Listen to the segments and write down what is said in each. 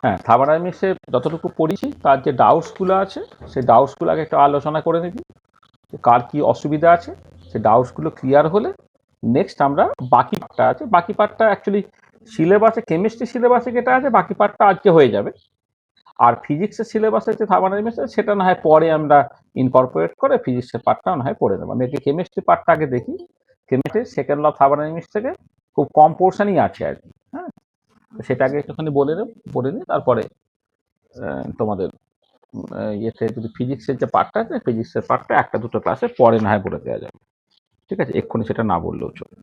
হ্যাঁ, থার্মোডাইনামিক্সে যতটুকু পড়েছি তার যে ডাউটসগুলো আছে সেই ডাউটসগুলো আগে একটু আলোচনা করে নিবি, কার কি অসুবিধা আছে সেই ডাউটসগুলো ক্লিয়ার হলে নেক্সট আমরা বাকি পার্টটা আছে, বাকি পার্টটা অ্যাকচুয়ালি সিলেবাসে কেমিস্ট্রি সিলেবাসে যেটা আছে বাকি পার্টটা আজকে হয়ে যাবে। আর ফিজিক্সের সিলেবাসে যে থার্মোডাইনামিক্স আছে সেটা না হয় পরে আমরা ইনকর্পোরেট করে ফিজিক্সের পার্টটা না হয় পড়ে নেবো। আমি আগে কেমিস্ট্রি পার্টটা আগে দেখি। কেমিস্ট্রি সেকেন্ড ল থার্মোডাইনামিক্স থেকে খুব কম পোর্শনই আছে আর কি। হ্যাঁ, সেটা আগে একটুখানি বলে নিই তারপরে তোমাদের ইয়েতে যদি ফিজিক্সের যে পার্টটা আছে ফিজিক্সের পার্টটা একটা দুটো ক্লাসে পরে না হয় বলে দেওয়া যাবে। ঠিক আছে, এক্ষুনি সেটা না বললেও চলে।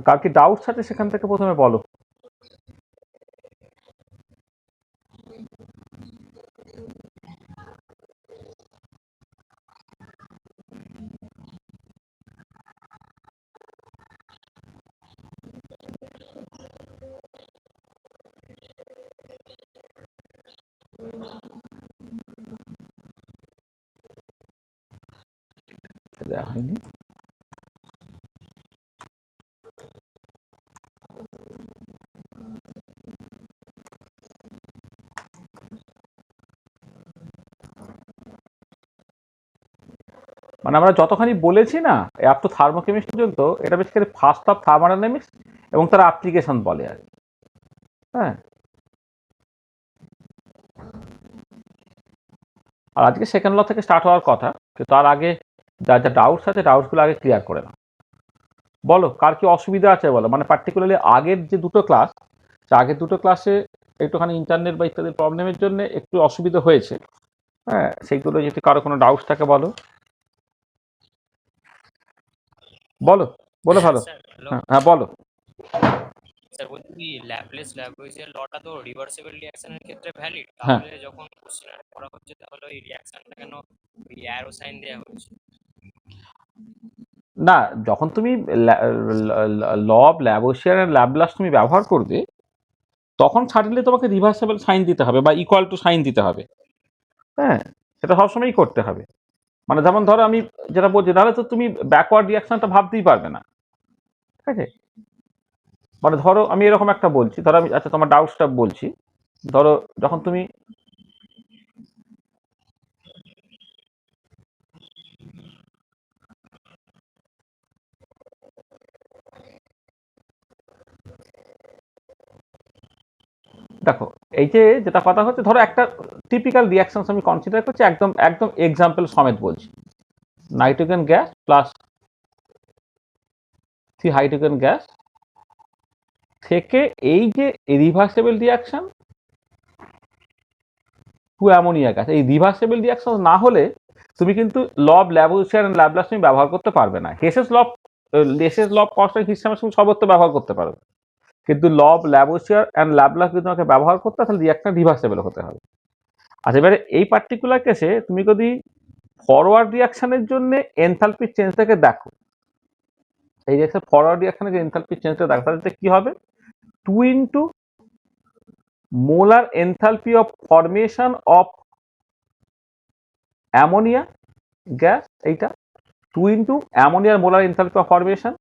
কার কি ডাউটস আছে সেখান থেকে প্রথমে বলো। দেওয়া হয়নি। মানে আমরা যতখানি বলেছি না আপ টু থার্মোকেমিস্ট্রি পর্যন্ত, এটা বেসিক্যালি ফার্স্ট অফ থার্মোডাইনামিক্স এবং তার অ্যাপ্লিকেশন বলে আর কি। হ্যাঁ, আর আজকে সেকেন্ড ল থেকে স্টার্ট হওয়ার কথা, কিন্তু তার আগে যা যা ডাউটস আছে ডাউটসগুলো আগে ক্লিয়ার করে নাও। বলো কার কি অসুবিধা আছে বলো, মানে পার্টিকুলারলি আগের যে দুটো ক্লাস, আগের দুটো ক্লাসে একটুখানি ইন্টারনেট বা ইত্যাদি প্রবলেমের জন্য একটু অসুবিধা হয়েছে। হ্যাঁ, সেইগুলো যদি কারো কোনো ডাউটস থাকে বলো। বলো বলো ভালো। স্যার হ্যালো হ্যাঁ হ্যাঁ বলো। স্যার, বলছি কি ল্যাপ্লেসিয়ান লটা তো রিভার্সিবল রিঅ্যাকশনের ক্ষেত্রে ভ্যালিড, হ্যাঁ, তাহলে যখন কোশ্চেন করা হচ্ছে তাহলে ওই রিঅ্যাকশনটা কেন ওই অ্যারো সাইন দেওয়া হয়েছে? না, যখন তুমি ল অফ ল্যাভোসিয়ার এন্ড ল্যাপ্লাস তুমি ব্যবহার করবে তখন সাডেনলি তোমাকে রিভার্সেবল সাইন দিতে হবে বা ইকুয়াল টু সাইন দিতে হবে। হ্যাঁ, সেটা সবসময়ই করতে হবে। মানে যেমন ধরো আমি যেটা বলছি, তাহলে তো তুমি ব্যাকওয়ার্ড রিয়াকশনটা ভাবতেই পারবে না। ঠিক আছে, মানে ধরো আমি এরকম একটা বলছি, ধরো আমি আচ্ছা তোমার ডাউটসটা বলছি। ধরো যখন তুমি দেখো এই যে যেটা কথা হচ্ছে, ধরো একটা টিপিক্যাল রিয়াকশন আমি কনসিডার করছি, একদম একদম এক্সাম্পল সমেত বলছি। Nitrogen gas plus 3 hydrogen gas থেকে এই যে রিভার্সেবল রিয়াকশন 2 অ্যামোনিয়া গ্যাস, এই রিভার্সেবল রিয়াকশন না হলে তুমি কিন্তু ল অফ ল্যাভোসিয়ার এন্ড ল্যাপ্লাস তুমি ব্যবহার করতে পারবে না। হেসেস ল অফ কনস্ট্যান্ট সিস্টেমের তুমি সর্বত্র ব্যবহার করতে পারবে, কিন্তু ল অফ ল্যাভোসিয়ার এন্ড ল্যাপ্লাস যদি তোমাকে ব্যবহার করতে তাহলে রিয়াকশন রিভার্সেবল হতে হবে। আচ্ছা, এবারে এই পার্টিকুলার কেসে তুমি যদি ফরওয়ার্ড রিয়াকশনের জন্য এনথালপি চেঞ্জটাকে দেখো, এই রিয়াকশন ফরওয়ার্ড রিয়াকশনের যে এনথালপি চেঞ্জটা দেখো তাহলে কি হবে, 2 into molar enthalpy of formation of ammonia gas, এইটা 2 ইন্টু অ্যামোনিয়ার molar enthalpy of formation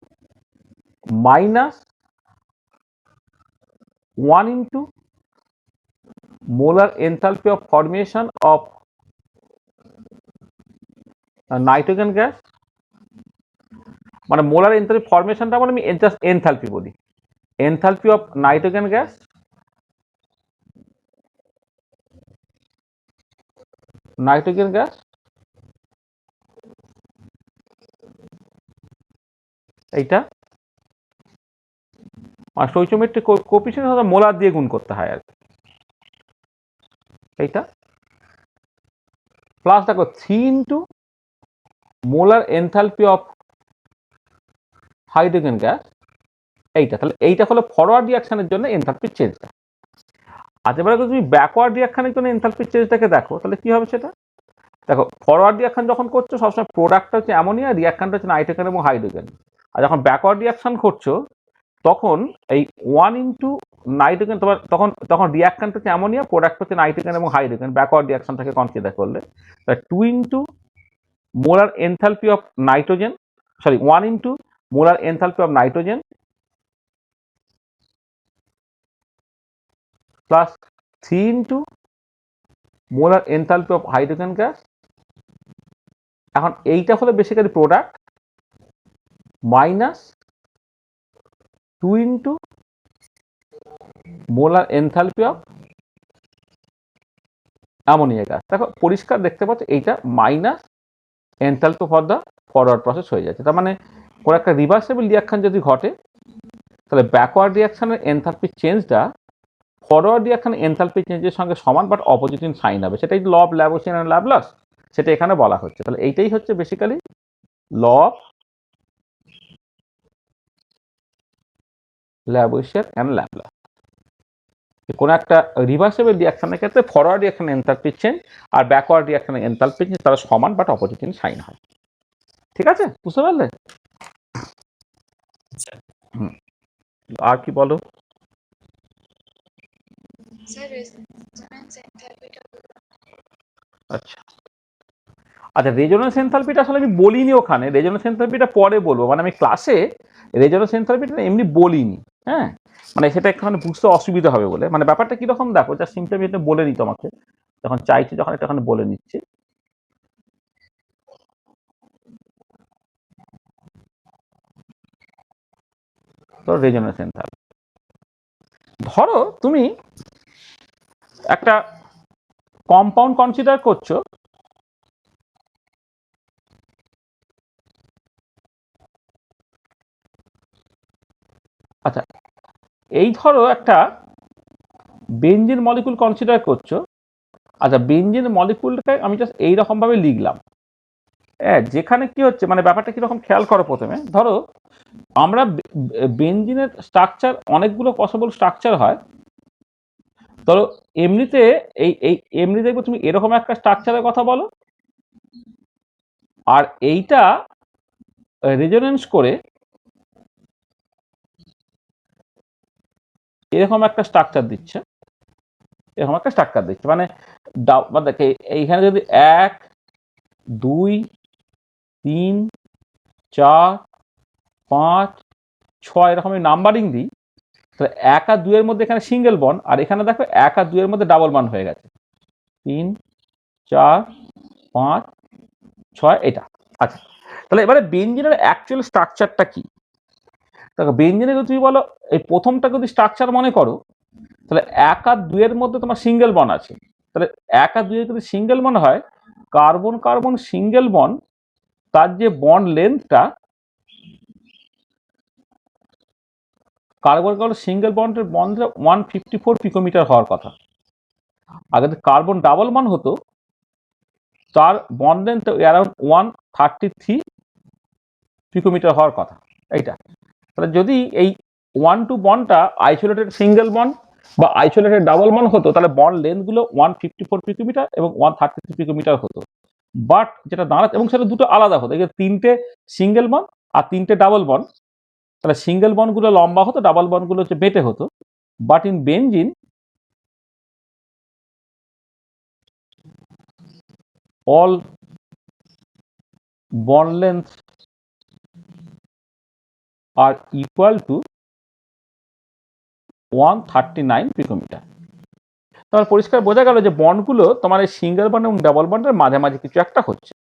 minus 1 into molar enthalpy of formation of nitrogen gas. মানে মোলার এনথালপি ফরমেশনটা মানে আমি জাস্ট এনথালপি বলি, enthalpy of nitrogen gas nitrogen gas এইটা, আর স্টোইচিওমেট্রিক coefficient molar দিয়ে গুণ করতে হয় আর কি, এইটা প্লাস দেখো 3 into molar enthalpy of hydrogen gas এইটা। তাহলে এইটা হলো ফরওয়ার্ড রিয়াকশনের জন্য এনথালপি চেঞ্জটা। আজ এবারে তুমি ব্যাকওয়ার্ড রিয়াকশনের জন্য এনথালপি চেঞ্জটাকে দেখো তাহলে কি হবে সেটা দেখো। ফরওয়ার্ড রিয়াকশন যখন করছো সবসময় প্রোডাক্টটা হচ্ছে অ্যামোনিয়া, রিয়াকশনটা হচ্ছে নাইট্রোজেন এবং হাইড্রোজেন। আর যখন ব্যাকওয়ার্ড রিয়াকশন করছো তখন এই 1 ইন্টু নাইট্রোজেন তোমার তখন তখন রিয়াকশনটা হচ্ছে অ্যামোনিয়া, প্রোডাক্ট হচ্ছে নাইট্রোজেন এবং হাইড্রোজেন ব্যাকওয়ার্ড রিয়াকশনটাকে কনসিডার করলে। 2 into molar enthalpy of nitrogen sorry 1 into molar enthalpy of nitrogen plus 3 into molar enthalpy of hydrogen gas। এখন এইটা হলো basically product minus 2 into molar enthalpy of ammonia gas. দেখো পরিষ্কার দেখতে পাচ্ছ এইটা minus enthalpy for the forward process হয়ে যাচ্ছে। তার মানে কোনো একটা রিভার্সেবল রিয়াকশন যদি ঘটে তাহলে ব্যাকওয়ার্ড রিয়াকশনের এনথালপি চেঞ্জটা ফরওয়ার্ড রিয়াকশনের এনথালপি চেঞ্জের সঙ্গে সমান বাট অপোজিট ইন সাইন হবে। সেটাই law of Lavoisier and Laplace, সেটা এখানে বলা হচ্ছে। তাহলে এইটাই হচ্ছে basically law of Lavoisier and Laplace. কোনো একটা রিভার্সেবল রিয়াকশনের ক্ষেত্রে ফরওয়ার্ড রিয়াকশনের এনথালপি চেঞ্জ আর ব্যাকওয়ার্ড রিয়াকশনের এনথালপি চেঞ্জ তারা সমান বাট অপোজিট ইন সাইন হয়। ঠিক আছে, বুঝতে পারলে? আর কি বলো? আচ্ছা আচ্ছা, রেজোনেন্স এনথালপিটা আসলে আমি বলিনি ওখানে, রেজোনেন্স এনথালপিটা পরে বলবো। মানে আমি ক্লাসে রেজোনেন্স এনথালপিটা এমনি বলিনি, হ্যাঁ, মানে সেটা একটুখানি বুঝতে অসুবিধা হবে বলে। মানে ব্যাপারটা কিরকম দেখো, যা সিম্পলি আমি এটা বলে নিই তোমাকে, যখন চাইছি যখন একটুখানি বলে নিচ্ছি। তো রেজোনেন্স এনথালপি, ধরো তুমি একটা কম্পাউন্ড কনসিডার করছো, আচ্ছা এই ধরো একটা বেনজিন মলিকুল কনসিডার করছো। আচ্ছা বেনজিন মলিকুলটাকে আমি জাস্ট এইরকম ভাবে লিখলাম, হ্যাঁ, যেখানে কি হচ্ছে মানে ব্যাপারটা কিরকম খেয়াল করো। প্রথমে ধরো আমরা বেনজিনের স্ট্রাকচার অনেকগুলো পসিবল স্ট্রাকচার হয়। ধরো এমনিতে এমনি দেখবো তুমি এরকম একটা স্ট্রাকচারের কথা বলো, আর এইটা রেজোনেন্স করে এরকম একটা স্ট্রাকচার দিচ্ছে, এরকম একটা স্ট্রাকচার দিচ্ছে। মানে দেখে এইখানে যদি 1 2 3 4 5 6 এরকম নাম্বারিং দিই, তাহলে 1 আর 2 এর মধ্যে এখানে সিঙ্গেল বন্ড, আর এখানে দেখো 1 আর 2 এর মধ্যে ডাবল বন্ড হয়ে গেছে, 3 4 5 6 এটা। আচ্ছা তাহলে এবারে বেনজিনের অ্যাকচুয়াল স্ট্রাকচারটা কি? দেখো বেনজিনে যদি তুমি বলো এই প্রথমটা যদি স্ট্রাকচার মনে করো, তাহলে 1 আর 2 এর মধ্যে তোমার সিঙ্গেল বন্ড আছে। তাহলে 1 আর 2 এর যদি সিঙ্গেল বন্ড হয়, কার্বন কার্বন সিঙ্গেল বন্ড, তার যে বন্ড লেন্থটা, কার্বন কার্বন সিঙ্গেল বন্ডের বন্ডটা 154 পিকোমিটার হওয়ার কথা। আর যদি কার্বন ডাবল বন্ড হতো তার বন্ড লেন্থ অ্যারাউন্ড 133 পিকোমিটার হওয়ার কথা। এইটা তাহলে যদি এই 1 2 বন্ডটা আইসোলেটেড সিঙ্গেল বন্ড বা আইসোলেটেড ডাবল বন্ড হতো, তাহলে বন্ড লেন্থ গুলো 154 পিকোমিটার এবং 133 পিকোমিটার হতো। বাট যেটা দাঁড়াচ্ছে, এবং সেটা দুটো আলাদা হতো, এখানে 3টে সিঙ্গেল বন্ড আর 3টে ডাবল বন্ড, তাহলে সিঙ্গেল বন্ড গুলো লম্বা হতো, ডাবল বন্ড গুলো হচ্ছে বেটে হতো। But in benzene all bond lengths are equal to 139 picometre. তোমার পরিষ্কার বোঝা গেল যে বন্ডগুলো তোমার এই সিঙ্গেল বন্ড এবং ডাবল বন্ডের মাঝামাঝি কিছু একটা হচ্ছে।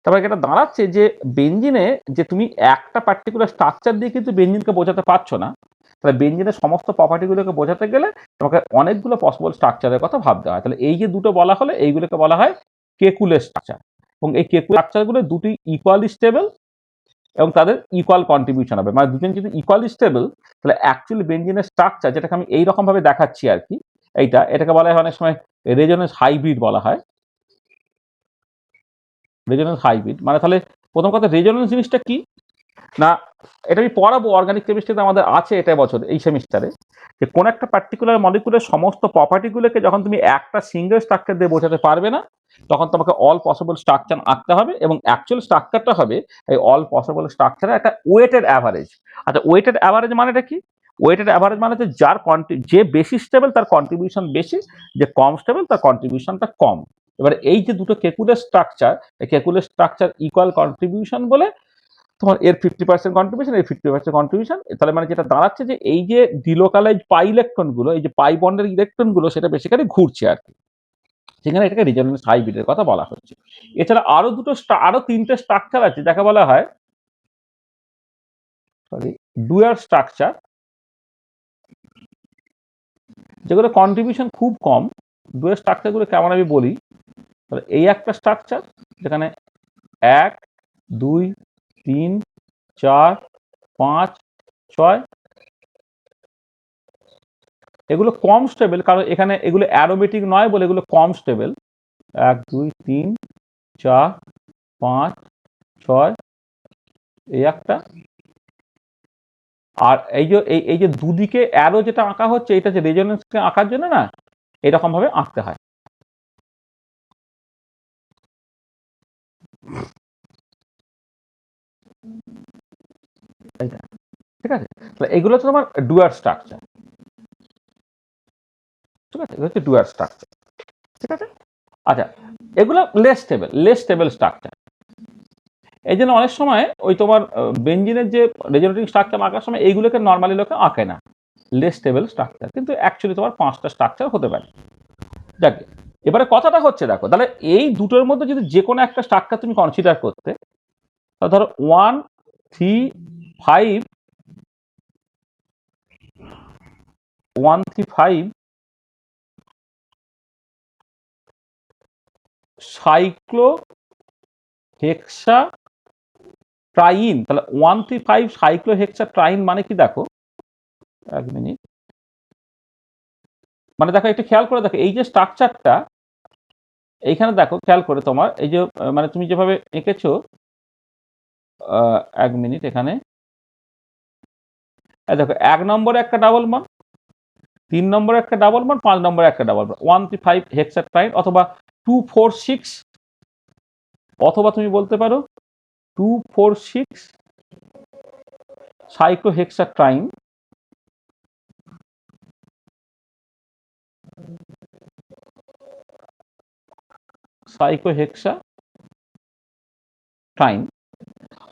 তারপরে এটা দাঁড়াচ্ছে যে বেনজিনে যে তুমি একটা পার্টিকুলার স্ট্রাকচার দিয়ে কিন্তু বেনজিনকে বোঝাতে পারছো না। তাহলে বেনজিনের সমস্ত প্রপার্টিগুলোকে বোঝাতে গেলে তোমাকে অনেকগুলো পসিবল স্ট্রাকচারের কথা ভাবতে হয়। তাহলে এই যে দুটো বলা হলে এইগুলোকে বলা হয় কেকুলের স্ট্রাকচার, এবং এই কেকুলের স্ট্রাকচারগুলো দুটি ইকুয়ালি স্টেবল এবং তাদের ইকুয়াল কন্ট্রিবিউশন হবে। মানে দুজন যদি ইকুয়ালি স্টেবল, তাহলে অ্যাকচুয়ালি বেনজিনের স্ট্রাকচার, যেটাকে আমি এইরকম ভাবে দেখাচ্ছি আর কি, এটাকে বলা হয় অনেক সময় রেজোনেন্স হাইব্রিড বলা হয়। রেজোনেন্স হাইব্রিড মানে তাহলে প্রথম কথা রেজোনেন্স জিনিসটা কি না, এটা আমি পড়াবো অর্গানিক কেমিস্ট্রিতে, আমাদের আছে এটা বছর এই সেমিস্টারে, যে কোন একটা পার্টিকুলার মলিকুলের সমস্ত প্রপার্টিগুলোকে যখন তুমি একটা সিঙ্গেল স্ট্রাকচার দিয়ে বোঝাতে পারবে না, তখন তোমাকে অল পসিবল স্ট্রাকচার আঁকতে হবে, এবং অ্যাকচুয়াল স্ট্রাকচারটা হবে এই অল পসিবল স্ট্রাকচারের একটা ওয়েটেড অ্যাভারেজ। আচ্ছা ওয়েটেড অ্যাভারেজ মানেটা কি? ওয়েটেড অ্যাভারেজ মানে হচ্ছে যে বেশি স্টেবল তার কন্ট্রিবিউশন বেশি, যে কম স্টেবল তার কন্ট্রিবিউশনটা কম। এবার এই যে দুটো কেকুলের স্ট্রাকচার, এই কেকুলের স্ট্রাকচার ইকুয়াল কন্ট্রিবিউশন বলে তোমার এর 50% কন্ট্রিবিউশন, এর 50% কন্ট্রিবিউশন, তাহলে মানে যেটা দাঁড়াচ্ছে যে এই যে ডিলোকালাইজ পাই ইলেকট্রনগুলো, এই যে পাই বন্ডের ইলেকট্রনগুলো সেটা বেসিক্যালি ঘুরছে আর কি, সেখানে এটাকে রেজোনেন্স হাইব্রিডের কথা বলা হচ্ছে। এছাড়া আরো তিনটে স্ট্রাকচার আছে যাকে বলা হয় ডুয়ার স্ট্রাকচার, যেগুলো কন্ট্রিবিউশন খুব কম। ডুয়ার স্ট্রাকচারগুলো কেমন আমি বলি, তাহলে এই একটা স্ট্রাকচার যেখানে 1 2 3 4 5 6, এগুলো কম স্টেবল, কারণ এখানে এগুলো অ্যারোমেটিক নয় বলে এগুলো কম স্টেবল। 1 2 3 4 5 6, এই একটা। আর এই যে দুদিকে অ্যারো যেটা আঁকা হচ্ছে, এটা যে রেজোনেন্সকে আঁকার জন্য না এরকম ভাবে আঁকতে হয়। ঠিক আছে, এগুলো হচ্ছে তোমার ডুয়ার স্ট্রাকচার। ঠিক আছে, এগুলো হচ্ছে ডুয়ার স্ট্রাকচার। ঠিক আছে, আচ্ছা, এগুলো লেস স্টেবল স্ট্রাকচার। এই জন্য অনেক সময় ওই তোমার বেঞ্জিনের যে রেজোনেটিং স্ট্রাকচার আঁকার সময় এইগুলোকে নর্মালি লোকে আঁকে না, লেস স্টেবল স্ট্রাকচার, কিন্তু অ্যাকচুয়ালি তোমার 5টা স্ট্রাকচার হতে পারে। যাক, এবারে কথাটা হচ্ছে দেখো, তাহলে এই দুটোর মধ্যে যদি যে কোনো একটা স্ট্রাকচার তুমি কনসিডার করতে, তাহলে ধরো 1 3 5 1 3 5 সাইক্লো হেক্সা ট্রাইন, তাহলে 1 3 5 সাইক্লো হেক্সা ট্রাইন মানে কি দেখো, এক মিনিট, মানে দেখো একটু খেয়াল করে দেখো এই যে স্ট্রাকচারটা এইখানে দেখো, খেয়াল করে তোমার এই যে মানে তুমি যেভাবে এঁকেছো, এক মিনিট, এখানে দেখো 1 নম্বরে একটা ডাবল বন্ড, 3 নম্বরে একটা ডাবল বন্ড, 5 নম্বরে একটা ডাবল বন্ড, 1 3 5 হেক্সাট্রাইন, অথবা 2 4 6, অথবা তুমি বলতে পারো 2 4 6 সাইক্লোহেক্সাট্রাইন। সাইক্লোহেক্সাট্রাইন।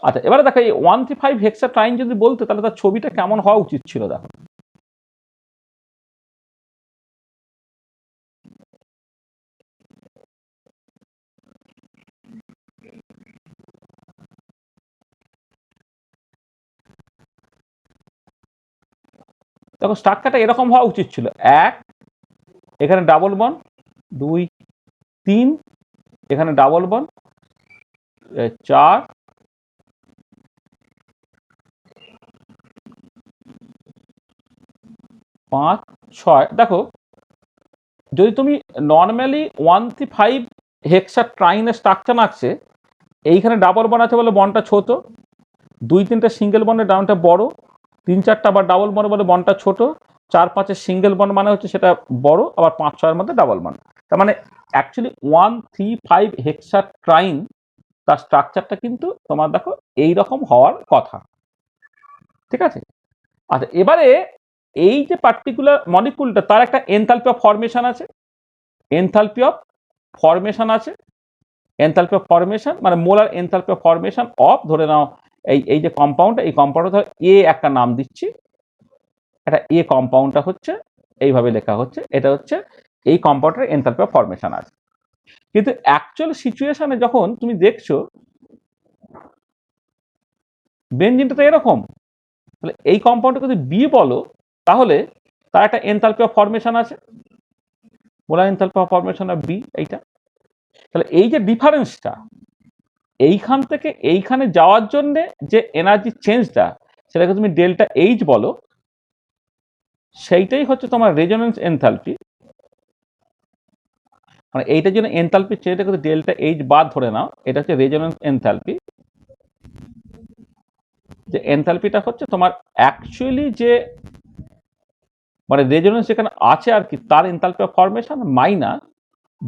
আচ্ছা, এবারে দেখো এই 1 3 5 হেক্সাট্রাইন যদি বলতে, তাহলে তার ছবিটা কেমন হওয়া উচিত ছিল দেখো। দেখো স্ট্রাকচারটা এরকম হওয়া উচিত ছিল, 1 এখানে ডাবল বন্ড, 2 3 এখানে ডাবল বন্ড, 4 5 6। দেখো যদি তুমি নর্মালি 1 3 5 হেক্সাট্রাইনের স্ট্রাকচার আঁকছে, এইখানে ডাবল বন্ড আছে বলে বন্ডটা ছোট, 2 3টে সিঙ্গেল বন্ডের ডাউনটা বড়, 3 4টা আবার ডাবল বন্ড বলে বন্ডটা ছোট, 4 5 সিঙ্গেল বন্ড মানে হচ্ছে সেটা বড়, আবার 5 6 এর মধ্যে ডাবল বন্ড। তার মানে অ্যাকচুয়ালি 1 3 5 হেক্সাট্রাইন তার স্ট্রাকচারটা কিন্তু তোমার দেখো এই রকম হওয়ার কথা। ঠিক আছে, আচ্ছা, এবারে এই যে পার্টিকুলার মলিকুলটা তার একটা এনথালপি অফ ফরমেশন আছে, এনথালপি অফ ফরমেশন আছে, এনথালপি অফ ফরমেশন মানে molar enthalpy of formation of, ধরে নাও এই যে কম্পাউন্ড, এই কম্পাউন্ডে ধর এ একটা নাম দিচ্ছি, এটা এ কম্পাউন্ডটা হচ্ছে এইভাবে লেখা হচ্ছে, এটা হচ্ছে এই কম্পাউন্ডের এনথালপি অফ ফরমেশন আছে। কিন্তু অ্যাকচুয়াল সিচুয়েশনে যখন তুমি দেখছো বেনজিনটা তো এরকম, তাহলে এই কম্পাউন্ডকে যদি বি বলো, তাহলে তার একটা এনথালপি অফ ফরমেশন আছে, molar enthalpy of formation of B এইটা। তাহলে এই যে ডিফারেন্সটা এইখান থেকে এইখানে যাওয়ার জন্য যে এনার্জি চেঞ্জটা, সেটাকে তুমি ডেল্টা এইচ বলো, সেইটাই হচ্ছে তোমার রেজোনেন্স এনথালপি। মানে এইটার জন্য এনথালপি চেঞ্জটা কিন্তু ডেল্টা এইচ বাদ ধরে নাও, এটা হচ্ছে রেজোনেন্স এনথালপি। যে এনথালপিটা হচ্ছে তোমার অ্যাকচুয়ালি যে মানে রেজোনেন্স যেখানে আছে আর কি, তার এনথালপি অফ ফরমেশন মাইনাস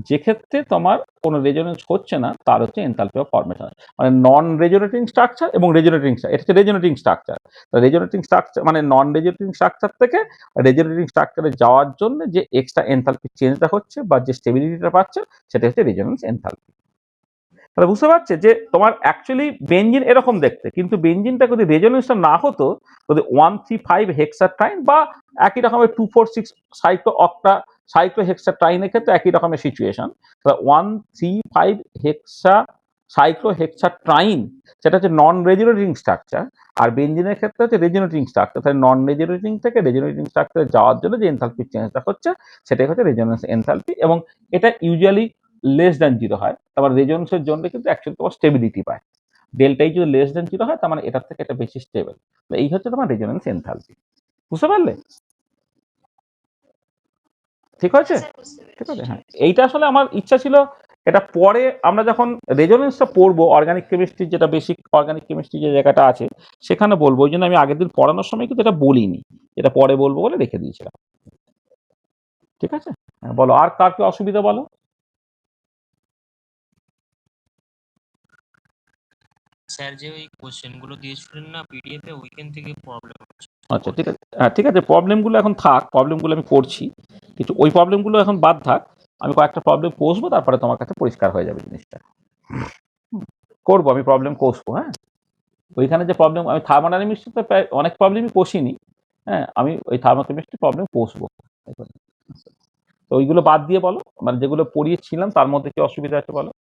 যে ক্ষেত্রে তোমার কোনো রেজোনেন্স হচ্ছে না তার হচ্ছে এনথালপি অফ ফরমেশন। মানে নন রেজোনেটিং স্ট্রাকচার এবং রেজোনেটিং, এটা হচ্ছে রেজোনেটিং স্ট্রাকচার। রেজোনেটিং স্ট্রাকচার মানে নন রেজোনেটিং স্ট্রাকচার থেকে রেজোনেটিং স্ট্রাকচারে যাওয়ার জন্য যে এক্সট্রা এনথালপি চেঞ্জটা হচ্ছে বা যে স্টেবিলিটিটা পাচ্ছে, সেটা হচ্ছে রেজোনেন্স এনথালপি। তাহলে বুঝতে পারছে যে তোমার অ্যাকচুয়ালি বেঞ্জিন এরকম দেখতে, কিন্তু বেঞ্জিনটা যদি রেজোনেন্সটা না হতো, যদি 135 হেক্সাট্রাইন বা একই রকমের 246 সাইক্লোহেক্সাট্রাইনের ক্ষেত্রে একই রকমের সিচুয়েশন, তাহলে 135 সাইক্লোহেক্সাট্রাইন সেটা হচ্ছে নন রেজোনেটিং স্ট্রাকচার, আর বেঞ্জিনের ক্ষেত্রে হচ্ছে রেজোনেটিং স্ট্রাকচার। তাহলে নন রেজোনেটিং থেকে রেজোনেটিং স্ট্রাকচারে যাওয়ার জন্য যে এনথালপি চেঞ্জটা হচ্ছে সেটাই হচ্ছে রেজোনেন্স এনথালপি, এবং এটা ইউজুয়ালি লেস দ্যান জিরো হয়। তারপর রেজোনেন্সের জন্য কিন্তু অ্যাকচুয়ালি তোমার স্টেবিলিটি পায়। ডেল্টাই যদি লেস দ্যান জিরো হয় তার মানে এটার থেকে এটা বেশি স্টেবল। এই হচ্ছে তোমার রেজোনেন্স এনথালপি। বুঝতে পারলে? ঠিক আছে, ঠিক আছে। হ্যাঁ, এইটা আসলে আমার ইচ্ছা ছিল এটা পরে আমরা যখন রেজোনেন্সটা পড়বো অর্গানিক কেমিস্ট্রি, যেটা বেসিক অর্গানিক কেমিস্ট্রি যে জায়গাটা আছে সেখানে বলবো। ওই জন্য আমি আগের দিন পড়ানোর সময় কিন্তু এটা বলিনি, এটা পরে বলবো বলে রেখে দিয়েছিলাম। ঠিক আছে, হ্যাঁ, বলো আর কার কি অসুবিধা বলো। স্যার যে ওই কোশ্চেনগুলো দিয়েছিলেন না পিডিএফ এ, ওইখান থেকে প্রবলেম হচ্ছে। আচ্ছা ঠিক আছে, হ্যাঁ ঠিক আছে, প্রবলেমগুলো এখন থাক, প্রবলেমগুলো আমি করছি, কিন্তু ওই প্রবলেমগুলো এখন বাদ থাক। আমি কয়েকটা প্রবলেম কষবো, তারপরে তোমার কাছে পরিষ্কার হয়ে যাবে জিনিসটা। করবো, আমি প্রবলেম কষবো। হ্যাঁ, ওইখানে যে প্রবলেম আমি থার্মোডাইনামিক্সে প্রায় অনেক প্রবলেমই কষিনি। হ্যাঁ, আমি ওই থার্মোকেমিস্ট্রি প্রবলেম কষবো। তো ওইগুলো বাদ দিয়ে বলো, মানে যেগুলো পড়িয়েছিলাম তার মধ্যে কি অসুবিধা আছে বলো।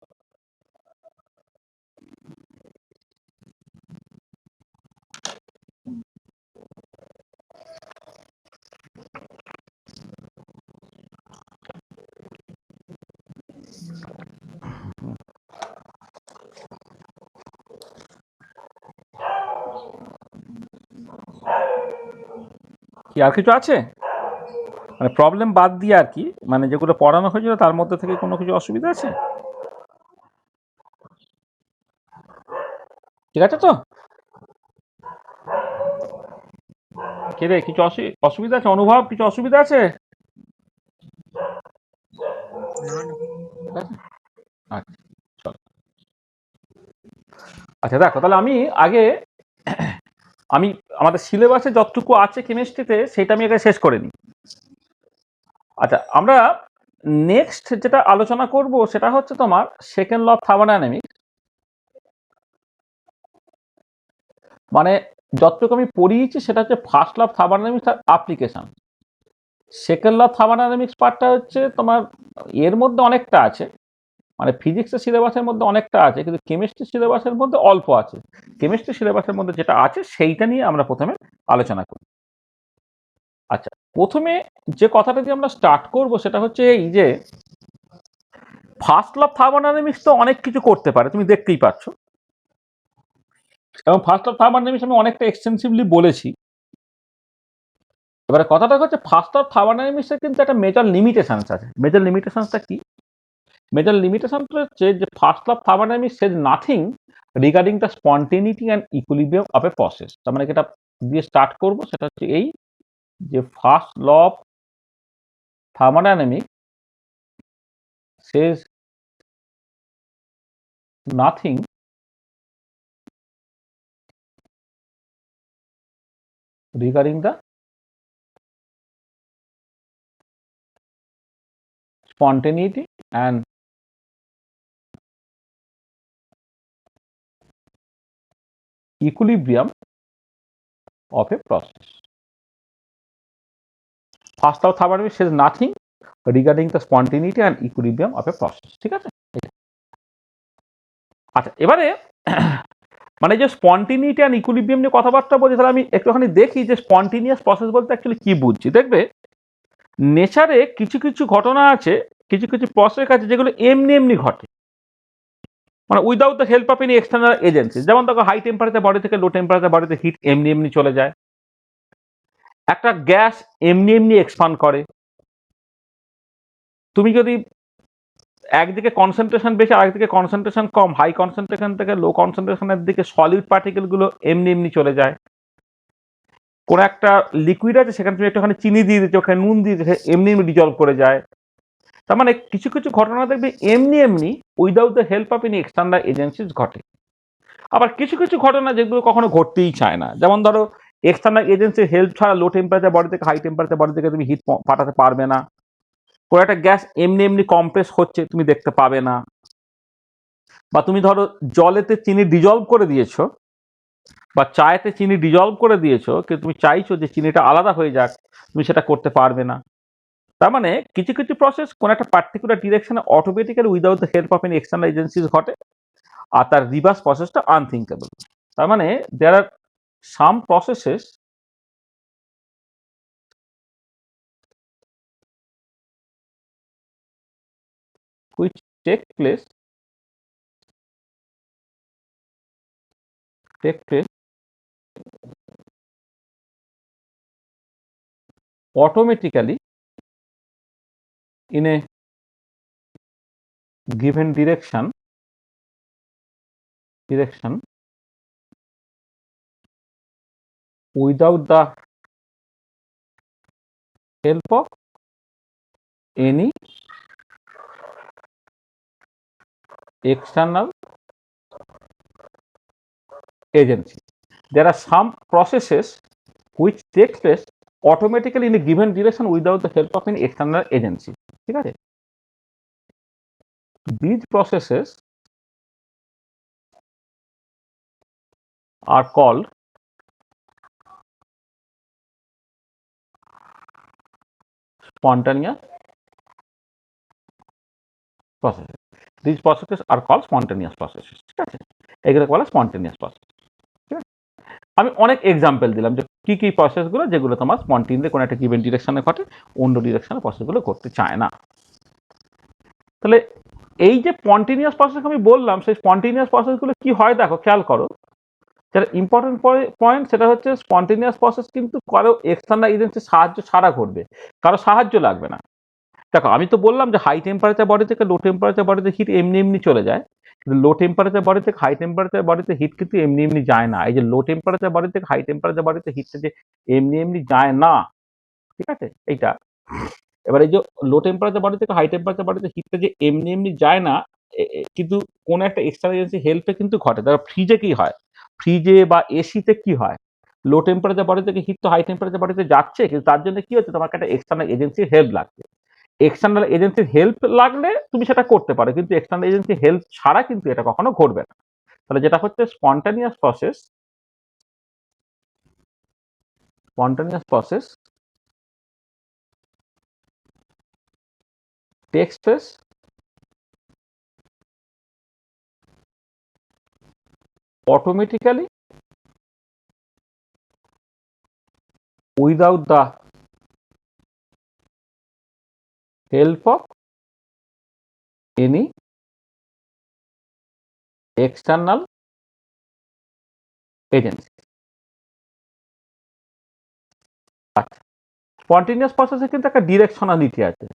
কি আর কিছু আছে, মানে প্রবলেম বাদ দিয়ে আর কি, মানে যেগুলো পড়ানো হয়েছিল তার মধ্যে থেকে কোনো কিছু অসুবিধা আছে? ঠিক আছে তো, কে রে কিছু অসুবিধা আছে? অনুভব কিছু অসুবিধা আছে? ঠিক আছে, আচ্ছা চলো। আচ্ছা দেখো, তাহলে আমি আগে আমি আমাদের সিলেবাসে যতটুকু আছে কেমিস্ট্রিতে সেটা আমি আগে শেষ করে নিই। আচ্ছা, আমরা নেক্সট যেটা আলোচনা করব সেটা হচ্ছে তোমার সেকেন্ড ল অফ থার্মোডাইনামিক্স। মানে যতটুকু আমি পড়িয়েছি সেটা হচ্ছে ফার্স্ট ল অফ থার্মোডাইনামিক্স আর application. Second law of thermodynamics পার্টটা হচ্ছে তোমার এর মধ্যে অনেকটা আছে, মানে ফিজিক্সের সিলেবাসের মধ্যে অনেকটা আছে, কিন্তু কেমিস্ট্রি সিলেবাসের মধ্যে অল্প আছে। কেমিস্ট্রি সিলেবাসের মধ্যে যেটা আছে সেইটা নিয়ে আমরা প্রথমে আলোচনা করি। আচ্ছা, প্রথমে যে কথাটা দিয়ে আমরা স্টার্ট করব সেটা হচ্ছে এই যে ফার্স্ট ল অফ থার্মোডাইনামিক্স তো অনেক কিছু করতে পারে, তুমি দেখতেই পাচ্ছ। এবং ফার্স্ট ল অফ থার্মোডাইনামিক্স আমি অনেকটা এক্সটেন্সিভলি বলেছি। এবারে কথাটা হচ্ছে ফার্স্ট ল অফ থার্মোডাইনামিক্সের কিন্তু একটা মেজর লিমিটেশনস আছে। মেজর লিমিটেশনসটা কি? মেজর লিমিটেশনটা হচ্ছে যে first law of thermodynamics says nothing regarding the spontaneity and equilibrium of a process. তার মানে যেটা দিয়ে স্টার্ট করবো সেটা হচ্ছে এই যে first law of thermodynamics says nothing regarding the spontaneity and equilibrium of a process. First law of thermodynamics says nothing regarding the spontaneity and equilibrium of a process. ঠিক আছে? আচ্ছা, এবারে মানে যে স্পন্টিনিটি অ্যান্ড ইকুইলিব্রিয়াম নিয়ে কথাবার্তা বলছি, তাহলে আমি একটুখানি দেখি যে স্পন্টিনিয়াস প্রসেস বলতে অ্যাকচুয়ালি কি বুঝছি। দেখবে নেচারে কিছু কিছু ঘটনা আছে, কিছু কিছু প্রসেস আছে যেগুলো এমনি এমনি ঘটে, মানে without the help of any external agency. যেমন দেখো হাই টেম্পারেচার বডি থেকে লো টেম্পারেচার বডিতে হিট এমনি এমনি চলে যায়। একটা গ্যাস এমনি এমনি এক্সপান্ড করে। তুমি যদি একদিকে কনসেন্ট্রেশন বেশি আর একদিকে কনসেন্ট্রেশন কম, হাই কনসেন্ট্রেশন থেকে লো কনসেন্ট্রেশনের দিকে সলিড পার্টিকেলগুলো এমনি এমনি চলে যায়। কোনো একটা লিকুইড আছে সেখানে তুমি একটুখানি চিনি দিয়ে দিচ্ছ, ওখানে নুন দিয়ে দিচ্ছে, এমনি এমনি ডিজলভ করে যায়। তার মানে কিছু কিছু ঘটনা দেখবে এমনি এমনি without the help of any external agencies ঘটে। আবার কিছু কিছু ঘটনা যেগুলো কখনো ঘটতেই চায় না, যেমন ধরো এক্সটার্নাল এজেন্সির হেল্প ছাড়া লো টেম্পারেচার বডি থেকে হাই টেম্পারেচার বডি থেকে তুমি হিট পাঠাতে পারবে না। কোনো একটা গ্যাস এমনি এমনি কম্প্রেস হচ্ছে তুমি দেখতে পাবে না। বা তুমি ধরো জলেতে চিনি ডিজলভ করে দিয়েছো বা চায়েতে চিনি ডিজলভ করে দিয়েছো, কিন্তু তুমি চাইছো যে চিনিটা আলাদা হয়ে যাক, তুমি সেটা করতে পারবে না। তার মানে কিছু কিছু প্রসেস কোন একটা পার্টিকুলার ডিরেকশনে automatically without the help of an external agencies ঘটে, আর তার রিভার্স প্রসেসটা আনথিঙ্কেবল। তার মানে there are some processes which take place automatically in a given direction without the help of any external agency. There are some processes which take place automatically in a given direction without the help of any external agency. ঠিক আছে? These processes are called spontaneous processes. These processes are called spontaneous processes. ঠিক আছে? এগুলোকে বলা spontaneous process. ঠিক আছে? আমি অনেক এক্সাম্পল দিলাম যে কি কি প্রসেসগুলো যেগুলো তোমার স্পন্টেনিয়াসলি কোনো একটা গিভেন ডিরেকশনে ঘটে, অন্য ডিরেকশনে প্রসেসগুলো করতে চায় না। তাহলে এই যে স্পন্টেনিয়াস প্রসেস আমি বললাম, সেই স্পন্টেনিয়াস প্রসেসগুলো কি হয় দেখো, খেয়াল করো। যেটা ইম্পর্টেন্ট পয়েন্ট সেটা হচ্ছে স্পন্টেনিয়াস প্রসেস কিন্তু কারো এক্সটার্নাল এজেন্সির সাহায্য ছাড়া ঘটবে, কারো সাহায্য লাগবে না। দেখো আমি তো বললাম যে হাই টেম্পারেচার বডি থেকে লো টেম্পারেচার বডিতে হিট এমনি এমনি চলে যায়, কিন্তু লো টেম্পারেচার বডি থেকে হাই টেম্পারেচার বডিতে হিট কিন্তু এমনি এমনি যায় না। এই যে লো টেম্পারেচার বডি থেকে হাই টেম্পারেচার বডিতে হিটটা যে এমনি এমনি যায় না, ঠিক আছে, এইটা। এবার এই যে লো টেম্পারেচার বডি থেকে হাই টেম্পারেচার বডিতে হিটটা যে এমনি এমনি যায় না, কিন্তু কোনো একটা এক্সটার্নাল এজেন্সি হেল্পে কিন্তু ঘটে। তার ফ্রিজে কি হয়, ফ্রিজে বা এসিতে কি হয়, লো টেম্পারেচার বডি থেকে হিট তো হাই টেম্পারেচার বডিতে যাচ্ছে, কিন্তু তার জন্য কি হচ্ছে, তোমাকে একটা এক্সটার্নাল এজেন্সির হেল্প লাগছে। এক্সটার্নাল এজেন্সির হেল্প লাগলে তুমি সেটা করতে পারো, কিন্তু এক্সটার্নাল এজেন্সির হেল্প ছাড়া কিন্তু এটা কখনো ঘটবে না। তাহলে যেটা হচ্ছে spontaneous process takes place automatically without the help of any external agency. আচ্ছা, স্পন্টেনিয়াস প্রসেসে কিন্তু একটা ডিরেকশনালিটি আছে।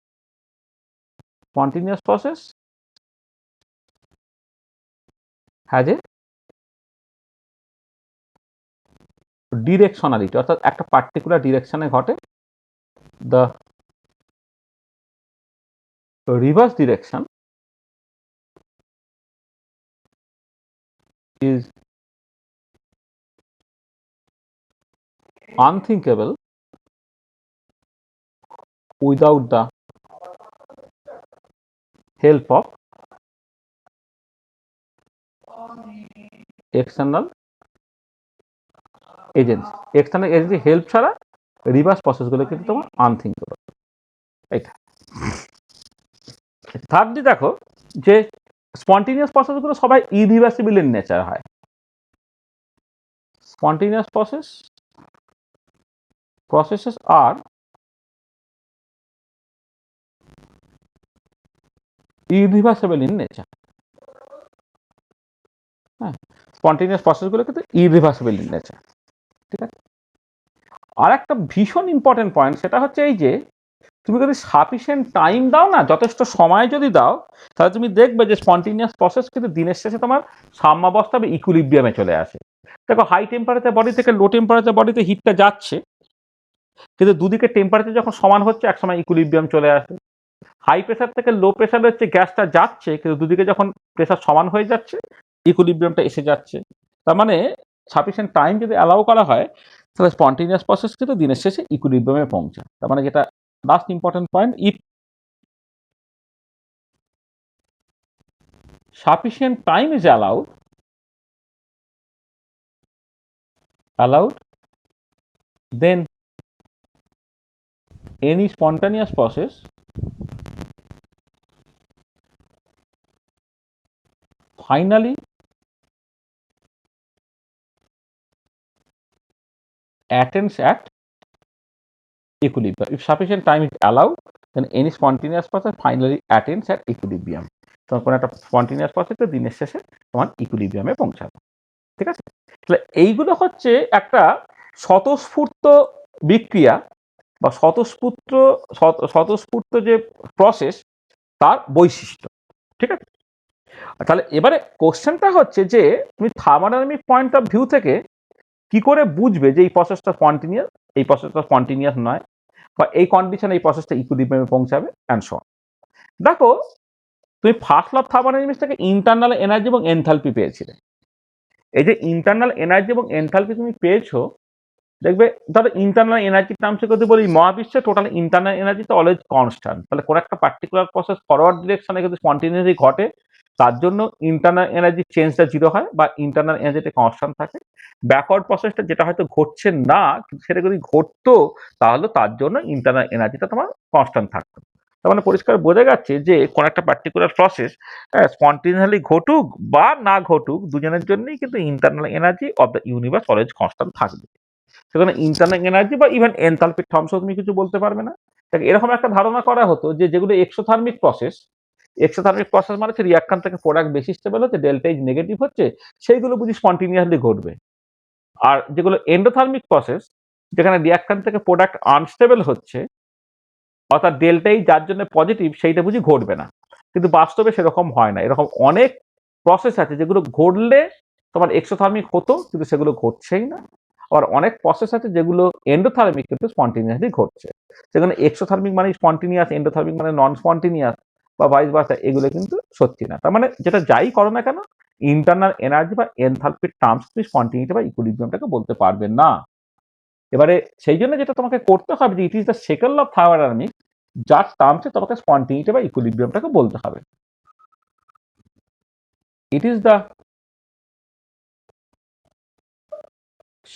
Spontaneous process has a directionality, অর্থাৎ একটা পার্টিকুলার ডিরেকশনে ঘটে। The reverse direction is unthinkable without the help of external agency. External agency help ছাড়া রিভার্স প্রসেসগুলো কিন্তু তোমার আনথিঙ্কেবল। এটা থার্ডলি দেখো যে স্পন্টেনিয়াস প্রসেসগুলো সবাই ইরিভার্সিবল ইন নেচার হয়। Spontaneous processes are irreversible in nature. হ্যাঁ, স্পন্টেনিয়াস প্রসেসগুলো কিন্তু ইরিভার্সিবল ইন নেচার। ঠিক আছে, আর একটা ভীষণ ইম্পর্টেন্ট পয়েন্ট সেটা হচ্ছে এই যে তুমি যদি সাফিসিয়েন্ট টাইম দাও না, যথেষ্ট সময় যদি দাও, তাহলে তুমি দেখবে যে স্পন্টেনিয়াস প্রসেস কিন্তু দিনের শেষে তোমার সাম্যাবস্থা বা ইকুইলিব্রিয়ামে চলে আসে। দেখো হাই টেম্পারেচার বডি থেকে লো টেম্পারেচার বডিতে হিটটা যাচ্ছে, কিন্তু দুদিকে টেম্পারেচার যখন সমান হচ্ছে একসময় ইকুইলিব্রিয়াম চলে আসে। হাই প্রেসার থেকে লো প্রেসারে হচ্ছে গ্যাসটা যাচ্ছে, কিন্তু দুদিকে যখন প্রেসার সমান হয়ে যাচ্ছে ইকুইলিব্রিয়ামটা এসে যাচ্ছে। তার মানে সাফিসিয়েন্ট টাইম যদি অ্যালাউ করা হয়, তাহলে স্পন্টেনিয়াস প্রসেস কিন্তু দিনের শেষে ইকুইলিব্রিয়ামে পৌঁছায়। তার মানে যেটা last important point, if sufficient time is allowed, then any spontaneous process finally attains at equilibrium. If sufficient time is allowed, then any spontaneous process finally attains at equilibrium. তখন কোনো একটা স্পন্টেনিয়াস প্রসেস দিনের শেষে তোমার ইকুইলিব্রিয়ামে পৌঁছাবে। ঠিক আছে, তাহলে এইগুলো হচ্ছে একটা স্বতঃস্ফূর্ত বিক্রিয়া বা স্বতঃস্ফূর্ত যে প্রসেস তার বৈশিষ্ট্য। ঠিক আছে, তাহলে এবারে কোশ্চেনটা হচ্ছে যে তুমি থার্মোডাইনামিক পয়েন্ট অফ ভিউ থেকে কি করে বুঝবে যে এই প্রসেসটা স্পন্টেনিয়াস, এই প্রসেসটা স্পন্টেনিয়াস নয়, বা এই কন্ডিশনে এই প্রসেসটা ইকুইলিব্রিয়ামে পৌঁছাবে অ্যান্ড সো অন। দেখো, তুমি ফার্স্ট ল অফ থার্মোডাইনামিক্স থেকে ইন্টারনাল এনার্জি এবং এনথালপি পেয়েছিলে। এই যে ইন্টারনাল এনার্জি এবং এনথালপি তুমি পেয়েছো, দেখবে ধরো ইন্টারনাল এনার্জি টার্মসে যদি বলি মহাবিশ্বে টোটাল ইন্টারনাল এনার্জি তো অলওয়েজ কনস্ট্যান্ট। তাহলে কোনো একটা পার্টিকুলার প্রসেস ফরওয়ার্ড ডিরেকশনে যদি স্পন্টেনিয়াসলি ঘটে, তার জন্য ইন্টারনাল এনার্জি চেঞ্জটা জিরো হয় বা ইন্টারনাল এনার্জিটা কনস্ট্যান্ট থাকে। ব্যাকওয়ার্ড প্রসেসটা যেটা হয়তো ঘটছে না, সেটা যদি ঘটতো তাহলে তার জন্য ইন্টারনাল এনার্জিটা তোমার কনস্ট্যান্ট থাকতো। তার মানে পরিষ্কার বোঝা যাচ্ছে যে কোনো একটা পার্টিকুলার প্রসেস স্পন্টেনিয়াসলি ঘটুক বা না ঘটুক, দুজনের জন্যই কিন্তু internal energy of the universe always constant থাকবে। সেখানে ইন্টারনাল এনার্জি বা ইভেন এনথালপির টার্মসও তুমি কিছু বলতে পারবে না। এরকম একটা ধারণা করা হতো যে যেগুলো এক্সোথার্মিক প্রসেস মানে হচ্ছে রিয়াকশন থেকে প্রোডাক্ট বেশি স্টেবল হচ্ছে, ডেল্টা এইচ নেগেটিভ হচ্ছে, সেইগুলো বুঝি স্পন্টেনিয়াসলি ঘটবে। আর যেগুলো এন্ডোথার্মিক প্রসেস, যেখানে রিয়াকশন থেকে প্রোডাক্ট আনস্টেবল হচ্ছে, অর্থাৎ ডেল্টা এইচ যার জন্য পজিটিভ, সেইটা বুঝি ঘটবে না। কিন্তু বাস্তবে সেরকম হয় না। এরকম অনেক প্রসেস আছে যেগুলো ঘটলে তোমার এক্সোথার্মিক হতো কিন্তু সেগুলো ঘটছেই না। আবার অনেক প্রসেস আছে যেগুলো এন্ডোথার্মিক কিন্তু স্পন্টেনিয়াসলি ঘটছে। সেখানে এক্সোথার্মিক মানে স্পন্টেনিয়াস, এন্ডোথার্মিক মানে নন স্পন্টেনিয়াস বা ভাইস ভার্সা, এগুলো কিন্তু সত্যি না। তার মানে যেটা যাই করো না কেন, ইন্টারনাল এনার্জি বা এনথালপির টার্মস তুমি স্পন্টেনিটি বা ইকুইলিব্রিয়ামটাকে বলতে পারবে না। এবারে সেই জন্য যেটা তোমাকে করতে হবে যে it is the second law of thermodynamics, যার টার্মসে তোমাকে স্পন্টেনিটি বা ইকুইলিব্রিয়ামটাকে বলতে হবে। It is the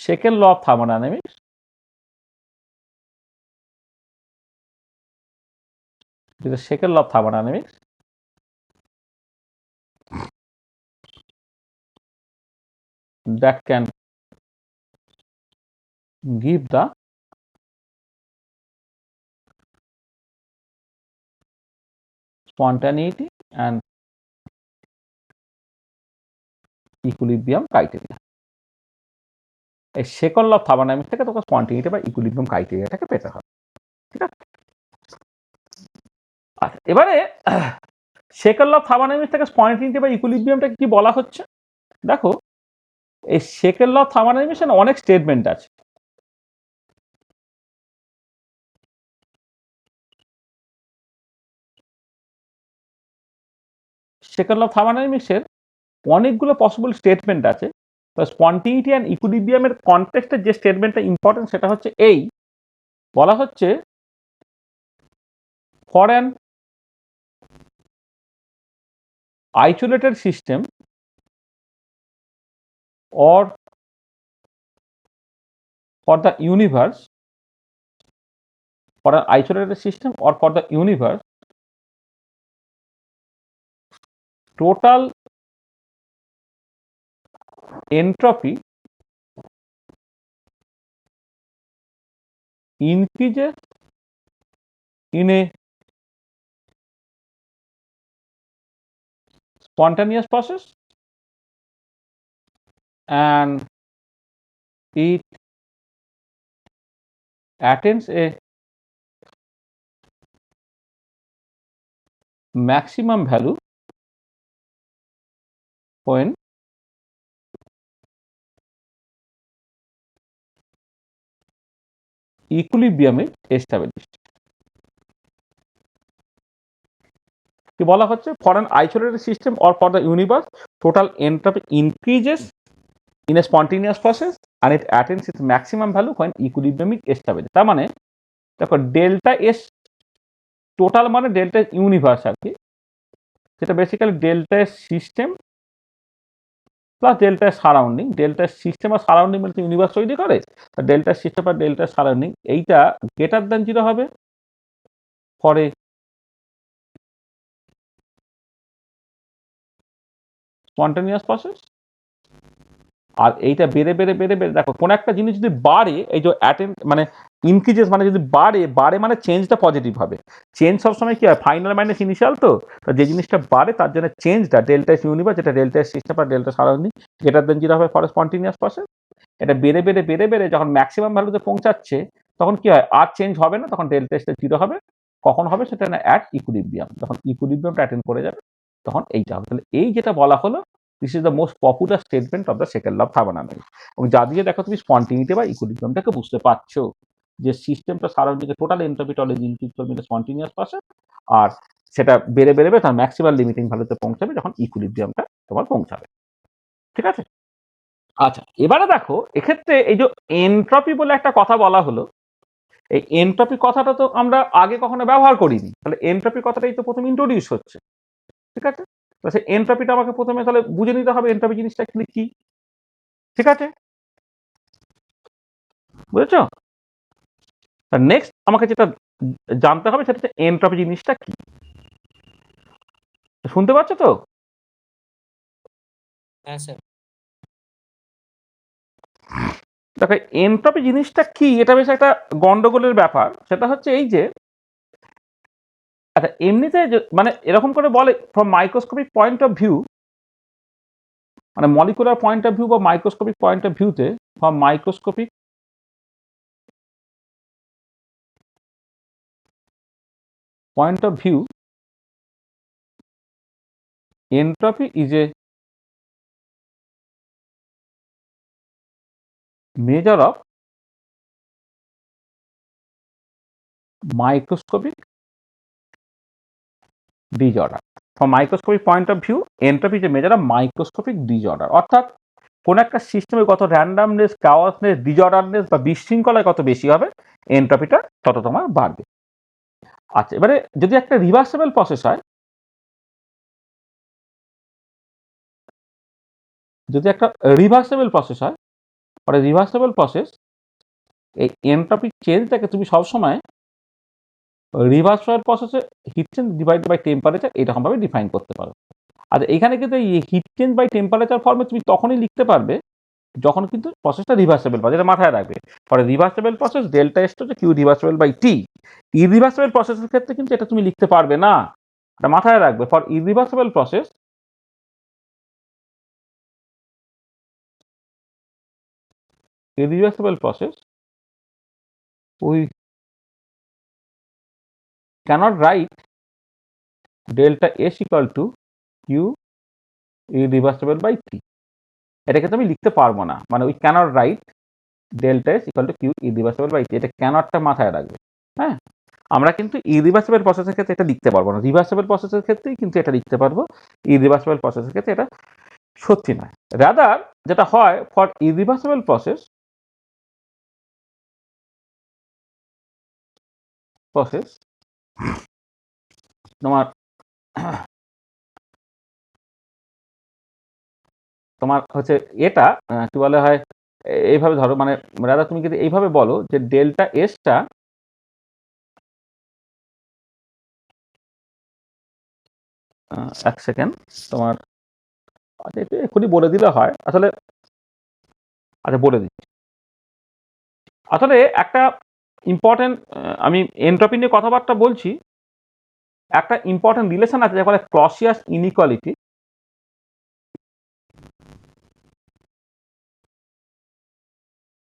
second law of thermodynamics, it is the second law of thermodynamics that can give the spontaneity and equilibrium criteria. এই সেকেন্ড ল অফ থার্মোডাইনামিক্স থেকে তোকে স্পন্টেনিটি বা ইকুইলিব্রিয়াম ক্রাইটেরিয়াটাকে পেতে হবে। ঠিক আছে, আচ্ছা এবারে সেকেন্ড ল অফ থার্মোডাইনামিক্স থেকে স্পন্টেনিটি বা ইকুইলিব্রিয়ামটাকে কি বলা হচ্ছে? দেখো, এই সেকেন্ড ল অফ থার্মোডাইনামিক্স অনেক স্টেটমেন্ট আছে। সেকেন্ড ল অফ থার্মোডাইনামিক্সের অনেকগুলো পসিবল স্টেটমেন্ট আছে। তো স্পন্টেনিটি অ্যান্ড ইকুইলিব্রিয়ামের কনটেক্সটে যে স্টেটমেন্টটা ইম্পর্টেন্ট সেটা হচ্ছে এই, বলা হচ্ছে for an isolated system or for the universe, for an isolated system or for the universe, total entropy increases in a spontaneous process and it attains a maximum value when equilibrium is established. কি বলা হচ্ছে? For an isolated system or for the universe total entropy increases in a spontaneous process and it attains its maximum value when equilibrium is established. তার মানে দেখো delta S total মানে delta universe আর কি, যেটা basically delta S system plus delta S surrounding. Delta S system আর surrounding মানে universe তৈরি করে, ডেল্টা সিস্টেম আর ডেল্টা সারাউন্ডিং এইটা গ্রেটার দ্যান 0 হবে ফর এ স্পন্টানিয়াস প্রসেস। আর এইটা বেড়ে বেড়ে বেড়ে বেড়ে দেখো কোন একটা জিনিস যদি বাড়ে, এই যে মানে ইনক্রিজেস মানে যদি বাড়ে, বাড়ে মানে চেঞ্জটা পজিটিভ হবে। চেঞ্জ সবসময় কি হয়, ফাইনাল মাইনাস ইনিশিয়াল। তো যে জিনিসটা বাড়ে তার জন্য চেঞ্জটা ডেল্টা এস ইউনিভার্স, যেটা ডেল্টা এস সিস্টেম আর ডেল্টা সারাউন্ডিং গ্রেটার দেন 0 হবে ফর স্পন্টেনিয়াস প্রসেস। এটা বেড়ে বেড়ে বেড়ে বেড়ে যখন ম্যাক্সিমাম ভ্যালুতে পৌঁছাচ্ছে তখন কি হয়, আর চেঞ্জ হবে না, তখন ডেল্টা এসটা 0 হবে। কখন হবে সেটা না, অ্যাট ইকুইলিব্রিয়াম, যখন ইকুইলিব্রিয়ামটা অ্যাটেন্ড করে যাবে তখন এইটা হবে। তাহলে এই যেটা বলা হলো, this is the most popular statement of the second law of thermodynamics. এবং যা দিয়ে দেখো তুমি স্পন্টিনিটি বা ইকুইলিব্রিয়ামটাকে বুঝতে পারছো, যে সিস্টেমটা সারাউন্ডিংয়ে টোটাল এন্ট্রপি টলেজ ইনক্রিজ করবে স্পন্টিনিয়াস প্রসেস, আর সেটা বেড়ে বেড়ে তার ম্যাক্সিমাম লিমিটিং ভ্যালুতে পৌঁছাবে যখন ইকুইলিব্রিয়ামটা তোমার পৌঁছাবে। ঠিক আছে? আচ্ছা, এবারে দেখো এক্ষেত্রে এই যে এনট্রপি বলে একটা কথা বলা হলো, এই এনট্রপি কথাটা তো আমরা আগে কখনো ব্যবহার করিনি, তাহলে এনট্রপি কথাটাই তো প্রথম ইন্ট্রোডিউস হচ্ছে। ঠিক আছে? তো সেই এনট্রপিটা আমাকে প্রথমে তাহলে বুঝে নিতে হবে এনট্রপি জিনিসটা অ্যাকচুয়ালি কি। ঠিক আছে? বুঝেছো? নেক্সট আমাকে যেটা জানতে হবে সেটা হচ্ছে এনট্রপি জিনিসটা কি। শুনতে পাচ্ছ তো? হ্যাঁ স্যার। দেখো এনট্রপি জিনিসটা কি, এটা বেশ একটা গন্ডগোলের ব্যাপার। সেটা হচ্ছে এই যে, আচ্ছা এমনিতে মানে এরকম করে বলে from microscopic point of view, মানে মলিকুলার পয়েন্ট অফ ভিউ বা মাইক্রোস্কোপিক পয়েন্ট অফ ভিউতে, from microscopic point of view, entropy is a measure of microscopic disorder. From microscopic point of view, entropy is a measure of microscopic disorder. অর্থাৎ কোন একটা সিস্টেমে কত র্যান্ডামনেস, কাওয়াসনেস, ডিজর্ডারনেস বা বিশৃঙ্খলায় কত বেশি হবে, এন্ট্রপিটা তত তোমার বাড়বে। আচ্ছা, এবারে যদি একটা রিভার্সেবল প্রসেস হয়, যদি একটা রিভার্সেবল প্রসেস হয়, পরে রিভার্সেবল প্রসেস এই এন্ট্রপিক চেঞ্জটাকে তুমি সবসময় রিভার্সেবল প্রসেসে heat change divide by temperature এরকম ভাবে ডিফাইন করতে পারো। আর এখানে কিন্তু এই হিট চেঞ্জ বাই টেম্পারেচার ফর্মে তুমি তখনই লিখতে পারবে যখন কিন্তু প্রসেসটা রিভার্সেবল, বা যেটা মাথায় রাখবে পরে রিভার্সেবল প্রসেস ডেল্টা এস হচ্ছে Q reversible by T. Irreversible প্রসেসের ক্ষেত্রে কিন্তু এটা তুমি লিখতে পারবে না, এটা মাথায় রাখবে। For irreversible process, irreversible process, we cannot write delta S equal to Q irreversible by T। এটাকে তুমি লিখতে পারবো না, মানে we can't write delta S equal to Q irreversible by T. এটা ক্যানটটা মাথায় রাখবে। হ্যাঁ, আমরা কিন্তু ইরিভার্সিবল প্রসেসের ক্ষেত্রে এটা লিখতে পারবো না, রিভার্সিবল প্রসেসের ক্ষেত্রেই কিন্তু এটা লিখতে পারবো, ইরিভার্সিবল প্রসেসের ক্ষেত্রে এটা সত্যি নয়। রাদার যেটা হয় ফর ইরিভার্সিবল প্রসেস তোমার তোমার হচ্ছে এটা কি বলে হয়, এইভাবে ধরো, মানে রাদার তুমি যদি এইভাবে বলো যে ডেল্টা এসটা এক সেকেন্ড তোমার, আচ্ছা এটা এক্ষুনি বলে দিলে হয় আসলে। আচ্ছা বলে দিচ্ছি, আসলে একটা ইম্পর্টেন্ট, আমি এনট্রপি নিয়ে কথাবার্তা বলছি, একটা ইম্পর্টেন্ট রিলেশন আছে যাকে বলে ক্লসিয়াস ইনইকুয়ালিটি।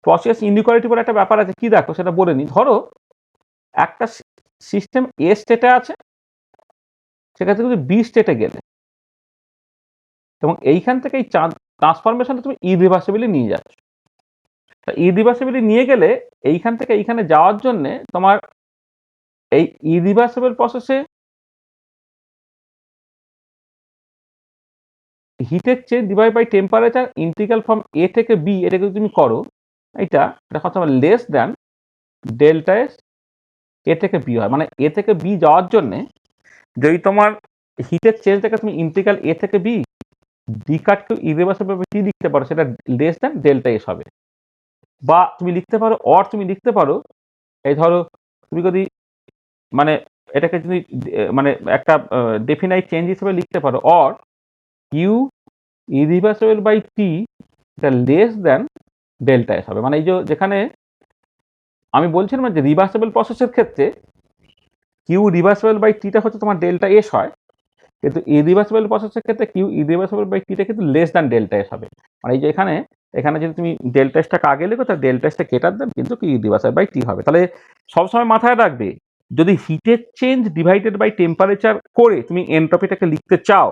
ক্লসিয়াস ইনইকুয়ালিটি বলে একটা ব্যাপার আছে, কি দেখো সেটা বলে নি। ধরো একটা সিস্টেম এ স্টেটে আছে, সেক্ষেত্রে কিন্তু বি স্টেটে গেলে, এবং এইখান থেকে এই ট্রান্সফরমেশনটা তুমি ইরিভার্সিবলি নিয়ে যাচ্ছ। ইরিভার্সিবলি নিয়ে গেলে এইখান থেকে এইখানে যাওয়ার জন্য তোমার এই ইরিভার্সিবল প্রসেসে হিটের change divide by temperature integral from A থেকে বি, এটাকে যদি তুমি করো, এটা হচ্ছে আমার less than delta S A থেকে বি হয়। মানে এ থেকে বি যাওয়ার জন্যে যদি তোমার হিটের চেঞ্জটাকে তুমি ইন্টিগ্রাল এ থেকে বি ডি কাটকে ইরিভার্সিবল টি লিখতে পারো, সেটা লেস দ্যান ডেল্টা এস হবে। বা তুমি লিখতে পারো, তুমি লিখতে পারো, এই ধরো তুমি যদি মানে এটাকে যদি মানে একটা ডেফিনাইট চেঞ্জ হিসেবে লিখতে পারো, কিউ ইরিভার্সিবল বাই টি এটা লেস দ্যান ডেল্টা এস হবে। মানে এই যে যেখানে আমি বলছিলাম যে রিভার্সিবল প্রসেসের ক্ষেত্রে কিউ রিভার্সিবল বাই টিটা হচ্ছে তোমার ডেল্টা এস হয়, কিন্তু ইরিভার্সিবল প্রসেসের ক্ষেত্রে কিউ ইরিভার্সিবল বাই টিটা কিন্তু লেস দ্যান ডেল্টা এস হবে। মানে এই যে এখানে এখানে যদি তুমি ডেল্টা এসটাকে আগে লেখো, তাহলে ডেল্টা এসটা কেটার দেন, কিন্তু কিউ ইরিভার্সিবল বাই টি হবে। তাহলে সবসময় মাথায় রাখবে, যদি হিটের চেঞ্জ ডিভাইডেড বাই টেম্পারেচার করে তুমি এনট্রপিটাকে লিখতে চাও,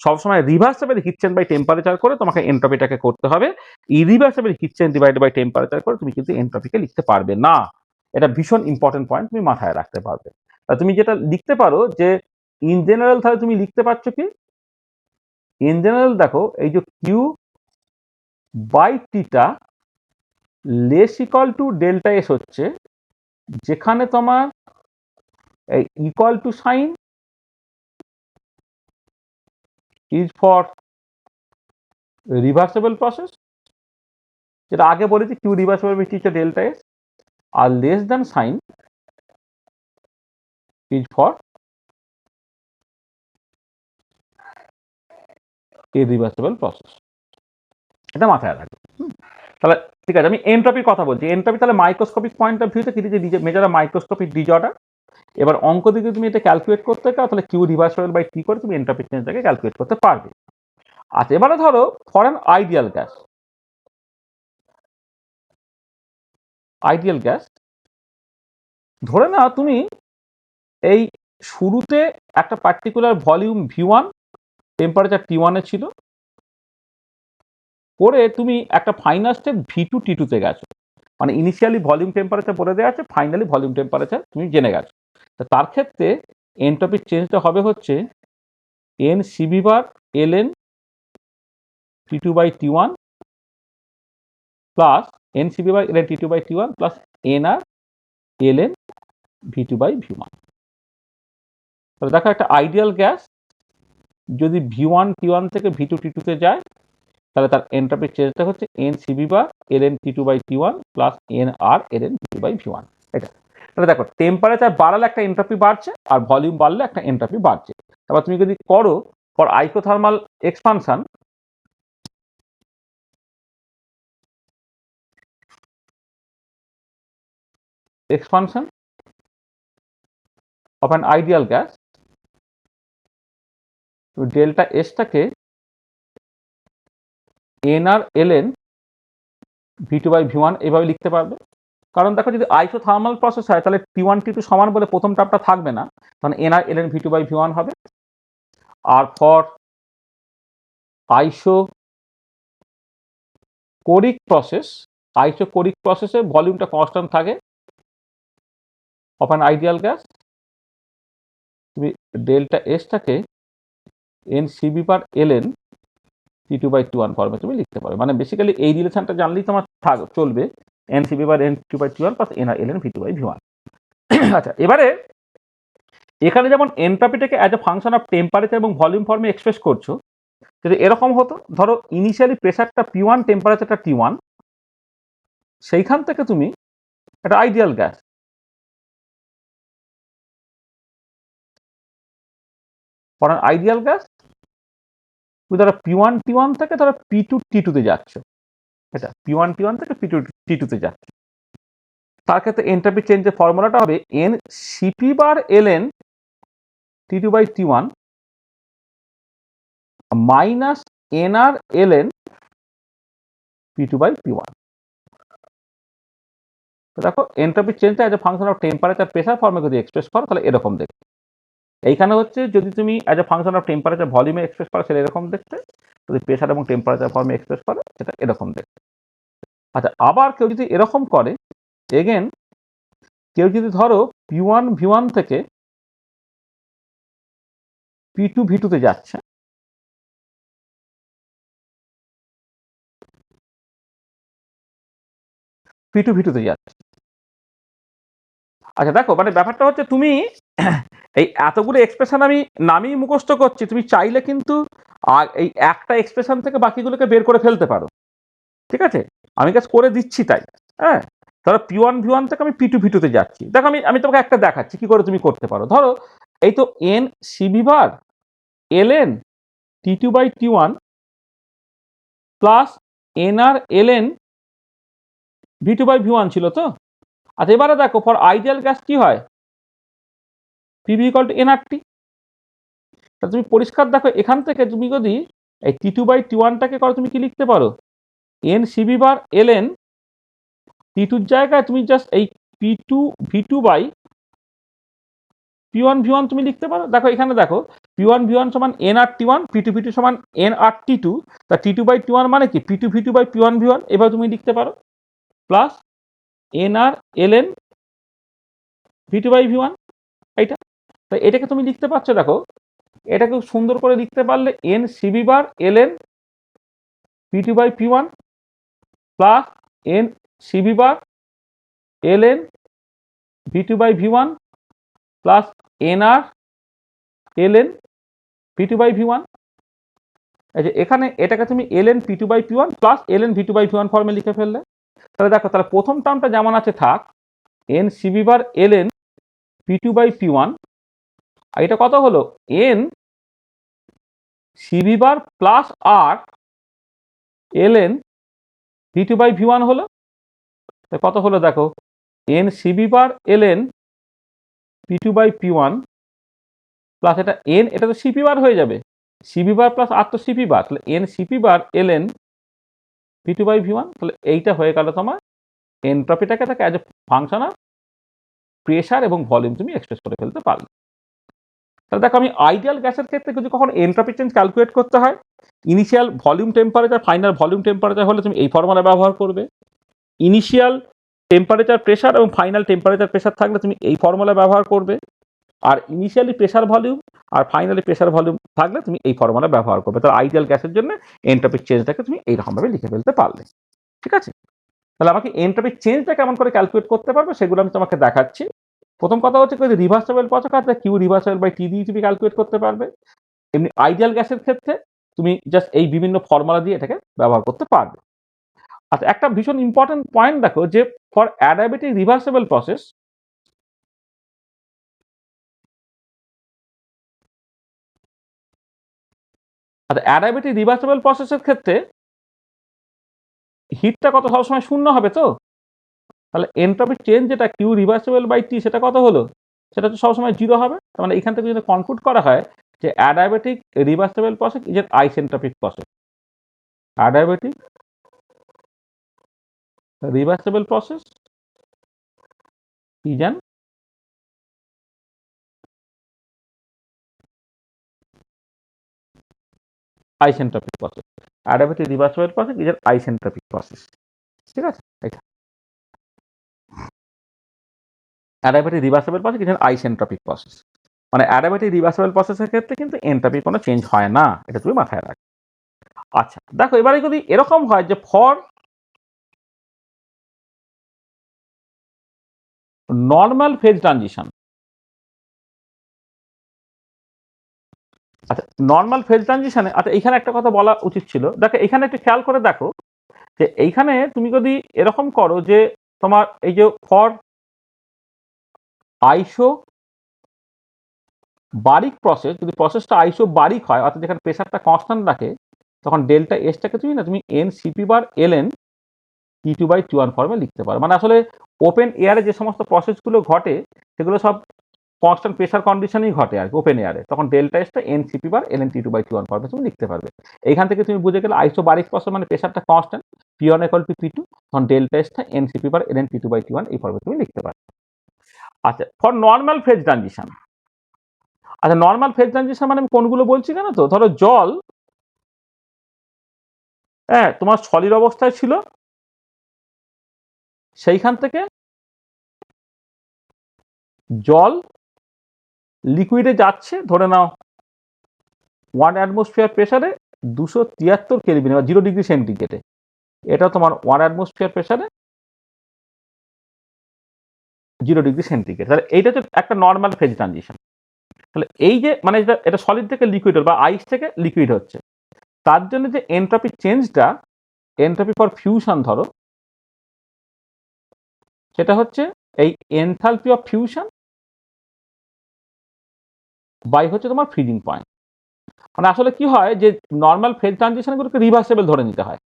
সবসময় reversible heat change by temperature করে তোমাকে এনট্রপিটাকে করতে হবে। Irreversible heat change divided by temperature করে তুমি কিন্তু এনট্রপিকে লিখতে পারবে না। এটা ভীষণ ইম্পর্টেন্ট পয়েন্ট, তুমি মাথায় রাখতে পারবে। তুমি যেটা লিখতে পারো যে ইন জেনারেল, তাহলে তুমি লিখতে পারছো কি, ইন জেনারেল দেখো এই যে কিউ বাই টিটা less equal to delta S হচ্ছে, যেখানে তোমার এই equal to sign is for reversible process, যেটা আগে বলেছি কিউ রিভার্সিবল বাই টি হচ্ছে ডেল্টা এস, আর less than sign is for irreversible process. এটা মাথায় রাখবে। তাহলে ঠিক আছে, আমি এনট্রপির কথা বলছি। এনট্রপি তাহলে মাইক্রোস্কোপিক পয়েন্ট অফ ভিউতে কি মেজার মাইক্রোস্কোপিক ডিজঅর্ডার। এবার অঙ্ক দিকে তুমি এটা ক্যালকুলেট করতে চাও, তাহলে কিউ রিভার্সিবল বাই টি করে তুমি এনট্রপিক চেঞ্জটাকে ক্যালকুলেট করতে পারবে। আচ্ছা, এবারে ধরো ফর অ্যান আইডিয়াল গ্যাস, ধরে নাও তুমি এই শুরুতে একটা পার্টিকুলার ভলিউম ভি1, টেম্পারেচার টি1 ছিল, করে তুমি একটা ফাইনাল স্টেপ ভি2 টি2 তে গেছো। মানে ইনিশিয়ালি ভলিউম টেম্পারেচার বলে দেওয়া আছে, ফাইনালি ভলিউম টেম্পারেচার তুমি জেনে গেছো। তো তার ক্ষেত্রে এনট্রপিক চেঞ্জটা হবে হচ্ছে N CV bar L N T two by T one plus N CV by L N T two by T one plus N R L N V two by V one. তাহলে দেখো, একটা আইডিয়াল গ্যাস যদি ভি1 টি1 থেকে ভি2 টি2 যায়, তাহলে তার entropic চেঞ্জটা হচ্ছে N CV bar L N T two by T one plus N R L N V two by V one. এটা তাহলে দেখো, টেম্পারেচার বাড়ালে একটা এনট্রপি বাড়ছে, আর ভলিউম বাড়লে একটা এনট্রপি বাড়ছে। তারপর তুমি যদি করো for isothermal expansion, of an ideal gas, delta এসটাকে N R L N V two by V one এইভাবে লিখতে পারবে। কারণ দেখো, যদি আইসোথার্মাল প্রসেস হয়, তাহলে টি1 টি2 সমান বলে প্রথম টার্মটা থাকবে না, তখন N R L N V two by V one হবে। আর ফর আইসোকোরিক প্রসেসে ভলিউমটা কনস্ট্যান্ট থাকে অফ অ্যান আইডিয়াল গ্যাস, তুমি ডেল্টা এসটাকে N CV per L N T two by T one ফর্মে তুমি লিখতে পারো। মানে বেসিক্যালি এই রিলেশনটা জানলেই তোমার চলবে, N CV bar N T two by T one plus N R L N V two by V one. আচ্ছা, এবারে এখানে যেমন এনট্রপিটাকে as a function of temperature এবং ভলিউম ফর্মে এক্সপ্রেস করছো, যদি এরকম হতো, ধরো ইনিশিয়ালি প্রেসারটা পি1, টেম্পারেচারটা টি1, সেইখান থেকে তুমি একটা ideal gas, for an ideal gas তুমি ধরো পি1 টি1 থেকে ধরো পি2 টি2 যাচ্ছ, এটা পি1 টি1 থেকে পি2 টি2 যাচ্ছে, তার ক্ষেত্রে এনট্রপি চেঞ্জের ফর্মুলাটা হবে N CP bar L N T two by T one minus N R L N P two by P one. দেখো, এনট্রপি চেঞ্জটা as a function of temperature pressure ফর্মে যদি এক্সপ্রেস করো, তাহলে এরকম দেখতে। এইখানে হচ্ছে যদি তুমি as a function of temperature ভলিউমে এক্সপ্রেস করো, সেটা এরকম দেখতে। যদি প্রেসার এবং টেম্পারেচার ফর্মে এক্সপ্রেস করো, সেটা এরকম দেখতে। আচ্ছা, আবার কেউ যদি এরকম করে, এগেন কেউ যদি ধরো পি1 ভি1 থেকে পি2 ভি2 যাচ্ছে, পি2 ভি2 যাচ্ছে। আচ্ছা দেখো, মানে ব্যাপারটা হচ্ছে তুমি এই এতগুলো এক্সপ্রেশন আমি নামই মুখস্থ করছি, তুমি চাইলে কিন্তু আর এই একটা এক্সপ্রেশন থেকে বাকিগুলোকে বের করে ফেলতে পারো, ঠিক আছে? আমি কাজ করে দিচ্ছি তাই। হ্যাঁ, ধরো P1 V1 থেকে আমি P2 V2 তে যাচ্ছি। দেখো আমি আমি তোমাকে একটা দেখাচ্ছি কি করে তুমি করতে পারো। ধরো এই তো n CB বার ln T2/T1 plus nr ln V2/V1 ছিল তো। আচ্ছা এবারে দেখো ফর আইডিয়াল গ্যাস কি হয়, PV = nRT। তাহলে তুমি পরিষ্কার দেখো এখান থেকে তুমি যদি এই T2/T1টাকে করো তুমি কি লিখতে পারো, n CB বার ln T2 জায়গায় তুমি জাস্ট এই P2V2/P1V1 তুমি লিখতে পারো। দেখো এখানে দেখো P1V1 সমান nRT1, P2V2 সমান nRT2, তা T2/T1 মানে কি P2V2/P1V1, এবার তুমি লিখতে পারো প্লাস nr ln V2/V1 এইটা। তাই এটাকে তুমি লিখতে পারছো, দেখো এটাকে সুন্দর করে লিখতে পারলে n CB বার ln P2/P1 plus n CB বার ln V2/V1 plus nr ln P2/V1। এই যে এখানে এটাকে তুমি ln P2/P1 plus ln V2/V1 ফর্মে লিখে ফেললে। তাহলে দেখো তাহলে প্রথম টার্মটা যেমন আছে থাক, n CB বার ln P2/P1, আর এটা কত হলো n CB বার প্লাস r ln V2/V1 হলো। কত হলো দেখো n CB বার ln P2/P1 প্লাস এটা n, এটা তো CP বার হয়ে যাবে, CB বার প্লাস r তো CP বার, তাহলে n CP বার ln P2/V1। তাহলে এইটা হয়ে গেল তোমার এনট্রপিটাকে তাকে as a function of pressure এবং ভলিউম তুমি এক্সপ্রেস করে ফেলতে পারলে। তাহলে দেখো আমি আইডিয়াল গ্যাসের ক্ষেত্রে যদি কখনো এনট্রপি চেঞ্জ ক্যালকুলেট করতে হয়, initial volume temperature final volume temperature হলে তুমি এই ফর্মুলা ব্যবহার করবে, ইনিশিয়াল টেম্পারেচার প্রেশার এবং ফাইনাল টেম্পারেচার প্রেশার থাকলে তুমি এই ফর্মুলা ব্যবহার করবে, আর ইনিশিয়ালি প্রেশার ভলিউম আর ফাইনালি প্রেশার ভলিউম থাকলে তুমি এই ফর্মুলা ব্যবহার করবে। তাহলে আইডিয়াল গ্যাসের জন্য এনট্রপিক চেঞ্জটাকে তুমি এইরকমভাবে লিখে ফেলতে পারলে, ঠিক আছে? তাহলে আমাকে এনট্রপিক চেঞ্জটা কেমন করে ক্যালকুলেট করতে পারবে সেগুলো আমি তোমাকে দেখাচ্ছি। প্রথম কথা হচ্ছে যদি রিভার্সেবল প্রসেস আছে কিউ রিভার্সেবল/টি দিয়ে তুমি ক্যালকুলেট করতে পারবে। এমনি আইডিয়াল গ্যাসের ক্ষেত্রে তুমি জাস্ট এই বিভিন্ন ফর্মুলা দিয়ে এটাকে ব্যবহার করতে পারবে। আচ্ছা একটা ভীষণ ইম্পর্টেন্ট পয়েন্ট দেখো যে ফর অ্যাডিয়াবেটিক রিভার্সেবল প্রসেস, আচ্ছা অ্যাডিয়াবেটিক রিভার্সেবল প্রসেসের ক্ষেত্রে হিটটা কত সবসময় শূন্য হবে তো, তাহলে এনট্রপিক চেঞ্জ যেটা কিউ রিভার্সেবল/টি সেটা কত হলো, সেটা তো সবসময় জিরো হবে। তার মানে এখান থেকে যদি কনক্লুড করা হয় যে adiabatic reversible process is an isentropic process, adiabatic reversible process is an isentropic process. Adiabatic reversible process is an isentropic process. ঠিক আছে, এটা adiabatic reversible process is an isentropic process, মানে adiabatic reversible processের ক্ষেত্রে কিন্তু entropy কোনো change হয় না, এটা তুমি মাথায় রাখো। আচ্ছা দেখো এবারে যদি এরকম হয় যে ফর নর্মাল ফেজ ট্রানজিশন, আচ্ছা নর্মাল ফেজ ট্রানজিশনে, আচ্ছা এখানে একটা কথা বলা উচিত ছিল, দেখো এখানে একটু খেয়াল করে দেখো যে এইখানে তুমি যদি এরকম করো যে তোমার এই যে ফর আইসো বারিক প্রসেস, যদি প্রসেসটা আইসো বারিক হয় অর্থাৎ যেখানে প্রেশারটা কনস্ট্যান্ট রাখে, তখন ডেল্টা এসটাকে তুমি এন সিপি বার ln T2/T1 ফর্মে লিখতে পারো। মানে আসলে ওপেন এয়ারে যে সমস্ত প্রসেসগুলো ঘটে সেগুলো সব কনস্ট্যান্ট প্রেশার কন্ডিশনেই ঘটে আর ওপেন এয়ারে, তখন ডেল্টা এসটা এন সিপি বার ln T2/T1 ফর্মে তুমি লিখতে পারবে। এইখান থেকে তুমি বুঝে গেলে আইসো বারিক প্রসেস মানে প্রেশারটা কনস্ট্যান্ট, P1 = P2, তখন ডেল্টা এসটা এন সিপি বার ln T2/T1 এই ফর্মে তুমি লিখতে পারবে। আচ্ছা ফর নর্মাল ফেজ ট্রানজিশন, আচ্ছা নর্মাল ফেজ ট্রানজিশন মানে আমি কোনগুলো বলছি জানো তো, ধরো জল হ্যাঁ তোমার সলিড অবস্থায় ছিল, সেইখান থেকে জল লিকুইডে যাচ্ছে, ধরে নাও 1 অ্যাটমসফিয়ার প্রেসারে 273 কেলভিনে বা 0 ডিগ্রি সেন্টিগ্রেডে, এটা তোমার 1 অ্যাটমসফিয়ার প্রেসারে 0°C। তাহলে এইটা হচ্ছে একটা নর্মাল ফেজ ট্রানজিশন। তাহলে এই যে মানে এটা সলিড থেকে লিকুইড বা আইস থেকে লিকুইড হচ্ছে, তার জন্য যে এনট্রপি চেঞ্জটা, এনট্রপি ফর ফিউশন ধরো, সেটা হচ্ছে এই এনথালপি অফ ফিউশন বাই হচ্ছে তোমার ফ্রিজিং পয়েন্ট। মানে আসলে কি হয় যে নর্মাল ফেজ ট্রানজিশনগুলোকে রিভার্সেবল ধরে নিতে হয়।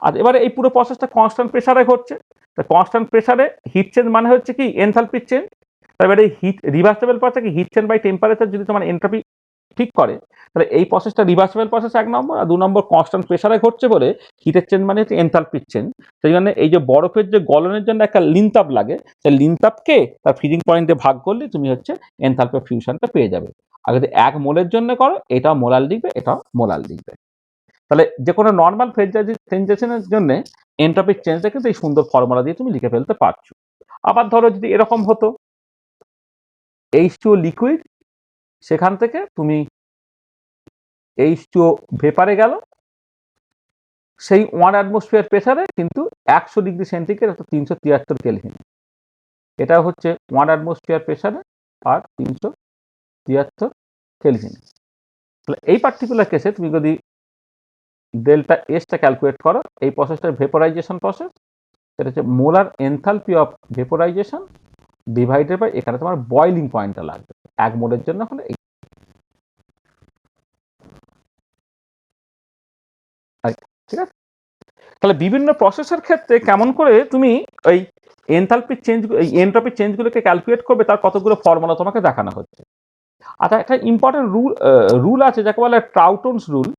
আর এবারে এই পুরো প্রসেসটা কনস্ট্যান্ট প্রেসারে ঘটছে। তো কনস্ট্যান্ট প্রেসারে হিট চেঞ্জ মানে হচ্ছে কি এনথালপির চেঞ্জ। এবারে হিট রিভার্সেবল প্রসেসে হিট চেঞ্জ বাই টেম্পারেচার যদি তোমার এনট্রপি ঠিক করে, তাহলে এই প্রসেসটা রিভার্সেবল প্রসেস 1 নম্বর, আর 2 নম্বর কনস্ট্যান্ট প্রেসারে ঘটছে বলে হিটের চেঞ্জ মানে হচ্ছে এনথালপির চেঞ্জ। সেই জন্য এই যে বরফের যে গলনের জন্য একটা লিনতাপ লাগে, সেই লিনতাপকে তার ফ্রিজিং পয়েন্টে ভাগ করলে তুমি হচ্ছে এনথালপি অফ ফিউশনটা পেয়ে যাবে। আর যদি 1 মোলের জন্য করো, এটাও মোলার লিখবে, এটাও মোলার লিখবে। তাহলে যে কোনো নর্মাল ফেজ ট্রানজিশনের জন্য এনট্রপির চেঞ্জটা কিন্তু এই সুন্দর ফর্মুলা দিয়ে তুমি লিখে ফেলতে পারছো। আবার ধরো যদি এরকম হতো H2O লিকুইড, সেখান থেকে তুমি H2O ভেপারে গেল, সেই 1 অ্যাটমসফিয়ার প্রেসারে কিন্তু 100°C অর্থাৎ 373 কেলভিন। এটা হচ্ছে 1 অ্যাটমসফিয়ার প্রেসারে আর 373 কেলভিন। তাহলে এই পার্টিকুলার কেসে তুমি যদি ডেল্টা এসটা ক্যালকুলেট করো, এই প্রসেসটা ভেপোরাইজেশন প্রসেস, এটা হচ্ছে molar enthalpy of vaporization divided by এখানে তোমার বয়লিং পয়েন্টটা লাগবে 1 মোলের জন্য হলে এই। ঠিক আছে, তাহলে বিভিন্ন প্রসেসের ক্ষেত্রে কেমন করে তুমি ওই এনথালপির চেঞ্জ, এই এনট্রপির চেঞ্জগুলোকে ক্যালকুলেট করবে, তার কতগুলো ফর্মুলা তোমাকে দেখানো হচ্ছে। আচ্ছা, একটা ইম্পর্টেন্ট রুল আছে যাকে বলে ট্রাউটনস রুল।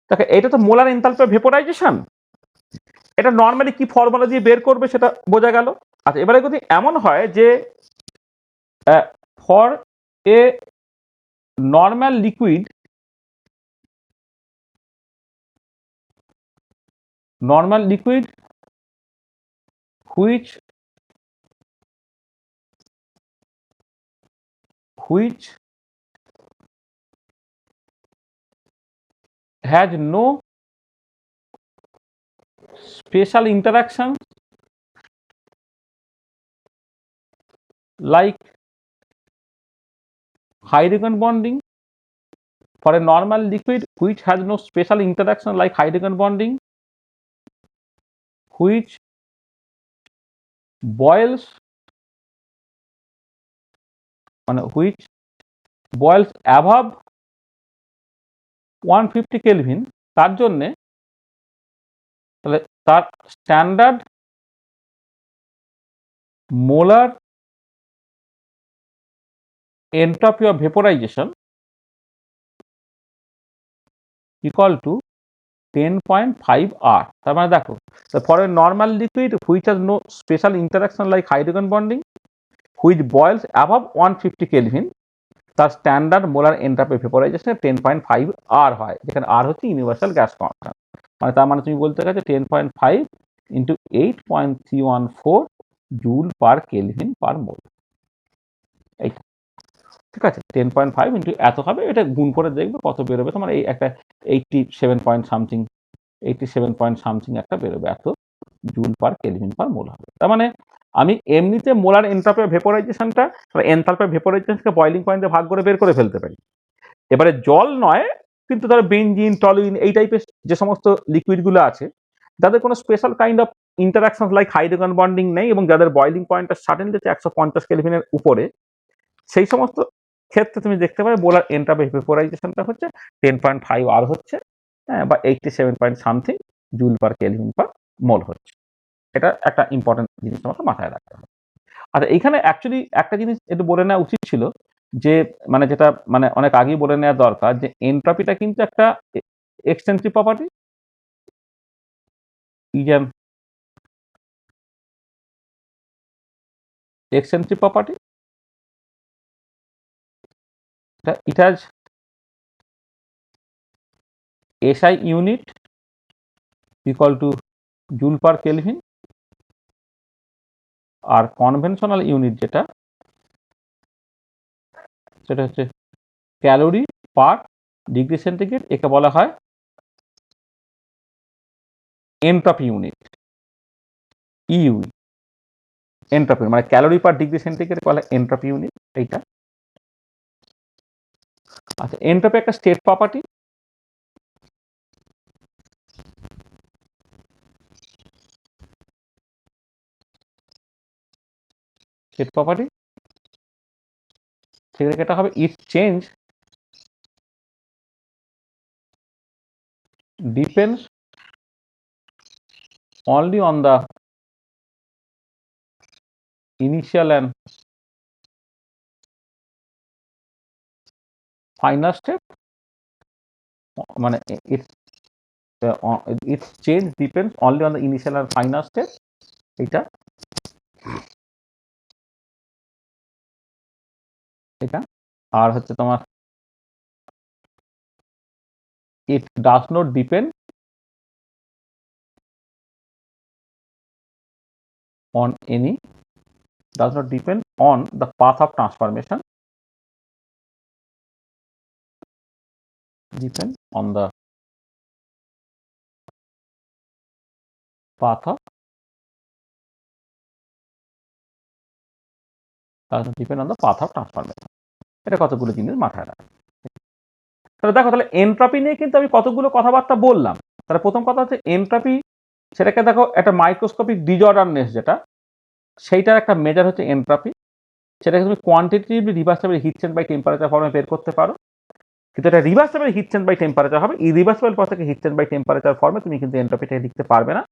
দেখো এটা তো মোলার এনথালপি ভেপোরাইজেশন, এটা নর্মালি কি ফর্মুলা দিয়ে বের করবে সেটা বোঝা গেল। আচ্ছা, এবারে যদি এমন হয় যে for a normal liquid, which has no special interaction like hydrogen bonding, for a normal liquid which has no special interaction like hydrogen bonding, which boils above 150 kelvin, তার জন্যে তাহলে তার standard molar entropy of vaporization equal to 10.5 R। তার মানে দেখো, for a normal liquid which has no special interaction like hydrogen bonding, which boils above 150 kelvin, তার standard molar entropy vaporization 10.5 R হয়, যেখানে R হচ্ছে ইউনিভার্সাল গ্যাস কনস্ট্যান্ট। মানে তার মানে তুমি বলতে গেছো 10.5 into 8.314 joule per kelvin per mole. এইটা ঠিক আছে, 10.5 ইন্টু এত হবে, এটা গুণ করে দেখবে কত বেরোবে তোমার। এই একটা 87 পয়েন্ট সামথিং একটা বেরোবে, এত জুল পার কেলভিন পার মোল হবে। তার মানে আমি এমনিতে মোলার এনট্রপি অফ ভেপোরাইজেশনটা এনথালপি অফ ভেপোরাইজেশনকে বয়লিং পয়েন্টে ভাগ করে বের করে ফেলতে পারি। এবারে জল নয়, কিন্তু ধরো বেনজিন, টলুইন, এই টাইপের যে সমস্ত লিকুইডগুলো আছে, যাদের কোনো special kind of interaction like hydrogen bonding নেই এবং যাদের বয়লিং পয়েন্টটা সাডেনলি 150 কেলভিনের উপরে, সেই সমস্ত ক্ষেত্রে তুমি দেখতে পাবে মোলার এনট্রপি ভেপোরাইজেশনটা হচ্ছে 10.5 R হচ্ছে, হ্যাঁ, বা 87 point something joule per kelvin per mole হচ্ছে। এটা একটা ইম্পর্টেন্ট জিনিস তোমাকে মাথায় রাখতে হবে। আচ্ছা, এইখানে অ্যাকচুয়ালি একটা জিনিস একটু বলে নেওয়া উচিত ছিল, যে মানে যেটা মানে অনেক আগেই বলে নেওয়া দরকার, যে এনট্রপিটা কিন্তু একটা extensive property, is an extensive property. It has SI unit equal to joule per Kelvin, আর কনভেনশনাল ইউনিট যেটা সেটা হচ্ছে ক্যালোরি পার ডিগ্রি সেন্টিগ্রেড, একে বলা হয় এনট্রপি ইউনিট, ইউ। এন্ট্রপি মানে ক্যালোরি পার ডিগ্রি সেন্টিগ্রেড বলে এন্ট্রপি ইউনিট এইটা। আচ্ছা, এন্ট্রপি একটা স্টেট প্রপার্টি। স্টেট প্রপার্টি সেখানে এটা হবে it change depends only on the initial and final step, মানে its change depends only on the initial and final step এটা এটা আর হচ্ছে তোমার it does not depend on any does not depend on the path of transformation, depend on the path of does not depend on the path of transformation। এটা কতগুলো জিনিস মাথায় রাখো। তাহলে দেখো, তাহলে এন্ট্রপি নিয়ে কিন্তু আমি কতগুলো কথাবার্তা বললাম। তাহলে প্রথম কথা হচ্ছে এন্ট্রপি, সেটাকে দেখো একটা মাইক্রোস্কোপিক ডিজঅর্ডারনেস যেটা, সেইটার একটা মেজার হচ্ছে এন্ট্রপি। সেটাকে তুমি quantitatively reversible heat change by temperature ফর্মে বের করতে পারো, কিন্তু এটা reversible heat change by temperature হবে। ইরিভার্সেবল প্রসেসকে হিট চেঞ্জ বাই টেম্পারেচার ফর্মে তুমি কিন্তু এন্ট্রপিটাকে লিখতে পারবে না।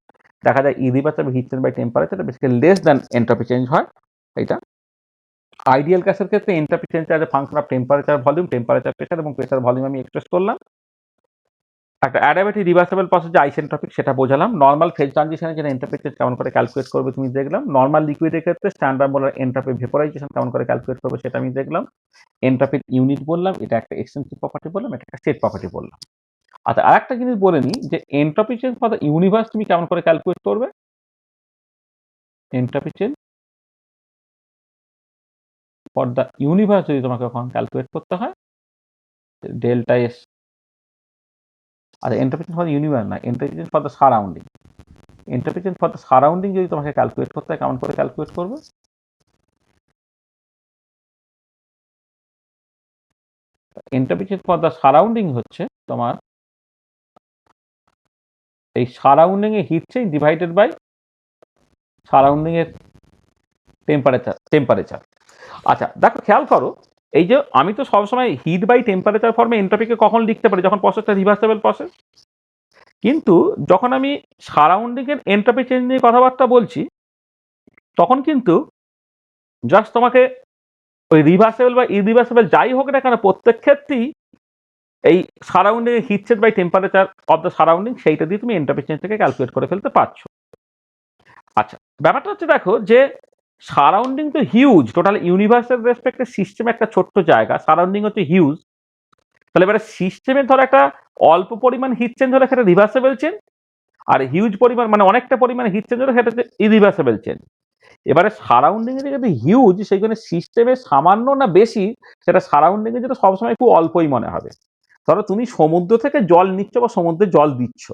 দেখা যায় irreversible heat change by temperature basically less than entropy change হয়। এটা আইডিয়াল গ্যাসের ক্ষেত্রে entropy change as a function of temperature volume, temperature pressure এবং প্রেসার ভলিউম আমি এক্সপ্রেস করলাম। একটা অ্যাডাবেটিভ রিভার্সেবল প্রসেস যে আইসেন্ট্রপিক সেটা বোঝালাম। নর্মাল ফেজ ট্রানজিশনে যেটা এন্ট্রপি চেঞ্জ কেমন করে ক্যালকুলেট করবে তুমি দেখলাম। নর্মাল লিকুইডের ক্ষেত্রে স্ট্যান্ডার্ড মোলার এন্ট্রপি ভেপোরাইজেশন কেমন করে ক্যালকুলেট করবে সেটা আমি দেখলাম। এন্ট্রপির ইউনিট বললাম, এটা একটা এক্সটেন্সিভ প্রপার্টি বললাম, এটা একটা স্টেট প্রপার্টি বললাম। আচ্ছা, আর একটা জিনিস বলে নিই যে entropy change for the universe তুমি কেমন করে ক্যালকুলেট করবে। Entropy change for the universe যদি তোমাকে কখন ক্যালকুলেট করতে হয়, ডেল্টা এস। আচ্ছা, entropy change for the universe না, entropy change for the surrounding. Entropy change for the surrounding যদি তোমাকে ক্যালকুলেট করতে হয়, কেমন করে ক্যালকুলেট করবে। Entropy change for the surrounding হচ্ছে তোমার এই সারাউন্ডিং এ heat change divided by surrounding এর টেম্পারেচার। আচ্ছা দেখো, খেয়াল করো, এই যে আমি তো সবসময় হিট বাই টেম্পারেচার ফর্মে এন্ট্রপিকে কখন লিখতে পারি, যখন প্রসেসটা রিভার্সেবল প্রসেস। কিন্তু যখন আমি সারাউন্ডিং এর এন্ট্রপি চেঞ্জ নিয়ে কথাবার্তা বলছি, তখন কিন্তু জাস্ট তোমাকে ওই রিভার্সেবল বা ইরিভার্সেবল যাই হোক না কেন, প্রত্যেক ক্ষেত্রেই এই সারাউন্ডিং এর heat change by temperature of the surrounding সেইটা দিয়ে তুমি এন্ট্রপি চেঞ্জটাকে ক্যালকুলেট করে ফেলতে পারছো। আচ্ছা, ব্যাপারটা হচ্ছে দেখো যে সারাউন্ডিং তো হিউজ, টোটাল ইউনিভার্সের রেসপেক্টে সিস্টেম একটা ছোট্ট জায়গা, সারাউন্ডিং হচ্ছে হিউজ। তাহলে এবারে সিস্টেমে ধরো একটা অল্প পরিমাণ হিট চেঞ্জ হলে সেটা রিভার্সেবল চেঞ্জ, আর হিউজ পরিমাণ মানে অনেকটা পরিমাণে হিট চেঞ্জ হলে সেটা হচ্ছে ইরিভার্সেবল চেঞ্জ। এবারে সারাউন্ডিং এ যদি হিউজ, সেইখানে সিস্টেমে সামান্য না বেশি, সেটা সারাউন্ডিং এ যেটা সবসময় খুব অল্পই মনে হবে। ধরো তুমি সমুদ্র থেকে জল নিচ্ছ বা সমুদ্রে জল দিচ্ছ,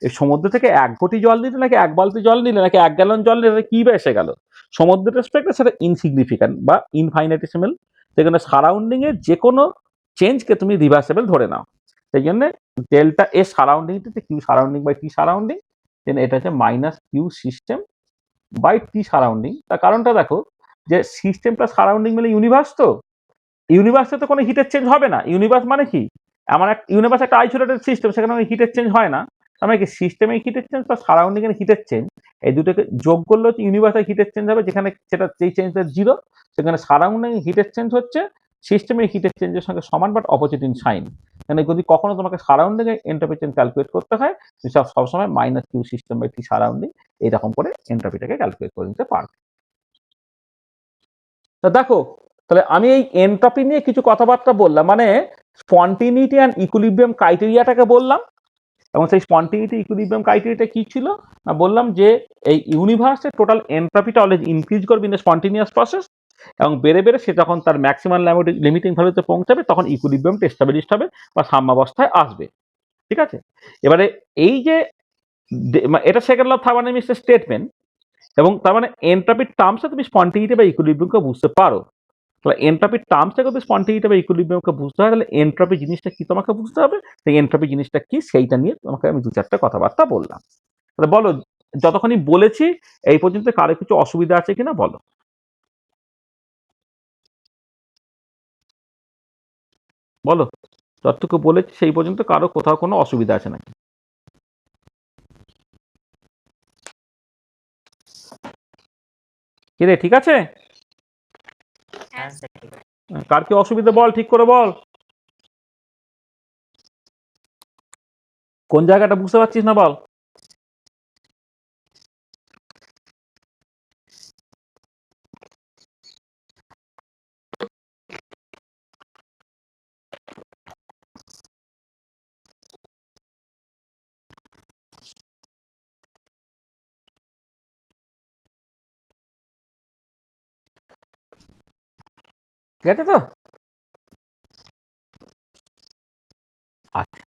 এই সমুদ্র থেকে 1 ঘটি জল দিলে নাকি 1 বালতি জল নিলে নাকি 1 গ্যালন জল নিলে কি বা এসে গেল, সমুদ্রের রেসপেক্টে সেটা ইনসিগনিফিক্যান্ট বা ইনফাইনিটেসিমাল। সেখানে সারাউন্ডিং এর যে কোনো চেঞ্জকে তুমি রিভার্সেবল ধরে নাও। সেই জন্য ডেল্টা এ surrounding Q surrounding by T surrounding, then এটা হচ্ছে minus Q system by T surrounding. তার কারণটা দেখো যে সিস্টেম প্লাস সারাউন্ডিং মিলে ইউনিভার্স, তো ইউনিভার্সে তো কোনো হিটের চেঞ্জ হবে না। ইউনিভার্স মানে কি, আমার এক ইউনিভার্স একটা আইসোলেটেড সিস্টেম, সেখানে হিটের চেঞ্জ হয় না। তার মানে কি, সিস্টেমে হিটের চেঞ্জ বা সারাউন্ডিং এর হিটের চেঞ্জ, এই দুটোকে যোগ করলে হচ্ছে ইউনিভার্সের হিটের চেঞ্জ হবে, যেখানে সেটা যেই চেঞ্জটা জিরো, সেখানে সারাউন্ডিং হিটের চেঞ্জ হচ্ছে সিস্টেমের হিটের চেঞ্জের সঙ্গে সমান বাট অপোজিট ইন সাইন। মানে যদি কখনো তোমাকে সারাউন্ডিং এর এন্ট্রপি চেঞ্জ ক্যালকুলেট করতে হয়, তুমি সবসময় minus Q system by T surrounding এইরকম করে এন্ট্রপিটাকে ক্যালকুলেট করে নিতে পারবে। তা দেখো, তাহলে আমি এই এনট্রপি নিয়ে কিছু কথাবার্তা বললাম, মানে স্পন্টিনিটি অ্যান্ড ইকুইলিব্রিয়াম ক্রাইটেরিয়াটাকে বললাম। এবং সেই স্পন্টিনিটি ইকুইলিব্রিয়াম ক্রাইটেরিয়াটা কি ছিল না, বললাম যে এই ইউনিভার্সের টোটাল এনট্রপিটা অলওয়েজ ইনক্রিজ করবে ইন দ্য স্পন্টিনিয়াস প্রসেস, এবং বেড়ে বেড়ে সে যখন তার ম্যাক্সিমাম লিমিটিং ভ্যালুতে পৌঁছাবে তখন ইকুইলিব্রিয়ামটা এস্টাবলিশড হবে বা সাম্যাবস্থায় আসবে। ঠিক আছে, এবারে এই যে এটা সেকেন্ড ল অফ থার্মোডাইনামিক্সের স্টেটমেন্ট, এবং তার মানে এন্ট্রপির টার্মসে তুমি স্পন্টেনিটি বা ইকুইলিব্রিয়ামকে বুঝতে পারো। তাহলে এন্ট্রপির টার্মসে যদি স্পন্টেনিটি বা ইকুইলিব্রিয়ামকে বুঝতে হয়, তাহলে এন্ট্রপি জিনিসটা কি তোমাকে বুঝতে হবে। সেই এন্ট্রপি জিনিসটা কি সেইটা নিয়ে তোমাকে আমি 2-4টা কথাবার্তা বললাম। তাহলে বলো, যতখানি বলেছি এই পর্যন্ত কারো কিছু অসুবিধা আছে কিনা বলো। বলো, যতটুকু বলেছি সেই পর্যন্ত কারো কোথাও কোনো অসুবিধা আছে নাকি? কি রে, ঠিক আছে? হ্যাঁ স্যার ঠিক আছে। কার কি অসুবিধা বল, ঠিক করে বল। কোন জায়গাটা বুঝতে পারছিস না বল। ঠিক আছে তো? আচ্ছা,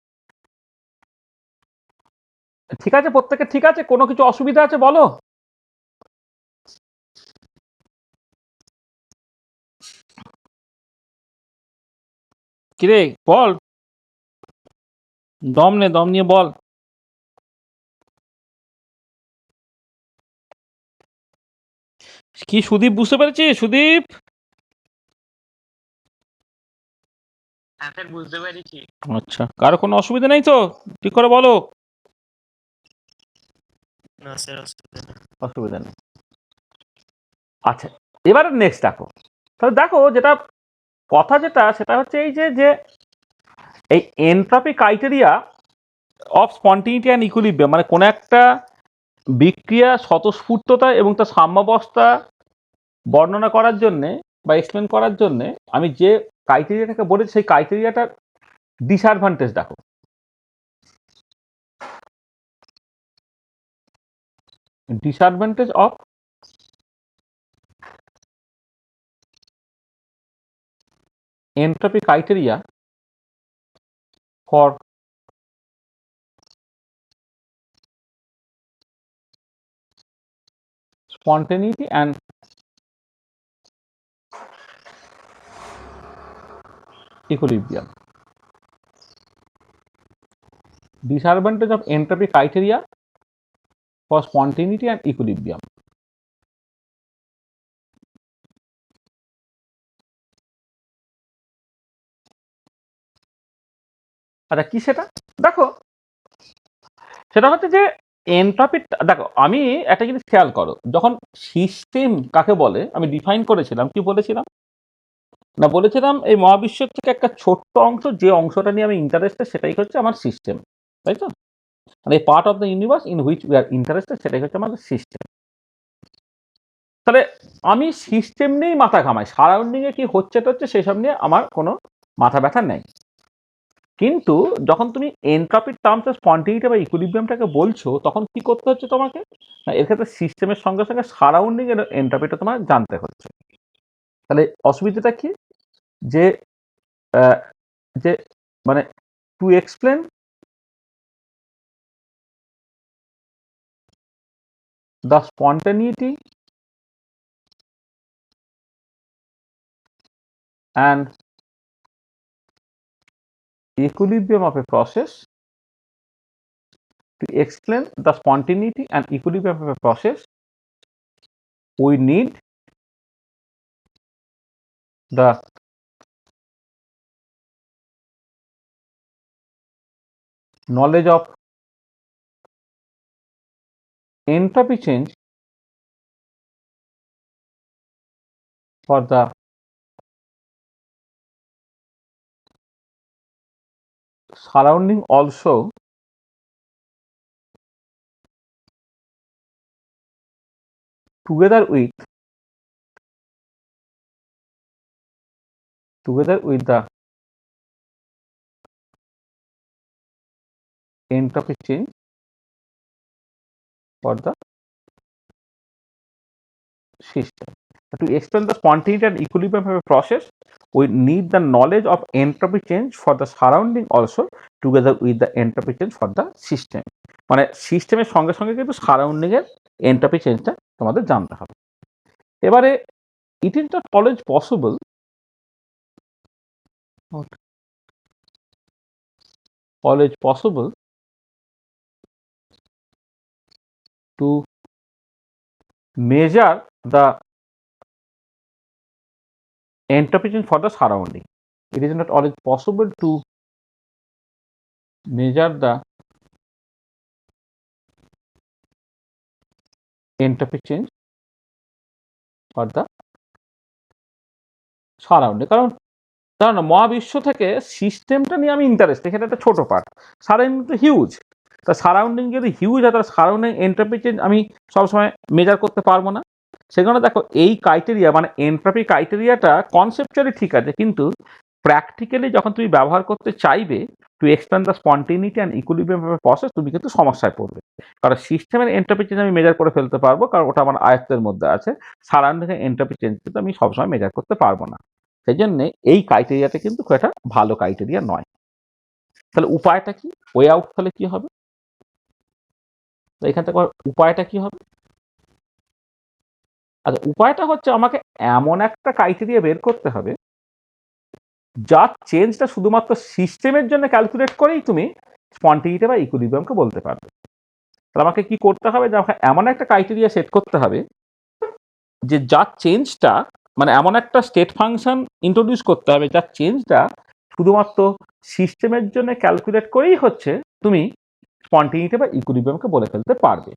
ঠিক আছে, প্রত্যেকে ঠিক আছে, কোনো কিছু অসুবিধা আছে বলো। কিরে বল, দম নে, দম নিয়ে বল। কি সুদীপ, বুঝতে পেরেছিস সুদীপ? হ্যাঁ স্যার বুঝতে পেরেছি। আচ্ছা, কারো কোনো অসুবিধা নেই তো? ঠিক করে বলো। না স্যার অসুবিধা নেই। অসুবিধা নেই। আচ্ছা, এবারে নেক্সট দেখো। তাহলে দেখো, যেটা কথা যেটা সেটা হচ্ছে এই যে যে এই entropy criteria of spontaneity and equilibrium, মানে কোনো একটা বিক্রিয়া স্বতঃস্ফূর্ততা এবং তার সাম্যাবস্থা বর্ণনা করার জন্যে বা এক্সপ্লেন করার জন্যে আমি যে ক্রাইটেরিয়াটাকে বলেছি সেই ক্রাইটেরিয়াটার ডিসঅ্যাডভান্টেজ দেখো। Disadvantage of entropy criteria for spontaneity and equilibrium. Disadvantage of entropy criteria for spontaneity and equilibrium. আচ্ছা, কি সেটা দেখো। সেটা হচ্ছে যে এন্ট্রপি, দেখো আমি একটা জিনিস খেয়াল করো, যখন সিস্টেম কাকে বলে আমি ডিফাইন করেছিলাম, কি বলেছিলাম না, বলেছিলাম এই মহাবিশ্বের থেকে একটা ছোট্ট অংশ, যে অংশটা নিয়ে আমি ইন্টারেস্টেড সেটাই হচ্ছে আমার সিস্টেম, তাই তো? মানে এই part of the universe in which we are interested সেটাই হচ্ছে আমাদের সিস্টেম। তাহলে আমি সিস্টেম নিয়েই মাথা ঘামাই, সারাউন্ডিং এ কি হচ্ছে হচ্ছে সেসব নিয়ে আমার কোনো মাথা ব্যথা নেই। কিন্তু যখন তুমি এনট্রপির টার্মসে স্পন্টিনিটি বা ইকুইলিব্রিয়ামটাকে বলছো, তখন কি করতে হচ্ছে তোমাকে না, এর ক্ষেত্রে সিস্টেমের সঙ্গে সঙ্গে সারাউন্ডিং এর এনট্রপিটা তোমার জানতে হচ্ছে। তাহলে অসুবিধাটা কি, যে আহ, যে মানে to explain the spontaneity and equilibrium of a process, to explain the spontaneity and equilibrium of a process, we need the knowledge of entropy change for the surrounding also, together with the entropy change for the system. To explain the spontaneity and equilibrium of a process, we need the knowledge of entropy change for the surrounding also, together with the entropy change for the system. মানে সিস্টেমের সঙ্গে সঙ্গে কিন্তু surrounding এর entropy চেঞ্জটা তোমাদের জানতে হবে। এবারে it is not always possible to measure the entropy change for the surrounding. It is not always possible to measure the entropy change for the surrounding. কারণ না মহাবিশ্ব থেকে সিস্টেমটা নিয়ে আমি ইন্টারেস্ট, এখানে একটা ছোট পার্ট, সারাউন্ডিং তো হিউজ। তা সারাউন্ডিং যদি হিউজ হয় তাহলে সারাউন্ডিং এন্ট্রপি চেঞ্জ আমি সবসময় মেজার করতে পারবো না। সেখানে দেখো এই ক্রাইটেরিয়া মানে এন্ট্রপি ক্রাইটেরিয়াটা কনসেপচুয়ালি ঠিক আছে, কিন্তু প্র্যাকটিক্যালি যখন তুমি ব্যবহার করতে চাইবে two explain the spontaneity and equilibrium process, তুমি কিন্তু সমস্যায় পড়বে। কারণ সিস্টেমের এন্ট্রপি চেঞ্জ আমি মেজার করে ফেলতে পারবো, কারণ ওটা আমার আয়ত্তের মধ্যে আছে। সারাউন্ডিং এন্ট্রপি চেঞ্জ কিন্তু আমি সবসময় মেজার করতে পারবো না। সেই জন্যে এই ক্রাইটেরিয়াটা কিন্তু খুব একটা ভালো ক্রাইটেরিয়া নয়। তাহলে উপায়টা কি? ওয়ে আউট তাহলে কি হবে? এখান থেকে উপায়টা কি হবে? আচ্ছা, উপায়টা হচ্ছে আমাকে এমন একটা ক্রাইটেরিয়া বের করতে হবে যার চেঞ্জটা শুধুমাত্র সিস্টেমের জন্য ক্যালকুলেট করেই তুমি স্পন্টেনিটি বা ইকুইলিব্রিয়ামকে বলতে পারবে। তাহলে আমাকে কি করতে হবে, যে আমাকে এমন একটা ক্রাইটেরিয়া সেট করতে হবে যে যার চেঞ্জটা মানে এমন একটা স্টেট ফাংশন ইন্ট্রোডিউস করতে হবে যার চেঞ্জটা শুধুমাত্র সিস্টেমের জন্য ক্যালকুলেট করেই হচ্ছে তুমি স্পন্টেনিটি বা ইকুইলিব্রিয়ামকে বলে ফেলতে পারবে।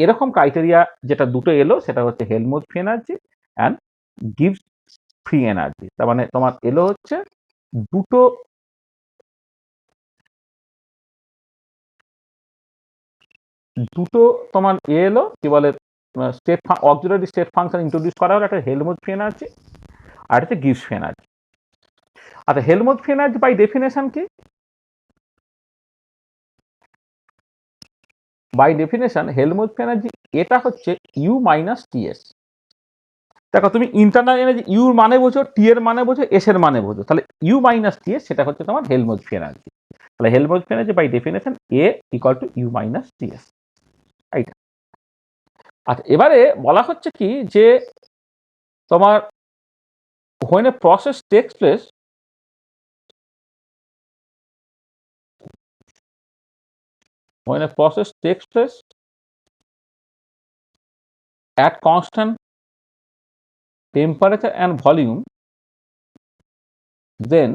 এরকম ক্রাইটেরিয়া যেটা দুটো এলো সেটা হচ্ছে Helmholtz free energy and Gibbs free energy. তার মানে তোমার এলো হচ্ছে দুটো তোমার এলো কি বলে state auxiliary state function introduce করা হলো, একটা হেলমহোল্টজ ফ্রি এনার্জি আর হচ্ছে গিবস ফ্রি এনার্জি। আচ্ছা, Helmholtz free energy by definition কি? By definition Helmholtz free energy এটা হচ্ছে ইউ মাইনাস টিএস। দেখো তুমি ইন্টারনাল এনার্জি ইউর মানে বোঝো, টি এর মানে বোঝো, এস এর মানে বোঝো, তাহলে ইউ মাইনাস টি এস সেটা হচ্ছে তোমার হেলমহোল্টজ ফ্রি এনার্জি। তাহলে Helmholtz free energy by definition A equal to U minus T S. এইটা। আচ্ছা, এবারে বলা হচ্ছে কি যে তোমার when a process takes place at constant temperature and volume, then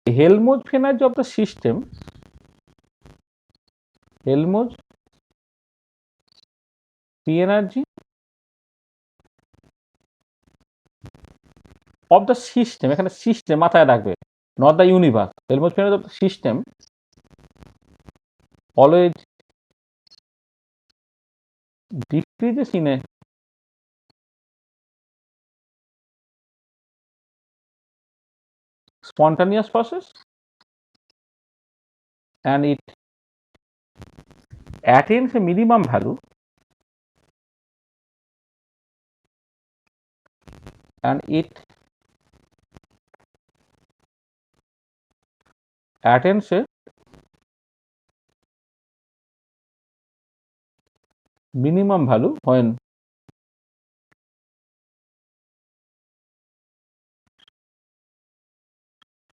Helmholtz free energy of the system এখানে সিস্টেম মাথায় রাখবে, not the universe. Helmholtz free energy of the system always decreases in a spontaneous process and it attains a minimum value and it attains a minimum value when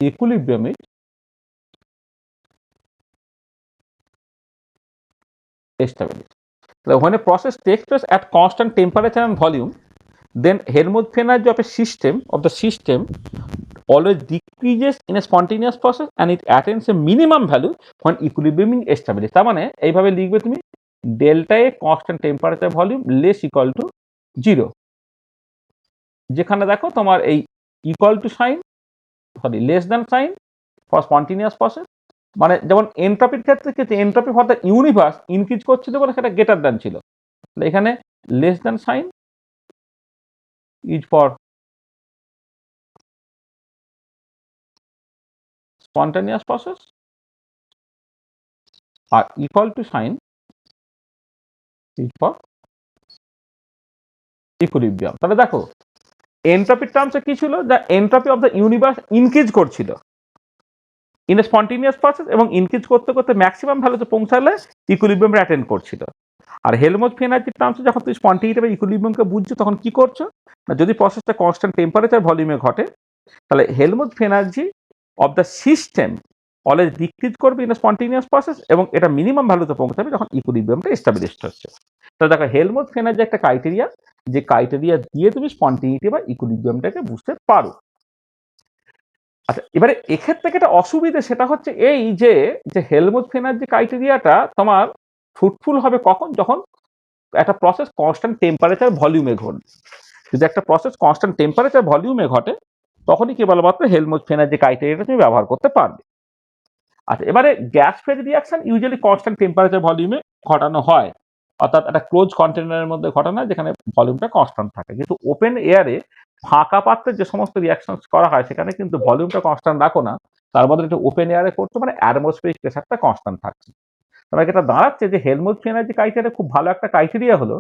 equilibrium is established. So when a process takes place at constant temperature and volume, then Helmholtz free energy of a system always decreases in a spontaneous process and it attains a minimum value when equilibrium is established. তার মানে এইভাবে লিখবে তুমি delta A constant temperature volume less equal to 0, যেখানে দেখো তোমার এই equal to sign less than sign for spontaneous process, মানে যেমন এন্ট্রপির ক্ষেত্রে কি entropy for the universe increase করছিল বলে সেটা গ্রেটার দ্যান ছিল, এখানে less than sign is for spontaneous process আর equal to sign is for equilibrium। তাহলে দেখো এন্ট্রপির টার্মসে কি ছিল, the entropy of the universe increase করছিল, ইন এ স্পন্টেনিয়াস প্রসেস এবং ইনক্রিজ করতে করতে ম্যাক্সিমাম ভ্যালুতে পৌঁছালে ইকুইলিব্রিয়াম অ্যাটেন্ড করছিল। আর হেলমহোল্টজ এনার্জি টার্মসে যখন তুমি স্পন্টেনিটি বা ইকুইলিব্রিয়ামকে বুঝছো তখন কি করছো না, যদি প্রসেসটা কনস্ট্যান্ট টেম্পারেচার ভলিউমে ঘটে তাহলে Helmholtz energy of the system always decrease করবে ইন স্পন্টেনিয়াস প্রসেস এবং এটা মিনিমাম ভ্যালুতে পৌঁছাবে যখন ইকুইলিব্রিয়ামটা এস্টাবলিশড হচ্ছে। তাহলে দেখো হেলমহোল্টজ এনার্জি একটা ক্রাইটেরিয়া, যে ক্রাইটেরিয়া দিয়ে তুমি স্পন্টেনিটি বা ইকুইলিব্রিয়ামটাকে বুঝতে পারো। আচ্ছা, এবারে এক্ষেত্রে একটা অসুবিধা সেটা হচ্ছে এই যে হেলমহোল্টজ এনার্জি ক্রাইটেরিয়াটা তোমার ফ্রুটফুল হবে কখন, যখন একটা প্রসেস কনস্ট্যান্ট টেম্পারেচার ভলিউমে ঘটবে। যদি একটা প্রসেস কনস্ট্যান্ট টেম্পারেচার ভলিউমে ঘটে তখনই কেবলমাত্র হেলমহোল্টজ এনার্জি ক্রাইটেরিয়াটা তুমি ব্যবহার করতে পারবে। আচ্ছা, এবারে gas phase reaction usually constant temperature ভলিউমে ঘটানো হয়, অর্থাৎ একটা ক্লোজ কন্টেনারের মধ্যে ঘটানো হয় যেখানে ভলিউমটা কনস্ট্যান্ট থাকে। কিন্তু ওপেন এয়ারে ফাঁকা পাত্রে যে সমস্ত রিয়াকশন করা হয় সেখানে কিন্তু ভলিউমটা কনস্ট্যান্ট রাখো না, তার বদলে একটু ওপেন এয়ারে করছো, মানে অ্যাটমসফিয়ারিক প্রেসারটা কনস্ট্যান্ট থাকছে। তবে এটা দাঁড়াচ্ছে যে হেলমহোল্টজ এনার্জি ক্রাইটেরিয়া খুব ভালো একটা ক্রাইটেরিয়া হলো,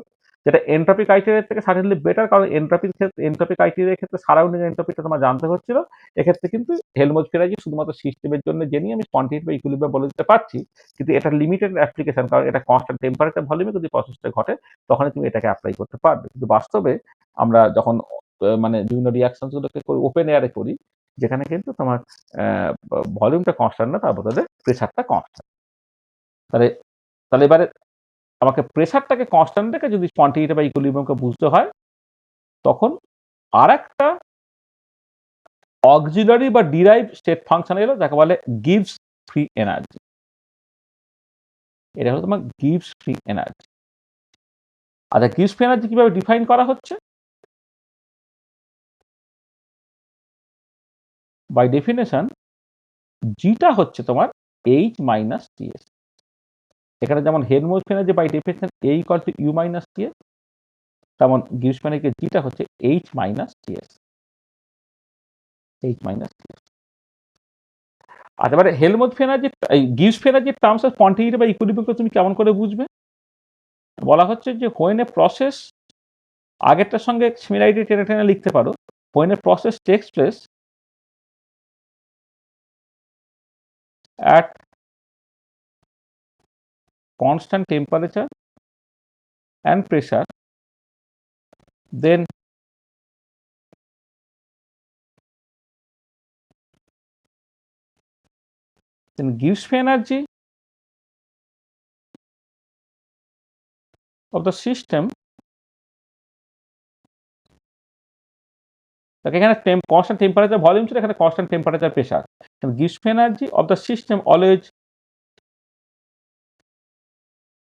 যেটা এনট্রপি ক্রাইটেরিয়ার থেকে সার্টেনলি বেটার, কারণ এনট্রপি ক্রাইটেরিয়ার ক্ষেত্রে সারাউন্ডিং এনট্রপিটা তোমার জানতে হচ্ছিল। এক্ষেত্রে কিন্তু হেলমহোল্টজ এনার্জি শুধুমাত্র সিস্টেমের জন্য জেনে আমি স্পন্টেনিটি বা ইকুইলিব্রিয়াম বলে দিতে পারছি, কিন্তু এটা লিমিটেড অ্যাপ্লিকেশন, কারণ এটা কনস্ট্যান্ট টেম্পারেচার ভলিউমে যদি প্রসেসটা ঘটে তখনই তুমি এটাকে অ্যাপ্লাই করতে পারবে। কিন্তু বাস্তবে আমরা যখন মানে বিভিন্ন রিয়াকশন গুলোকে ওপেন এয়ারে করি যেখানে কিন্তু তোমার ভলিউমটা কনস্ট্যান্ট না, তার বদলে প্রেসারটা কনস্ট্যান্ট। তাহলে তাহলে এবারে আমাকে প্রেসারটাকে কনস্ট্যান্ট রেখে যদি স্পন্টেনিটি বা ইকুইলিব্রিয়ামকে বুঝতে হয় তখন আর একটা অক্সিলারি বা ডিরাইভ স্টেট ফাংশন এলো যাকে বলে গিভস ফ্রি এনার্জি। এটা হলো তোমার গিভস ফ্রি এনার্জি। আচ্ছা, গিভস ফ্রি এনার্জি কিভাবে ডিফাইন করা হচ্ছে? বাই ডেফিনেশন জিটা হচ্ছে তোমার এইচ মাইনাস টিএস। এখানে যেমন Helmholtz energy by definition A equal to U minus TS, তেমন গিভস ফ্রি এনার্জি জিটা হচ্ছে H minus TS, H minus TS. আচ্ছা, এবারে হেলমহোল্টজ এনার্জি এই গিভস ফ্রি এনার্জির টার্মস অফ স্পন্টেনিটি বা ইকুইলিব্রিয়ামকে তুমি কেমন করে বুঝবে? বলা হচ্ছে যে হোয়েন এ প্রসেস, আগেরটার সঙ্গে সিমিলারিটি টেনে টেনে লিখতে পারো, when a process takes place at constant temperature and pressure, then gives free energy of the system. এখানে constant temperature volume ছিল, এখানে constant temperature pressure, and gives free energy of the system always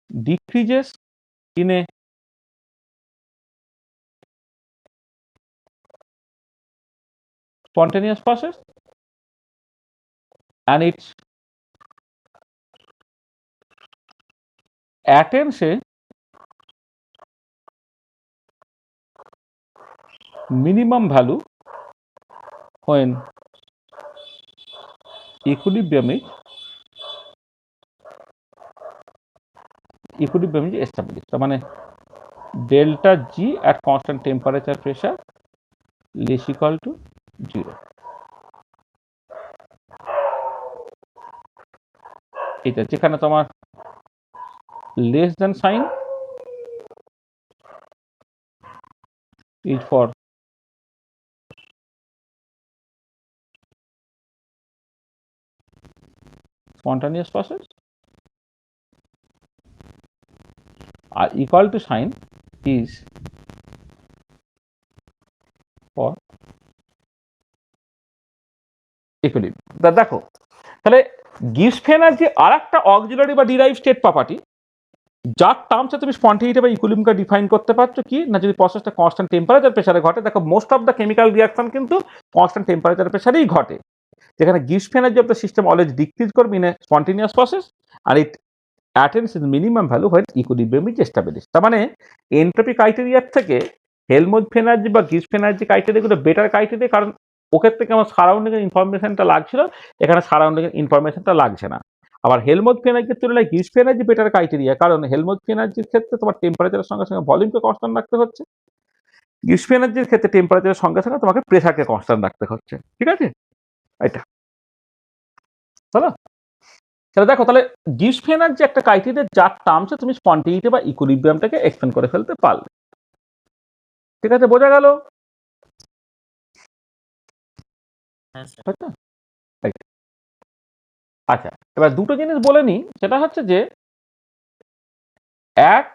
decreases in a spontaneous process and it attains a minimum value when equilibrium is established. তার মানে delta G at constant temperature pressure less equal to 0. এটা যেখানে তোমার less than sign is for spontaneous process আর equal to sign is for equilibrium. দেখো তাহলে gives free energy আর একটা auxiliary বা ডিরাইভ স্টেট প্রপার্টি যার টার্মসে তুমি স্পন্টেনিটি বা ইকুইলিব্রিয়ামকে ডিফাইন করতে পারছো কি না, যদি প্রসেসটা কনস্ট্যান্ট টেম্পারেচার প্রেসারে ঘটে। দেখো most of the chemical reaction কিন্তু কনস্ট্যান্ট টেম্পারেচার প্রেসারেই ঘটে, যেখানে গিভস free energy of the system always decrease করবে ইন এ স্পন্টেনিয়াস প্রসেস আর it attains is minimum value when equilibrium is established. তার মানে এনট্রপি ক্রাইটেরিয়ার থেকে হেলমহোল্টজ এনার্জি বা গিভস এনার্জি ক্রাইটেরিয়াগুলো বেটার ক্রাইটেরিয়া, কারণ ওকে থেকে আমার সারাউন্ডিং এর ইনফরমেশনটা লাগছিল, এখানে সারাউন্ডিং এর ইনফরমেশনটা লাগছে না। আবার হেলমহোল্টজ এনার্জির তুলনায় গিভস এনার্জি বেটার ক্রাইটেরিয়া, কারণ হেলমহোল্টজ এনার্জির ক্ষেত্রে তোমার টেম্পারেচারের সঙ্গে সঙ্গে ভলিউমকে কনস্ট্যান্ট রাখতে হচ্ছে, গিভস এনার্জির ক্ষেত্রে টেম্পারেচারের সঙ্গে সঙ্গে তোমাকে প্রেসারকে কনস্ট্যান্ট রাখতে হচ্ছে। ঠিক আছে, এটা তাহলে তাহলে দেখো, তাহলে গিবস এনার্জি একটা ক্রাইটেরিয়া যার টার্মসে তুমি স্পন্টিনিটি বা ইকুইলিব্রিয়ামটাকে এক্সপ্লেন করে ফেলতে পারলে। ঠিক আছে, বোঝা গেল? হ্যাঁ স্যার। আচ্ছা, right. আচ্ছা, এবার দুটো জিনিস বলে নিই, সেটা হচ্ছে যে at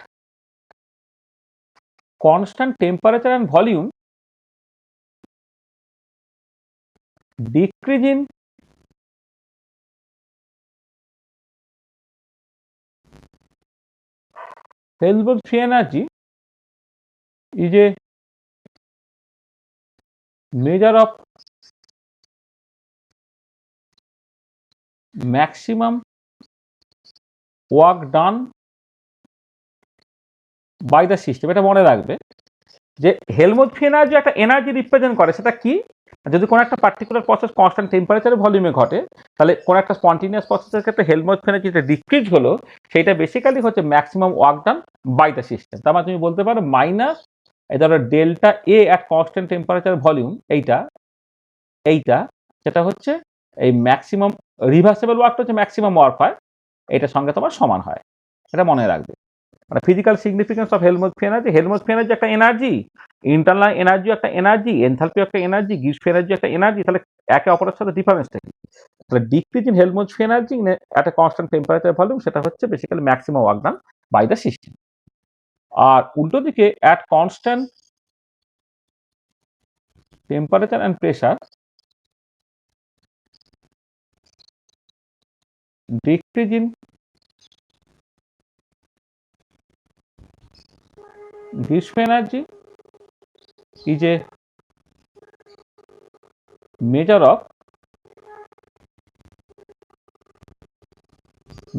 constant temperature and volume, decrease in Helmholtz free energy is a measure of maximum work done by the system। এটা মনে রাখবে যে হেলমহোল্টজ ফ্রি এনার্জি একটা এনার্জি রিপ্রেজেন্ট করে, সেটা কি? যদি কোনো একটা পার্টিকুলার প্রসেস কনস্ট্যান্ট টেম্পারেচার ভলিউমে ঘটে, তাহলে কোনো একটা স্পন্টিনিয়াস প্রসেসের ক্ষেত্রে হেলমহোল্টজ ফ্রি এনার্জি যেটা ডিক্রিজ হলো, সেটা বেসিক্যালি হচ্ছে maximum work done by the system. তার মানে তুমি বলতে পারো মাইনাস এই ধরো delta A at constant temperature volume, এইটা সেটা হচ্ছে এই ম্যাক্সিমাম রিভার্সেবল ওয়ার্কটা হচ্ছে ম্যাক্সিমাম ওয়ার্ক হয়, এটার সঙ্গে তোমার সমান হয়। এটা মনে রাখবে। মানে physical significance of Helmholtz free energy, Helmholtz free energy একটা এনার্জি, ইন্টারনাল এনার্জি একটা এনার্জি, এনথালপি একটা এনার্জি, গিবস ফ্রি এনার্জি একটা এনার্জি। তাহলে একে অপরের সাথে ডিফারেন্সটা কি? তাহলে decrease in Helmholtz free energy at a constant temperature volume, সেটা হচ্ছে basically maximum work done by the system. আর উল্টো দিকে at constant temperature and pressure, decrease in Gibbs free energy is a measure of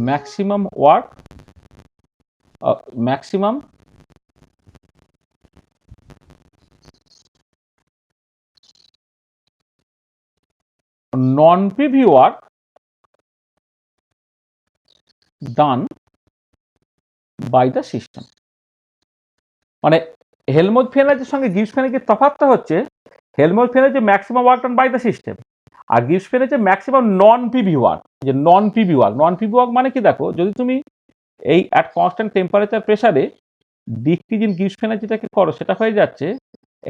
maximum work, maximum non-PV work done by the system। মানে Helmholtz free এনার্জির সঙ্গে Gibbs free এনার্জির তফাৎটা হচ্ছে Helmholtz free energy maximum work done by the system, আর Gibbs free energy maximum non PV work. যে non PV work মানে কি? দেখো, যদি তুমি এই অ্যাট কনস্ট্যান্ট টেম্পারেচার প্রেসারে ডিক্রিজ ইন গিবস ফ্রি এনার্জিটাকে করো, সেটা হয়ে যাচ্ছে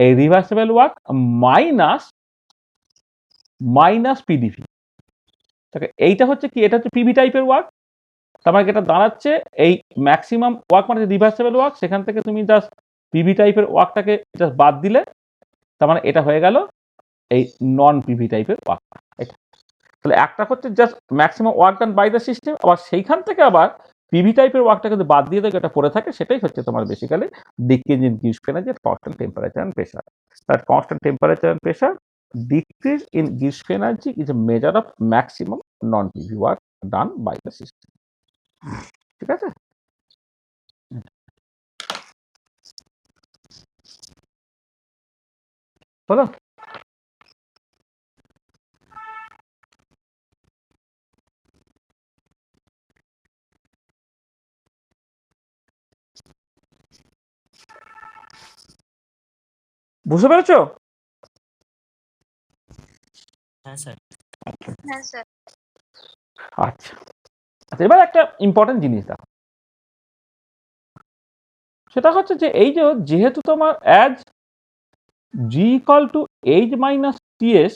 এই রিভার্সেবল ওয়ার্ক মাইনাস পিডিভি। এইটা হচ্ছে কি? এটা হচ্ছে পিভি টাইপের ওয়ার্ক। তার মানে এটা দাঁড়াচ্ছে এই ম্যাক্সিমাম ওয়ার্ক মানে রিভার্সেবল ওয়ার্ক, সেখান থেকে তুমি জাস্ট পিভি টাইপের ওয়ার্কটাকে জাস্ট বাদ দিলে, তার মানে এটা হয়ে গেল এই নন পিভি টাইপের ওয়ার্ক। এটা তাহলে একটা হচ্ছে just maximum work done by the system, আবার সেইখান থেকে আবার পিভি টাইপের ওয়ার্কটাকে যদি বাদ দিয়ে দেয়, এটা পড়ে থাকে, সেটাই হচ্ছে তোমার basically decrease in Gibbs free energy constant temperature and pressure. That constant temperature and pressure decrease in Gibbs free energy is a measure of maximum non-PV work done by the system। ঠিক আছে? হলো? বুঝতে পেরেছো? হ্যাঁ sir. আচ্ছা আচ্ছা, এবার একটা ইম্পর্টেন্ট জিনিস দেখো, সেটা হচ্ছে যে এই যে যেহেতু তোমার as G equal to H minus T S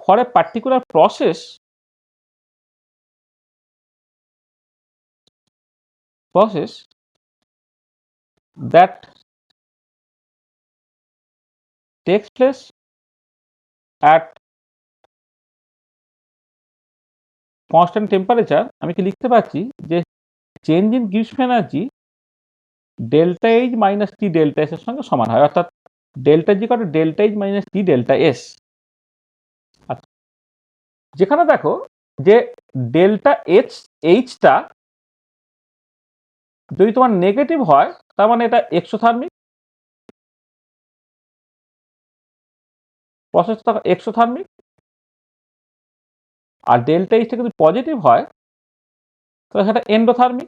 for a particular process that takes place at constant temperature, আমি কি লিখতে পারছি যে change in Gibbs free energy delta H minus T delta S এর সঙ্গে সমান হয়, অর্থাৎ ডেল্টা জি কত delta H minus T delta S. আচ্ছা, যেখানে দেখো যে ডেল্টা এইচটা যদি তোমার নেগেটিভ হয়, তার মানে এটা এক্সোথার্মিক প্রসেসটা, এক্সোথার্মিক। আর ডেল্টা এইচটা যদি পজিটিভ হয়, তাহলে সেটা এন্ডোথার্মিক।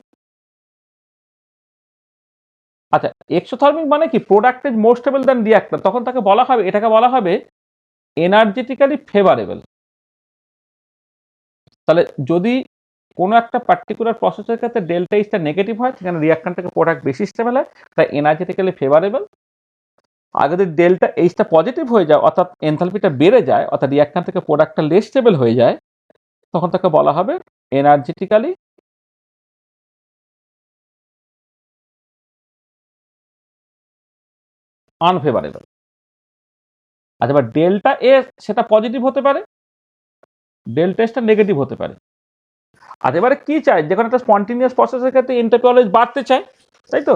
আচ্ছা, এক্সোথার্মিক মানে কি? Product is more stable than reactor, তখন তাকে বলা হবে, এটাকে বলা হবে এনার্জেটিক্যালি ফেভারেবল। তাহলে যদি কোনো একটা পার্টিকুলার প্রসেসের ক্ষেত্রে ডেল্টা এইচটা নেগেটিভ হয়, সেখানে রিয়াক্ট্যান্ট থেকে প্রোডাক্ট বেশি স্টেবল হয়, তাই এনার্জেটিক্যালি ফেভারেবল। আর যদি ডেল্টা এইচটা পজিটিভ হয়ে যায়, অর্থাৎ এনথালপিটা বেড়ে যায়, অর্থাৎ রিয়াক্ট্যান্ট থেকে প্রোডাক্টটা লেস স্টেবল হয়ে যায়, তখন তাকে বলা হবে এনার্জেটিক্যালি আনফেভারেবল। আচ্ছা, এবার ডেল্টা এস সেটা পজিটিভ হতে পারে, ডেল্টা এসটা নেগেটিভ হতে পারে। আর এবারে কি চাই, যখন একটা স্পন্টেনিয়াস প্রসেসের ক্ষেত্রে এনট্রপি অলওয়েজ বাড়তে চায়, তাই তো,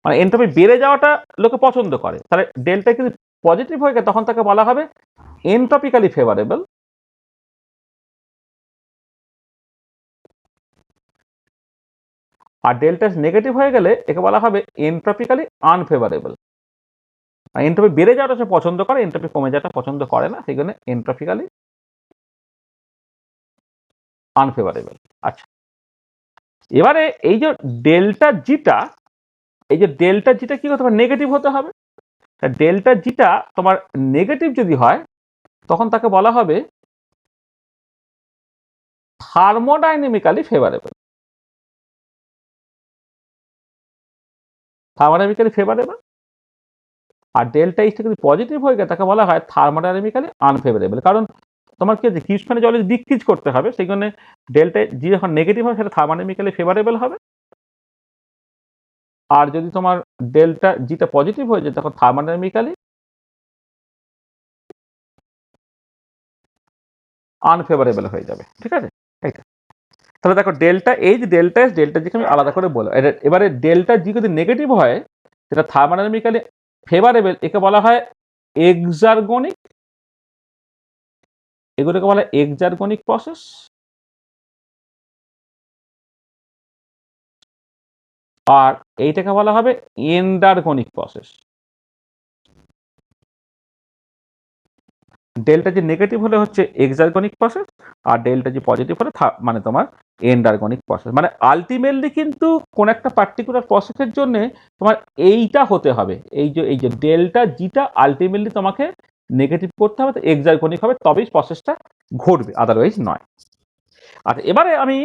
মানে এনট্রপি বেড়ে যাওয়াটা লোকে পছন্দ করে। তাহলে ডেল্টা কিন্তু পজিটিভ হয়ে গেলে তখন তাকে বলা হবে এনট্রপিক্যালি ফেভারেবল। আর ডেল্টা এস নেগেটিভ হয়ে গেলে একে বলা হবে এনট্রপিক্যালি আনফেভারেবল। এনট্রপি বেড়ে যাওয়াটা সে পছন্দ করে, এনট্রপি কমে যাওয়াটা পছন্দ করে না, সেই জন্য এনট্রপিক্যালি আনফেভারেবল। আচ্ছা, এবারে এই যে ডেল্টা জিটা, এই যে ডেল্টা জিটা কি হতে হবে, নেগেটিভ হতে হবে। ডেল্টা জিটা তোমার নেগেটিভ যদি হয়, তখন তাকে বলা হবে থার্মোডাইনামিক্যালি ফেভারেবল। থার্মোডাইনামিক্যালি ফেভারেবল। আর ডেল্টা এইচটা যদি পজিটিভ হয়ে গেলে তাকে বলা হয় থার্মোডাইনামিক্যালি আনফেভারেবল। কারণ তোমার কি হচ্ছে, কিউসফ্যানে জলে ডিক্রিজ করতে হবে, সেই জন্য ডেল্টা জি যখন নেগেটিভ হবে সেটা থার্মোডাইনামিক্যালি ফেভারেবল হবে। আর যদি তোমার ডেল্টা জিটা পজিটিভ হয়ে যায়, তখন থার্মোডাইনামিক্যালি আনফেভারেবল হয়ে যাবে। ঠিক আছে, এইটা। তাহলে দেখো delta H, delta S, delta GK আমি আলাদা করে বলবো। এবারে ডেল্টা জি যদি নেগেটিভ হয়, সেটা থার্মোডাইনামিক্যালি ফেভারেবল, একে বলা হয় এক্সার্গনিক, এগুলোকে বলা হয় এক্সার্গনিক প্রসেস। আর এইটাকে বলা হবে এন্ডারগনিক প্রসেস। ডেল্টা জি নেগেটিভ হলে হচ্ছে এক্সার্গনিক প্রসেস, আর ডেল্টা জি পজিটিভ হলে মানে তোমার এন্ডারগনিক প্রসেস। মানে আলটিমেটলি কিন্তু কোন একটা পার্টিকুলার প্রসেসের জন্য তোমার এইটা হতে হবে, এই যে ডেল্টা জিটা আলটিমেটলি তোমাকে নেগেটিভ করতে হবে, এক্সার্গনিক হবে, তবেই প্রসেসটা ঘটবে, আদারওয়াইজ নয়। আচ্ছা, এবারে আমি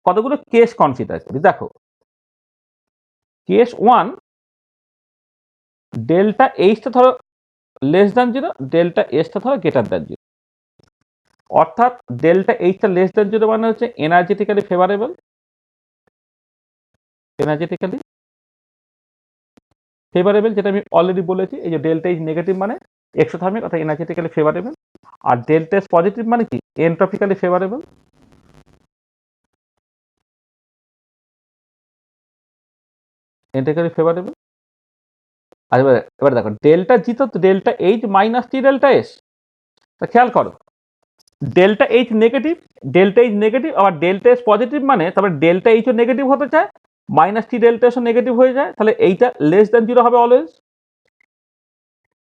কতগুলো কেস কনসিডার করি। দেখো, কেস ওয়ান, ডেল্টা এইচটা ধরো লেস দ্যান জিরো, ডেল্টা এসটা ধরো গ্রেটার দ্যান জিরো। অর্থাৎ ডেল্টা এইচটা লেস দ্যান জিরো মানে হচ্ছে এনার্জেটিক্যালি ফেভারেবল, এনার্জেটিক্যালি ফেভারেবল, যেটা আমি অলরেডি বলেছি। এই যে ডেল্টা এইচ নেগেটিভ মানে এক্সোথার্মিক অর্থাৎ এনার্জেটিক্যালি ফেভারেবল, আর ডেল্টা এস পজিটিভ মানে কি এন্ট্রপিক্যালি ফেভারেবল। Entropically favourable. আর এবার দেখো ডেল্টা জি তো delta H minus T delta S. তা খেয়াল করো, delta H negative, delta H negative, আবার ডেল্টা এস পজিটিভ মানে তারপরে ডেল্টা এইচও নেগেটিভ হতে চায়, মাইনাস টি ডেল্টা এসও নেগেটিভ হয়ে যায়, তাহলে এইটা লেস দ্যান জিরো হবে অলওয়েজ।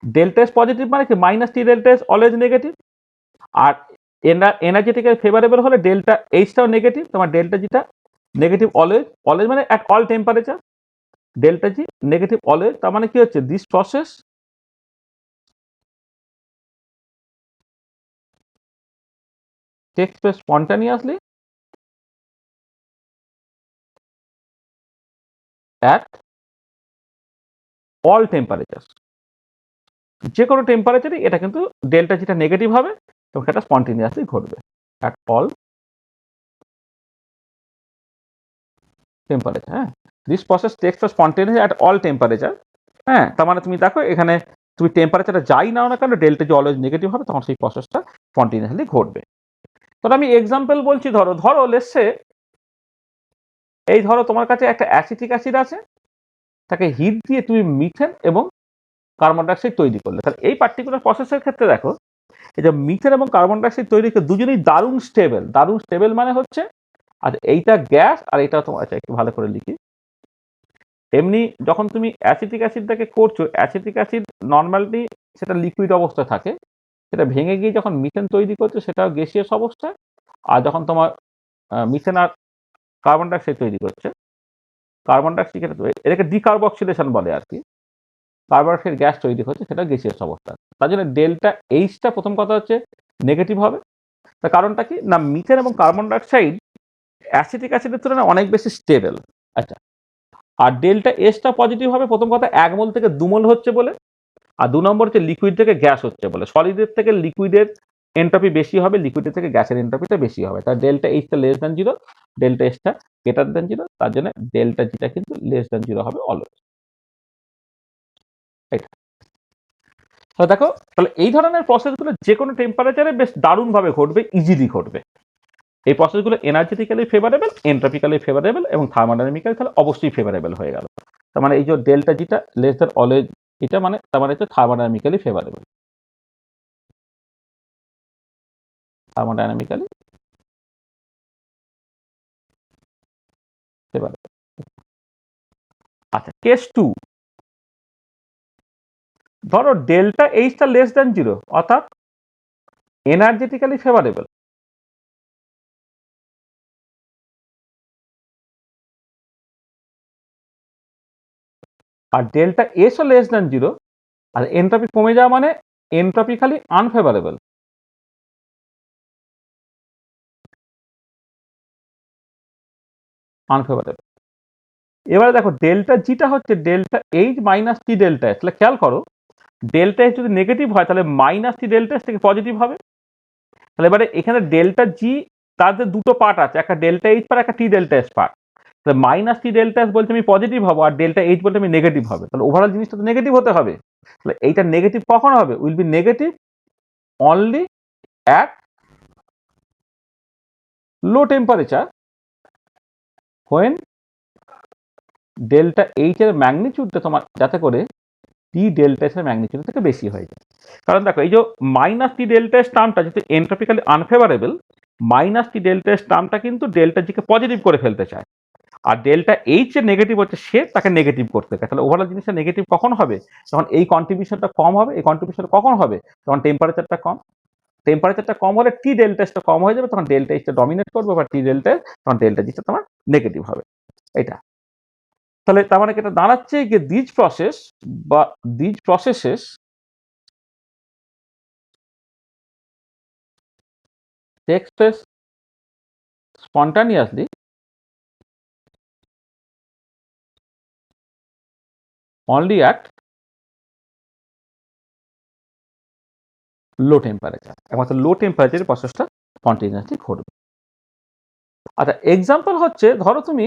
ডেল্টা এস পজিটিভ মানে কি minus T delta S always negative. আর এনার্জেটিক্যালি ফেভারেবল হলে ডেল্টা এইচটাও নেগেটিভ, তোমার ডেল্টা জিটা নেগেটিভ অলওয়েজ, অলওয়েজ মানে at all temperature, delta G negative always. তার মানে কি হচ্ছে, this process takes place spontaneously at all temperatures। যে কোনো টেম্পারেচারে এটা কিন্তু ডেল্টা যেটা নেগেটিভ হবে এবং সেটা স্পন্টেনিয়াসলি ঘটবে অ্যাট অল টেম্পারেচার। হ্যাঁ, this process takes for spontaneous at all temperature. হ্যাঁ, তার মানে তুমি দেখো এখানে তুমি টেম্পারেচারটা যাই নাও না কেন, ডেল্টা যে অলওয়েজ নেগেটিভ হবে, তখন সেই প্রসেসটা স্পন্টেনিয়াসলি ঘটবে। তাহলে আমি এক্সাম্পল বলছি, ধরো ধরো লেটসে, এই ধরো তোমার কাছে একটা অ্যাসিটিক অ্যাসিড আছে, তাকে হিট দিয়ে তুমি মিথেন এবং কার্বন ডাইঅক্সাইড তৈরি করলে। তাহলে এই পার্টিকুলার প্রসেসের ক্ষেত্রে দেখো, এই যে মিথেন এবং কার্বন ডাইঅক্সাইড তৈরি করে দুজনেই দারুণ স্টেবল। দারুণ স্টেবল মানে হচ্ছে, আর এইটা গ্যাস আর এইটা তোমার, আচ্ছা একটু ভালো করে লিখি। এমনি যখন তুমি অ্যাসিটিক অ্যাসিডটাকে করছো, অ্যাসিটিক অ্যাসিড নর্মালি সেটা লিকুইড অবস্থায় থাকে, সেটা ভেঙে গিয়ে যখন মিথেন তৈরি করছো সেটাও গ্যাসিয়াস অবস্থায়। আর যখন তোমার মিথেন আর কার্বন ডাইঅক্সাইড তৈরি করছে, কার্বন ডাইঅক্সাইড এটাকে ডিকার্বক্সিলেশন বলে আর কি, কার্বন ডাইঅক্সাইড গ্যাস তৈরি হচ্ছে, সেটা গ্যাসিয়াস অবস্থা। তার জন্য ডেল্টা এইচটা প্রথম কথা হচ্ছে নেগেটিভ হবে, তার কারণটা কি না, মিথেন এবং কার্বন ডাইঅক্সাইড অ্যাসিটিক অ্যাসিডের তুলনায় অনেক বেশি স্টেবল। আচ্ছা, আর ডেল্টা এসটা পজিটিভ হবে প্রথম কথা 1 মোল থেকে 2 মোল হচ্ছে বলে, আর 2 নম্বর হচ্ছে লিকুইড থেকে গ্যাস হচ্ছে বলে। সলিডের থেকে লিকুইডের এন্ট্রপি বেশি হবে, লিকুইডের থেকে গ্যাসের এন্ট্রপিটা বেশি হবে। তার ডেল্টা এইচটা লেস দ্যান 0, ডেল্টা এসটা গ্রেটার দ্যান 0, তার জন্য ডেল্টা জিটা কিন্তু লেস দ্যান 0 হবে অলওয়েজ। এটা তাহলে দেখো, তাহলে এই ধরনের প্রসেসগুলো যে কোনো টেম্পারেচারে বেশ দারুণভাবে ঘটবে, ইজিলি ঘটবে। এই প্রসেসগুলো এনার্জেটিক্যালি ফেভারেবল, এন্ট্রপিক্যালি ফেভারেবল এবং থার্মোডাইনামিক্যালি তাহলে অবশ্যই ফেভারেবল হয়ে গেল। তার মানে এই যে ডেল্টা জিটা লেস দ্যান অলওয়েজ, এটা মানে তার মানে হচ্ছে থার্মোডাইনামিক্যালি ফেভারেবল, থার্মোডাইনামিক্যালি ফেভারেবল। আচ্ছা, কেস 2, ধরো ডেল্টা এইচটা লেস দ্যান 0 অর্থাৎ এনার্জেটিক্যালি ফেভারেবল, আর ডেল্টা এসও লেস দ্যান 0, আর এন্ট্রপি কমে যাওয়া মানে এন্ট্রপিক্যালি আনফেভারেবল। আনফেভারেবল। এবারে দেখো ডেল্টা জিটা হচ্ছে delta H minus T delta S. তাহলে খেয়াল করো, ডেল্টা এস যদি নেগেটিভ হয় তাহলে মাইনাস টি ডেল্টা এস থেকে পজিটিভ হবে। তাহলে এবারে এখানে ডেল্টা জি, তাদের দুটো পার্ট আছে, একটা ডেল্টা এইচ পার্ট, একটা টি ডেল্টা এস পার্ট। তাহলে মাইনাস টি ডেল্টা এস বলতে আমি পজিটিভ হবো, আর ডেল্টা এইচ বলতে আমি নেগেটিভ হবে। তাহলে ওভারঅল জিনিসটা তো নেগেটিভ হতে হবে। তাহলে এইটা নেগেটিভ কখন হবে? Will be negative only at low temperature when delta H এর ম্যাগনিটিউডটা তোমার যাতে করে টি ডেল্টা এস এর ম্যাগনিটিউড থেকে বেশি হয়ে যায়। কারণ দেখো এই যে মাইনাস টি ডেল্টা এস টার্মটা যেহেতু এন্ট্রপিক্যালি unfavourable, minus T delta S টার্মটা কিন্তু ডেল্টা জিকে পজিটিভ করে ফেলতে চায়, আর ডেল্টা এইচ এর নেগেটিভ হচ্ছে সে তাকে নেগেটিভ করতে চায়। তাহলে ওভারঅল জিনিসটা নেগেটিভ কখন হবে? যখন এই কন্ট্রিবিউশনটা কম হবে। এই কন্ট্রিবিউশন কখন হবে? যখন টেম্পারেচারটা কম। টেম্পারেচারটা কম হলে টি ডেল্টা এসটা কম হয়ে যাবে, তখন ডেল্টা এইচটা ডমিনেট করবে, বা টি ডেল্টা এস, তখন ডেল্টা জিটা তোমার নেগেটিভ হবে। এটা তাহলে তার মানে এটা দাঁড়াচ্ছে যে দিজ প্রসেস বা these processes takes place spontaneously only at low temperature. একমাত্র লো টেম্পারেচারে প্রসেসটা স্পন্টেনিয়াসলি ঘটবে। আচ্ছা, এক্সাম্পল হচ্ছে ধরো তুমি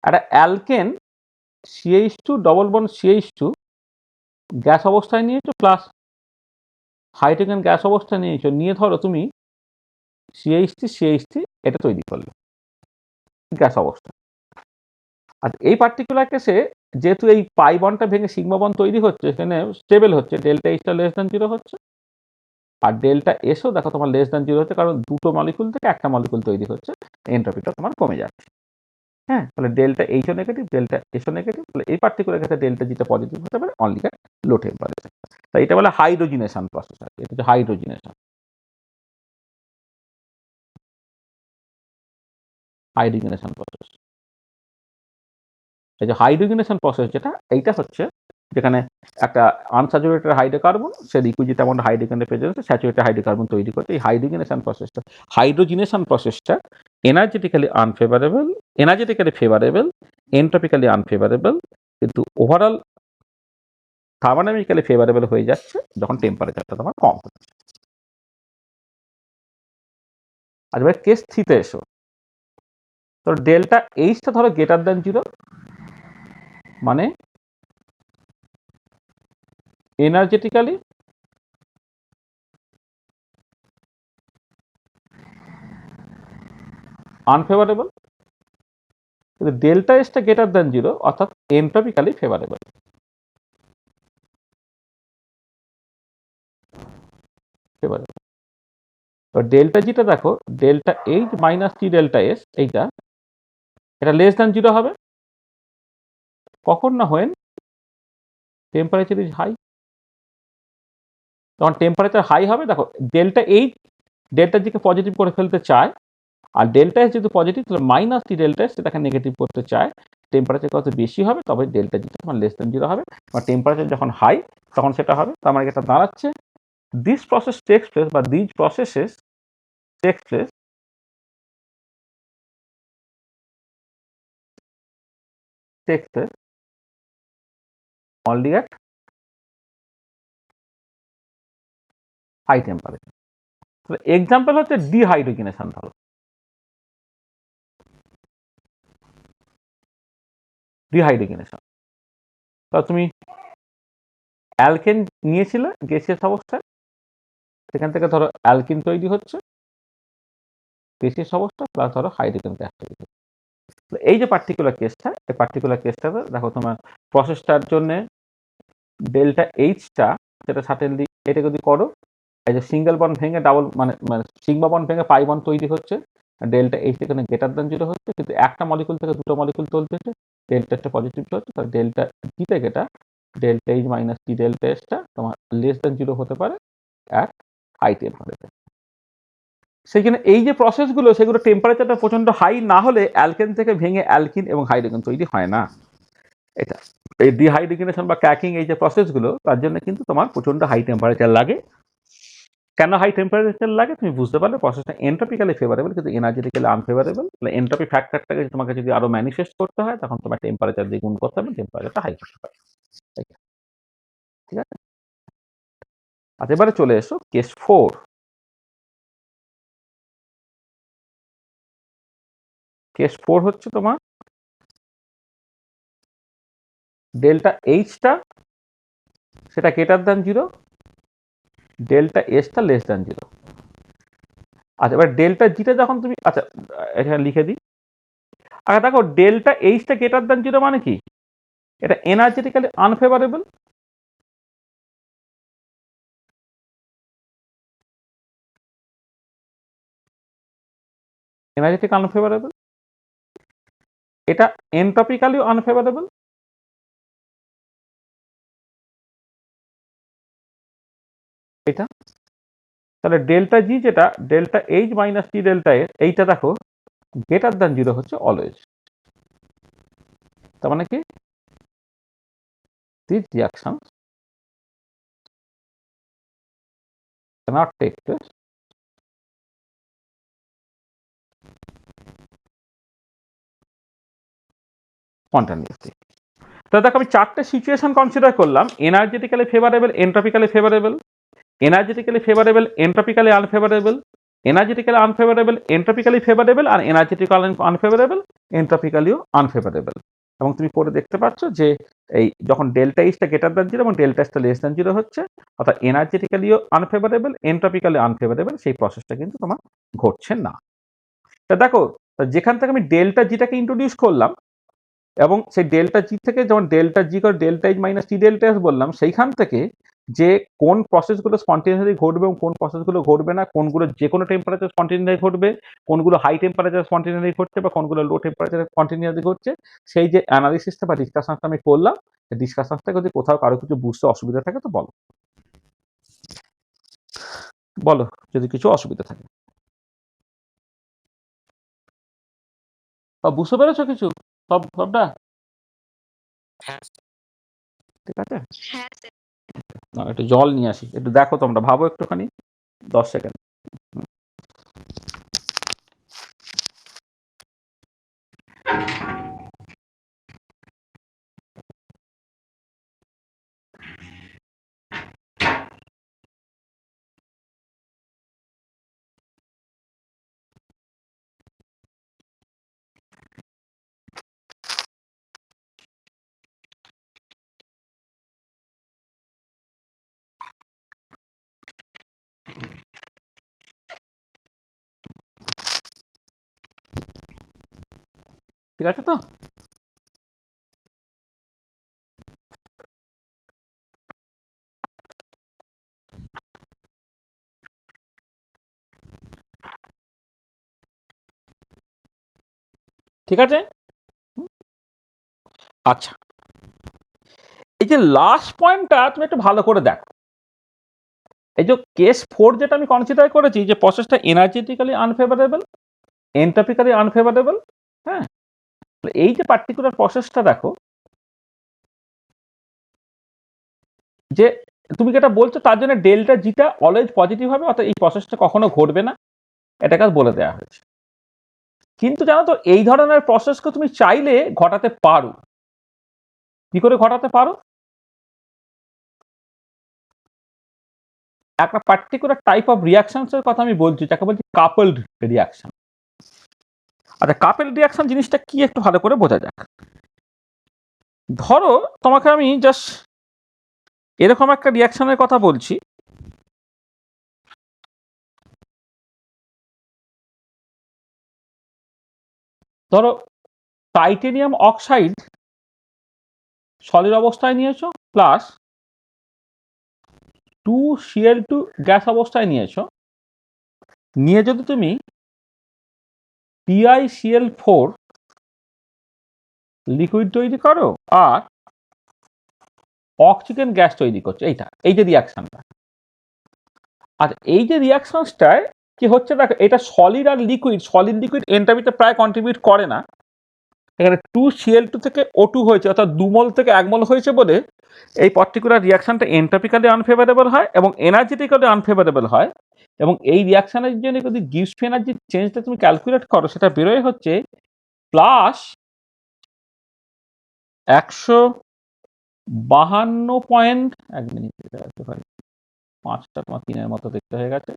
একটা alkane CH2 double bond CH2 gas অবস্থায় নিয়েছো, প্লাস হাইড্রোজেন গ্যাস অবস্থায় নিয়েছো, নিয়ে ধরো তুমি CH3 এটা তৈরি করলে গ্যাস অবস্থা। আর এই পার্টিকুলার কেসে যেহেতু এই পাই বন্ডটা ভেঙে সিগমা বন্ড তৈরি হচ্ছে, এখানে স্টেবল হচ্ছে, ডেল্টা এইচটা লেস দ্যান 0 হচ্ছে, আর ডেল্টা এসও দেখো তোমার লেস দ্যান 0 হচ্ছে, কারণ দুটো মলিকুল থেকে একটা মলিকুল তৈরি হচ্ছে, এন্ট্রপিটা তোমার কমে যাচ্ছে। হ্যাঁ, তাহলে ডেল্টা এইচও নেগেটিভ, ডেল্টা এসও নেগেটিভ, তাহলে এই পার্টিকুলার ক্ষেত্রে ডেল্টা জিটা পজিটিভ হতে পারে অনলি অ্যাট লো টেম্পারেচার। তাই এটা বলে হাইড্রোজিনেশন প্রসেস। আর এটা হচ্ছে হাইড্রোজিনেশন, হাইড্রোজিনেশন প্রসেস। এই যে হাইড্রোজিনেশন প্রসেস যেটা, এইটা হচ্ছে যেখানে একটা আনস্যাচুরেটেড হাইড্রোকার্বন সে লিকুইড অ্যামাউন্ট হাইড্রোজেনের প্রেজেন্সে স্যাচুরেটেড হাইড্রোকার্বন তৈরি করতে, এই হাইড্রোজিনেশন প্রসেসটা energetically unfavourable, energetically favourable, entropically unfavourable, কিন্তু ওভারঅল থার্মোডাইনামিক্যালি ফেভারেবল হয়ে যাচ্ছে যখন টেম্পারেচারটা তোমার কম হচ্ছে। আর এবার কেস 3 তে এসো, তো ডেল্টা এইচটা ধরো গ্রেটার দ্যান 0, মানে এনার্জেটিক্যালি আনফেভারেবল, কিন্তু ডেল্টা এসটা গ্রেটার দ্যান 0 অর্থাৎ এন্ট্রপিক্যালি ফেভারেবল। ফেভারেবল। তো ডেল্টা জিটা দেখো, delta H minus T delta S, এইটা এটা লেস দ্যান 0 হবে কখন না হোয়েন টেম্পারেচার ইজ হাই। তখন টেম্পারেচার হাই হবে, দেখো delta H delta GK positive করে ফেলতে চায়, আর ডেল্টা এস যেহেতু পজিটিভ, তাহলে মাইনাস টি ডেল্টা এস সেটাকে নেগেটিভ করতে চায়। টেম্পারেচার কত বেশি হবে তবে ডেল্টা জিটা তোমার লেস দ্যান 0 হবে, আর টেম্পারেচার যখন হাই তখন সেটা হবে। তার মানে এটা দাঁড়াচ্ছে দিস প্রসেস টেক্স প্লেস বা these processes takes place only at high temperature. তো এক্সাম্পল হচ্ছে ডিহাইড্রোজেনেশন। ধরো ডিহাইড্রোজেনেশন, তা তুমি অ্যালকেন নিয়েছিলে গ্যাসিয়াস অবস্থায়, সেখান থেকে ধরো অ্যালকিন তৈরি হচ্ছে গ্যাসিয়াস অবস্থা, প্লাস ধরো হাইড্রোজেন গ্যাস তৈরি হচ্ছে। এই যে পার্টিকুলার কেসটা, এই পার্টিকুলার কেসটাতে দেখো তোমার প্রসেসটার জন্য ডেল্টা এইচটা সেটা সার্টেনলি এটা যদি করো, এই যে সিঙ্গেল বন্ড ভেঙে ডাবল মানে মানে সিগমা বন্ড ভেঙে পাই বন্ড তৈরি হচ্ছে, ডেল্টা এইচ এখানে গ্রেটার দ্যান জিরো হচ্ছে, কিন্তু একটা মলিকুল থেকে দুটো মলিকুল চলতেছে, ডেল্টা একটা পজিটিভ হচ্ছে, তাহলে ডেল্টা জি থেকে এটা delta H minus T delta এসটা তোমার লেস দ্যান জিরো হতে পারে অ্যাট হাই টেম্পারেচার। সেইখানে এই যে প্রসেসগুলো সেগুলো টেম্পারেচারটা প্রচন্ড হাই না হলে অ্যালকেন থেকে ভেঙে অ্যালকিন এবং হাইড্রোজেন তৈরি হয় না। এটা এই ডিহাইড্রোজেনেশন বা ক্র্যাকিং এই যে প্রসেসগুলো তার জন্য কিন্তু তোমার প্রচন্ড হাই টেম্পারেচার লাগে। কেন হাই টেম্পারেচার লাগে তুমি বুঝতে পারলে প্রসেসটা এন্ট্রপিক্যালি ফেভারেবল কিন্তু এনার্জেটিক্যালি আনফেভারেবল। তাহলে এন্ট্রপি ফ্যাক্টরটাকে তোমাকে যদি আরো ম্যানিফেস্ট করতে হয় তখন তোমার টেম্পারেচার দিয়ে গুণ করতে হবে, টেম্পারেচারটা হাই করতে হবে। ঠিক আছে, আচ্ছা এবারে চলে এসো কেস 4। কেস 4 হচ্ছে তোমার ডেল্টা এইচটা সেটা গ্রেটার দ্যান জিরো, ডেল্টা এসটা লেস দ্যান জিরো। আচ্ছা এবার ডেল্টা জিটা যখন তুমি আচ্ছা এখানে লিখে দিই। আচ্ছা দেখো ডেল্টা এইচটা গ্রেটার দ্যান জিরো মানে কি, এটা এনার্জেটিক্যালি আনফেভারেবল। এনার্জেটিক আনফেভারেবল, এটা এন্ট্রপিক্যালিও আনফেভারেবল। এটা তাহলে ডেল্টা জি যেটা delta H minus T delta এর এইটা দেখো গ্রেটার দ্যান জিরো হচ্ছে অলওয়েজ। তার মানে কি this reaction cannot take place spontaneously. তাহলে দেখো আমি চারটে সিচুয়েশন কনসিডার করলাম, energetically favourable, entropically favourable, energetically favourable, entropically unfavourable, energetically unfavourable, entropically favourable, আর এনার্জেটিক্যালি আনফেভারেবল, এন্ট্রপিক্যালিও আনফেভারেবল। এবং তুমি পরে দেখতে পাচ্ছ যে এই যখন ডেল্টা ইসটা গ্রেটার দ্যান জিরো এবং ডেল্টা ইসটা লেস দ্যান জিরো হচ্ছে, অর্থাৎ এনার্জেটিক্যালিও আনফেভারেবল, এন্ট্রপিক্যালি আনফেভারেবল, সেই প্রসেসটা কিন্তু তোমার ঘটছে না। তা দেখো যেখান থেকে আমি ডেল্টা জিটাকে ইন্ট্রোডিউস করলাম এবং সেই ডেল্টা জি থেকে যখন ডেল্টা জি করে delta H minus T delta S বললাম, সেইখান থেকে যে কোন প্রসেসগুলো স্পন্টেনিয়াসলি ঘটবে এবং কোন প্রসেসগুলো ঘটবে না, কোনগুলো যে কোনো টেম্পারেচার স্পন্টেনিয়াসলি ঘটবে, কোনগুলো হাই টেম্পারেচার স্পন্টেনিয়াসলি ঘটছে বা কোনগুলো লো টেম্পারেচার স্পন্টেনিয়াসলি ঘটছে, সেই যে অ্যানালিসিসটা বা ডিসকাশনটা আমি করলাম, সেই ডিসকাশন থেকে যদি কোথাও কারো কিছু বুঝতে অসুবিধা থাকে তো বলো, বলো যদি কিছু অসুবিধা থাকে। বুঝতে পেরেছো কিছু সবটা? হ্যাঁ ঠিক আছে, একটু জল নিয়ে আসি, একটু দেখো তোমরা ভাবো একটুখানি 10 সেকেন্ড। ঠিক আছে তো? ঠিক আছে, আচ্ছা এই যে লাস্ট পয়েন্টটা তুমি একটু ভালো করে দেখো। এই যে কেস 4 যেটা আমি কনসিডার করেছি যে প্রসেসটা এনার্জেটিক্যালি আনফেভারেবল, এন্ট্রপিক্যালি আনফেভারেবল, হ্যাঁ, এই যে পার্টিকুলার প্রসেসটা দেখো যে তুমি যেটা বলছো তার জন্য ডেল্টা জিটা অলওয়েজ পজিটিভ হবে, অর্থাৎ এই প্রসেসটা কখনো ঘটবে না। এটাকে বলে দেওয়া হয়েছে। কিন্তু জানো তো এই ধরনের প্রসেসকে তুমি চাইলে ঘটাতে পারো। কি করে ঘটাতে পারো? একটা পার্টিকুলার টাইপ অফ রিয়াকশনস এর কথা আমি বলছি, যাকে বলছি কাপলড রিয়াকশন। আচ্ছা, কাপলড রিয়াকশন জিনিসটা কি একটু ভালো করে বোঝা যাক। ধরো তোমাকে আমি জাস্ট এরকম একটা রিয়াকশনের কথা বলছি, ধরো টাইটেনিয়াম অক্সাইড সলিড অবস্থায় নিয়েছো প্লাস 2Cl2 গ্যাস অবস্থায় নিয়েছো, নিয়ে যদি তুমি PiCl4 লিকুইড তৈরি করো আর অক্সিজেন গ্যাস তৈরি করছো, এই যে রিয়াকশনটা। আর এই যে রিয়াকশনসটায় কি হচ্ছে দেখো, এটা সলিড আর লিকুইড, সলিড লিকুইড এন্টারবিতে প্রায় কন্ট্রিবিউট করে না। এখানে 2Cl2 থেকে O2 হয়েছে, অর্থাৎ 2 মোল থেকে 1 মোল হয়েছে বলে এই পার্টিকুলার রিয়াকশনটা এন্ট্রপিক্যালি আনফেভারেবল হয় এবং এনার্জেটিক্যালি আনফেভারেবল হয়। এবং এই রিয়াকশনের জন্য যদি গিভস এনার্জি চেঞ্জটা তুমি ক্যালকুলেট করো, সেটা বেরোয় হচ্ছে প্লাস 152 এক মিনিট, এটা আছে ভাই 5.3 মতো দেখতে হয়ে গেছে,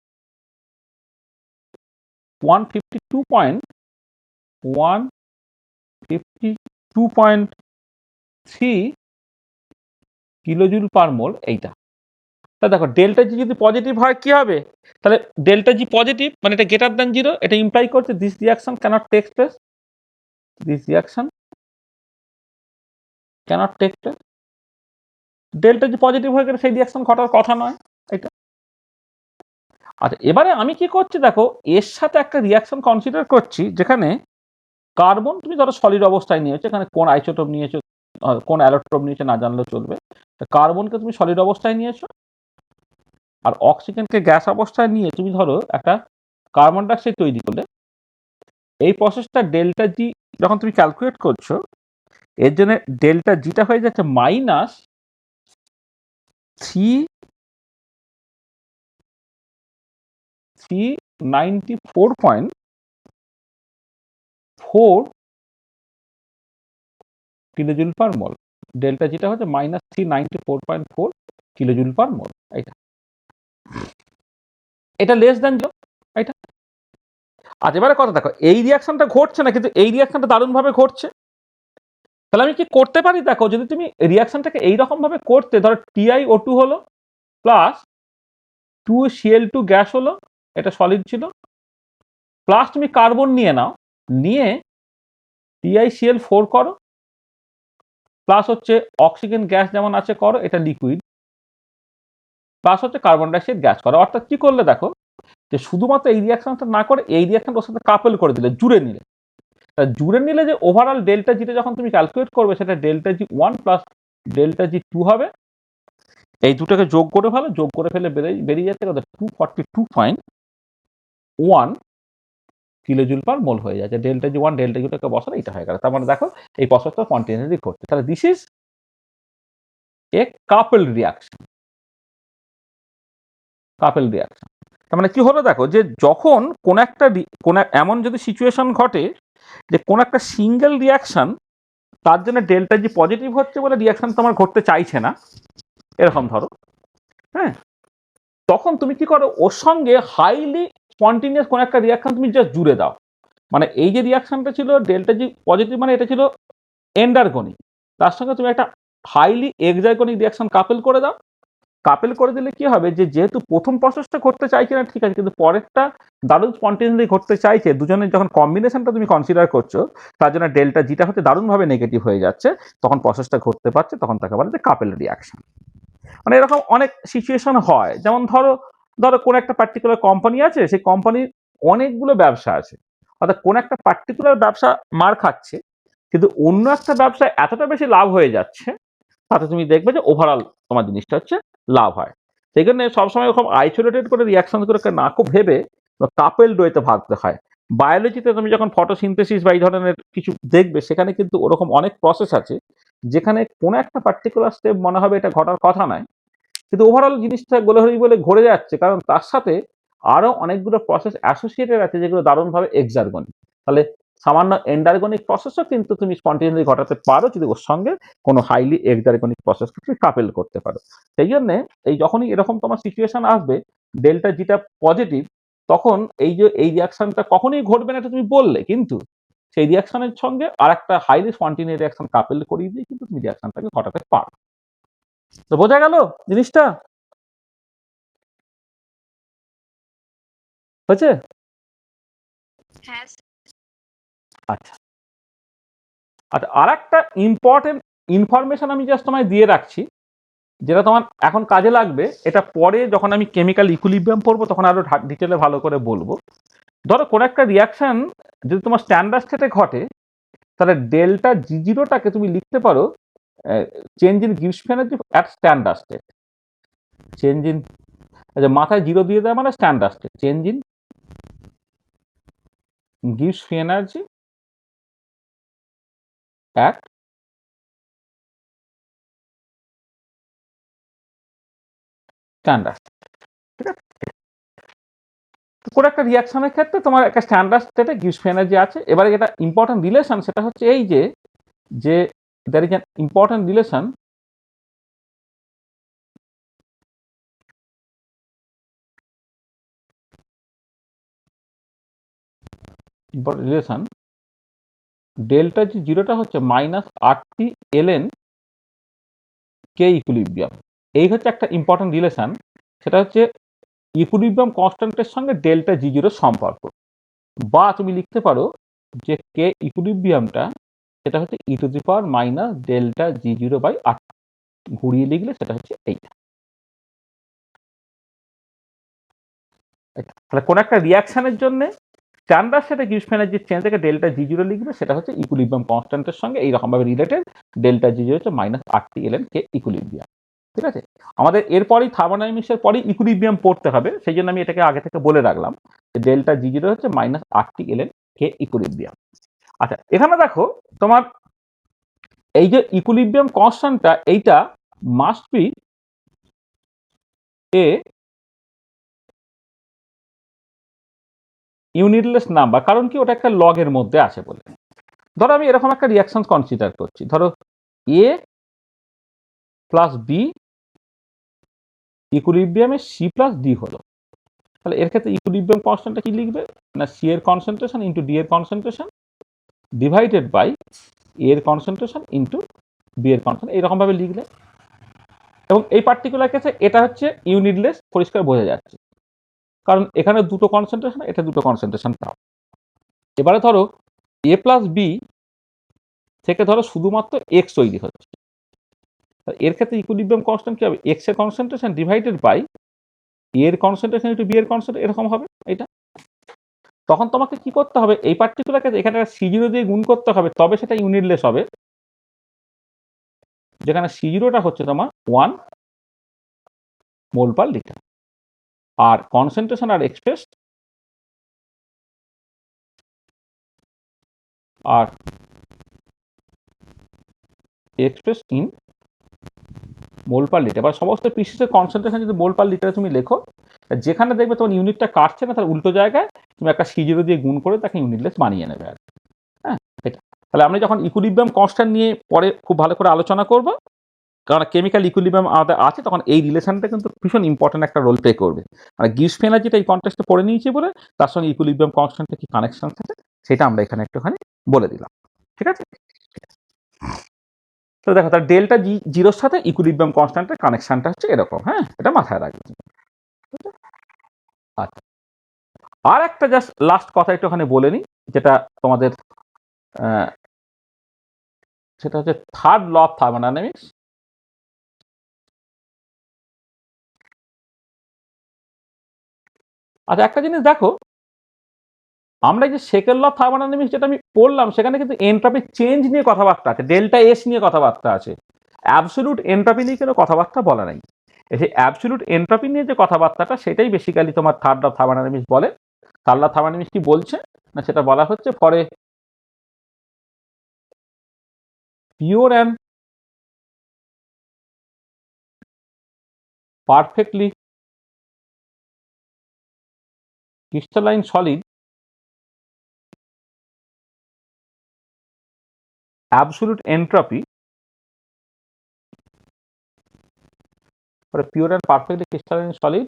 152.3 কিলোজুল পার মোল এইটা। তা দেখো ডেল্টা জি যদি পজিটিভ হয় কি হবে, তাহলে ডেল্টা জি পজিটিভ মানে এটা গ্রেটার দ্যান জিরো, এটা ইমপ্লাই করছে this reaction cannot take place, this reaction cannot take place. Delta G positive হয়ে গেলে সেই রিয়াকশন ঘটার কথা নয় এটা। আচ্ছা, এবারে আমি কি করছি দেখো, এর সাথে একটা রিয়াকশন কনসিডার করছি যেখানে কার্বন তুমি ধরো সলিড অবস্থায় নিয়েছো, এখানে কোন আইসোটোপ নিয়েছো, কোন অ্যালোট্রোপ নিয়েছো না জানলেও চলবে। কার্বনকে তুমি সলিড অবস্থায় নিয়েছো আর অক্সিজেনকে গ্যাস অবস্থায় নিয়ে তুমি ধরো একটা কার্বন ডাইঅক্সাইড তৈরি করলে। এই প্রসেসটা ডেল্টা জি যখন তুমি ক্যালকুলেট করছো, এর জন্য ডেল্টা জিটা হয়ে যাচ্ছে মাইনাস 394.4 কিলোজুল পার মোল। ডেল্টা জিটা হচ্ছে মাইনাস 394.4 কিলোজুল পার মোল। এটা লেস দ্যান জিরো এটা। আজ এবারে কথা দেখো, এই রিয়াকশনটা ঘটছে না, কিন্তু এই রিয়াকশনটা দারুণভাবে ঘটছে। তাহলে আমি কি করতে পারি দেখো, যদি তুমি রিয়াকশনটাকে এইরকম ভাবে করতে, ধরো TiO2 হলো প্লাস 2Cl2 গ্যাস হলো, এটা সলিড ছিল, প্লাস তুমি কার্বন নিয়ে নাও, নিয়ে PiCl4 করো, প্লাস হচ্ছে অক্সিজেন গ্যাস যেমন আছে করো, এটা লিকুইড, প্লাস হচ্ছে কার্বন ডাইঅক্সাইড গ্যাস করো। অর্থাৎ কি করলে দেখো, যে শুধুমাত্র এই রিয়াকশনটা না করে এই রিয়াকশন ওর সাথে কাপল করে দিলে, জুড়ে নিলে। জুড়ে নিলে যে ওভারঅল ডেল্টা জিটা যখন তুমি ক্যালকুলেট করবে, সেটা ডেল্টা জি 1 প্লাস ডেল্টা জি 2 হবে। এই দুটোকে যোগ করে ফেলো, যোগ করে ফেলে বেরিয়ে যাচ্ছে কত, 242.1 কিলোজুল পার মোল হয়ে যাচ্ছে। ডেল্টা জি 1 ডেল্টা জিটাকে বসালে এটা হয়ে গেল। তার মানে দেখো এই প্রসেসটা কন্টিনিউয়াসলি ঘটছে। তাহলে this is a couple reaction. Couple reaction তার মানে কি হলো দেখো, যে যখন কোন এমন যদি সিচুয়েশন ঘটে যে কোন একটা সিঙ্গেল রিয়াকশন, তার জন্য ডেল্টা জি পজিটিভ হচ্ছে বলে রিয়াকশন তোমার ঘটতে চাইছে না, এরকম ধরো, হ্যাঁ, তখন তুমি কি করো, ওর সঙ্গে হাইলি স্পন্টিনিয়াস কোন একটা রিয়াকশন তুমি জাস্ট জুড়ে দাও। মানে এই যে রিয়াকশনটা ছিল ডেল্টা জি পজিটিভ, মানে এটা ছিল এন্ডারগনিক, তার সঙ্গে তুমি একটা হাইলি এক্সাইগনিক রিয়াকশন কাপেল করে দাও। কাপেল করে দিলে কি হবে, যে যেহেতু প্রথম প্রসেসটা করতে চাইছে না ঠিক আছে, কিন্তু পরেরটা দারুণ স্পন্টেনিয়াসলি ঘটতে চাইছে, দুজনের যখন কম্বিনেশনটা তুমি কনসিডার করছো, তার জন্য ডেল্টা জিটা হচ্ছে দারুণভাবে নেগেটিভ হয়ে যাচ্ছে, তখন প্রসেসটা ঘটতে পারছে, তখন তাকে বলে যে কাপেল রিয়াকশন। মানে এরকম অনেক সিচুয়েশন হয়, যেমন ধরো ধরো কোন একটা পার্টিকুলার কোম্পানি আছে, সেই কোম্পানির অনেকগুলো ব্যবসা আছে, অর্থাৎ কোন একটা পার্টিকুলার ব্যবসা মার খাচ্ছে, কিন্তু অন্য একটা ব্যবসায় এতটা বেশি লাভ হয়ে যাচ্ছে, তাতে তুমি দেখবে যে ওভারঅল তোমার জিনিসটা হচ্ছে লাভ হয়। সেই জন্য সবসময় ওরকম আইসোলেটেড করে রিয়াকশন করে না খুব ভেবে কাপেলড ওয়েতে ভাবতে হয়। বায়োলজিতে তুমি যখন ফটোসিনথেসিস বা এই ধরনের কিছু দেখবে, সেখানে কিন্তু ওরকম অনেক প্রসেস আছে যেখানে কোনো একটা পার্টিকুলার স্টেপ মনে হবে এটা ঘটার কথা নয়, কিন্তু ওভারঅল জিনিসটা গোলাহরি বলে ঘুরে যাচ্ছে, কারণ তার সাথে আরো অনেকগুলো প্রসেস অ্যাসোসিয়েটেড আছে যেগুলো দারুণভাবে এক্সার্গনিক। তাহলে সামান্য এন্ডার্গনিক প্রসেসও কিন্তু তুমি স্পন্টেনিয়াসলি ঘটাতে পারো যদি ওর সঙ্গে কোনো হাইলি এক্সার্গনিক প্রসেসকে তুমি কাপেল করতে পারো। সেই জন্যে এই যখনই এরকম তোমার সিচুয়েশন আসবে ডেল্টা জিটা পজিটিভ, তখন এই যে এই রিয়াকশনটা কখনোই ঘটবে না এটা তুমি বললে, কিন্তু সেই রিয়াকশনের সঙ্গে আর একটা হাইলি স্পন্টেনিয়াস রিয়াকশন কাপেল করিয়ে দিয়ে কিন্তু তুমি রিয়াকশনটাকে ঘটাতে পারো। তো বোঝা গেল জিনিসটা? হয়েছে? হ্যাঁ আচ্ছা আচ্ছা, আর একটা ইম্পর্টেন্ট ইনফরমেশন আমি জাস্ট তোমায় দিয়ে রাখছি, যেটা তোমার এখন কাজে লাগবে। এটা পরে যখন আমি কেমিক্যাল ইকুইলিব্রিয়াম পড়বো তখন আরো ডিটেলে ভালো করে বলবো। ধরো কোনো একটা রিয়াকশন যদি তোমার স্ট্যান্ডার্ড স্টেটে ঘটে, তাহলে ডেল্টা জি জিরোটাকে তুমি লিখতে পারো change in gives energy at standard state. Change in, আচ্ছা মাথায় জিরো দিয়ে দেয় মানে standard state, change in gives energy at standard. ঠিক আছে, কোনো একটা রিয়াকশনের ক্ষেত্রে তোমার একটা স্ট্যান্ডার্ড স্টেটে গিভস এনার্জি আছে। এবারে যেটা ইম্পর্টেন্ট রিলেশন সেটা হচ্ছে এই যে যে there is an important relation delta G জিরোটা হচ্ছে minus RT LN K equilibrium. এই হচ্ছে একটা ইম্পর্টেন্ট রিলেশন, সেটা হচ্ছে ইকুইলিব্রিয়াম কনস্ট্যান্টের সঙ্গে ডেল্টা জি জিরোর সম্পর্ক। বা তুমি লিখতে পারো যে কে ইকুইলিব্রিয়ামটা সেটা হচ্ছে e to the power minus delta G zero by R, ঘুরিয়ে লিখলে সেটা হচ্ছে এইটা। তাহলে কোন একটা রিয়াকশনের জন্য স্ট্যান্ডার্ড সেটা গিভস এনার্জির চেঞ্জ থেকে ডেল্টা জি জিরো লিখবে, সেটা হচ্ছে ইকুইলিব্রিয়াম কনস্ট্যান্টের সঙ্গে এইরকম ভাবে রিলেটেড। ডেল্টা জি জিরো হচ্ছে minus RT LN K equilibrium. ঠিক আছে, আমাদের এরপরই থার্মোডাইনামিক্সের পরই ইকুইলিব্রিয়াম পড়তে হবে, সেই জন্য আমি এটাকে আগে থেকে বলে রাখলাম যে ডেল্টা জি জিরো হচ্ছে minus RT LN K equilibrium. আচ্ছা এখানে দেখো তোমার এই যে ইকুইলিব্রিয়াম কনস্ট্যান্টটা এইটা মাস্ট বি এ ইউনিটলেস নাম্বার, কারণ কি ওটা একটা লগের মধ্যে আছে বলে। ধরো আমি এরকম একটা রিয়াকশন কনসিডার করছি, ধরো এ প্লাস বি ইকুইলিব্রিয়ামে সি প্লাস ডি হলো। তাহলে এর ক্ষেত্রে ইকুইলিব্রিয়াম কনস্ট্যান্টটা কি লিখবে না সি এর কনসেন্ট্রেশন ইন্টু ডি এর কনসেন্ট্রেশন ডিভাইডেড বাই এ এর কনসেন্ট্রেশন ইন্টু বি এর কনসেন্ট্রেশন, এইরকম ভাবে লিখলে। এবং এই পার্টিকুলার কেসে এটা হচ্ছে ইউনিটলেস, পরিষ্কার বোঝা যাচ্ছে, কারণ এখানে দুটো কনসেন্ট্রেশন, এটা দুটো কনসেন্ট্রেশন পাও। এবারে ধরো এ প্লাস বি থেকে ধরো শুধুমাত্র এক্স তৈরি হচ্ছে, এর ক্ষেত্রে ইকুইলিব্রিয়াম কনস্ট্যান্ট কি হবে, এক্স এর কনসেন্ট্রেশন ডিভাইডেড বাই এর কনসেন্ট্রেশন ইন্টু বি এর কনসেন্ট্রেশন, এরকম হবে এটা। তখন তোমাকে কি করতে হবে, এই পার্টিকুলার ক্ষেত্রে এখানে সি জিরো দিয়ে গুণ করতে হবে, তবে সেটা ইউনিটলেস হবে, যেখানে সি জিরোটা হচ্ছে তোমার 1 মোল পার লিটার। আর concentration are express in mole per litre. এবার সমস্ত পিসিসের কনসেন্ট্রেশন যদি মোল পার লিটারে তুমি লেখো, যেখানে দেখবে তোমার ইউনিটটা কাটছে না তার উল্টো জায়গায় তুমি একটা সি জিরো দিয়ে গুণ করে তাকে ইউনিটলেস বানিয়ে নেবে আর কি। হ্যাঁ, এটা তাহলে আমরা যখন ইকুইলিব্রিয়াম কনস্ট্যান্ট নিয়ে পরে খুব ভালো করে আলোচনা করব, কারণ কেমিক্যাল ইকুইলিব্রিয়াম আমাদের আছে, তখন এই রিলেশনটা কিন্তু ভীষণ ইম্পর্টেন্ট একটা রোল প্লে করবে। মানে গিভস এনার্জিটা এই কনটেক্সটে পড়ে নিয়েছি বলে তার সঙ্গে ইকুইলিব্রিয়াম কনস্ট্যান্টের কি কানেকশন থাকে সেটা আমরা এখানে একটুখানি বলে দিলাম। ঠিক আছে, তো দেখো তার ডেল্টা জি জিরোর সাথে ইকুইলিব্রিয়াম কনস্ট্যান্টের কানেকশনটা হচ্ছে এরকম। হ্যাঁ, এটা মাথায় রাখবে। আচ্ছা, আর একটা জাস্ট লাস্ট কথা একটুখানি বলে নিই, যেটা তোমাদের সেটা হচ্ছে থার্ড ল অফ থার্মোডাইনামিক্স। আচ্ছা একটা জিনিস দেখো, আমরা যে সেকেন্ড ল অফ থার্মোডাইনামিক্স যেটা আমি পড়লাম সেখানে কিন্তু এন্ট্রপি চেঞ্জ নিয়ে কথাবার্তা আছে, ডেল্টা এস নিয়ে কথাবার্তা আছে, অ্যাবসলিউট এন্ট্রপি নিয়ে কোনো কথাবার্তা বলা নাই। সেই অ্যাবসলিউট এন্ট্রপি নিয়ে যে কথাবার্তাটা সেটাই বেসিক্যালি তোমার থার্ড ল অফ থার্মোডাইনামিক্স বলে। থার্ড ল অফ থার্মোডাইনামিক্স কি বলছে না, সেটা বলা হচ্ছে for a pure and perfectly crystalline solid absolute entropy for a pure and perfectly crystalline solid,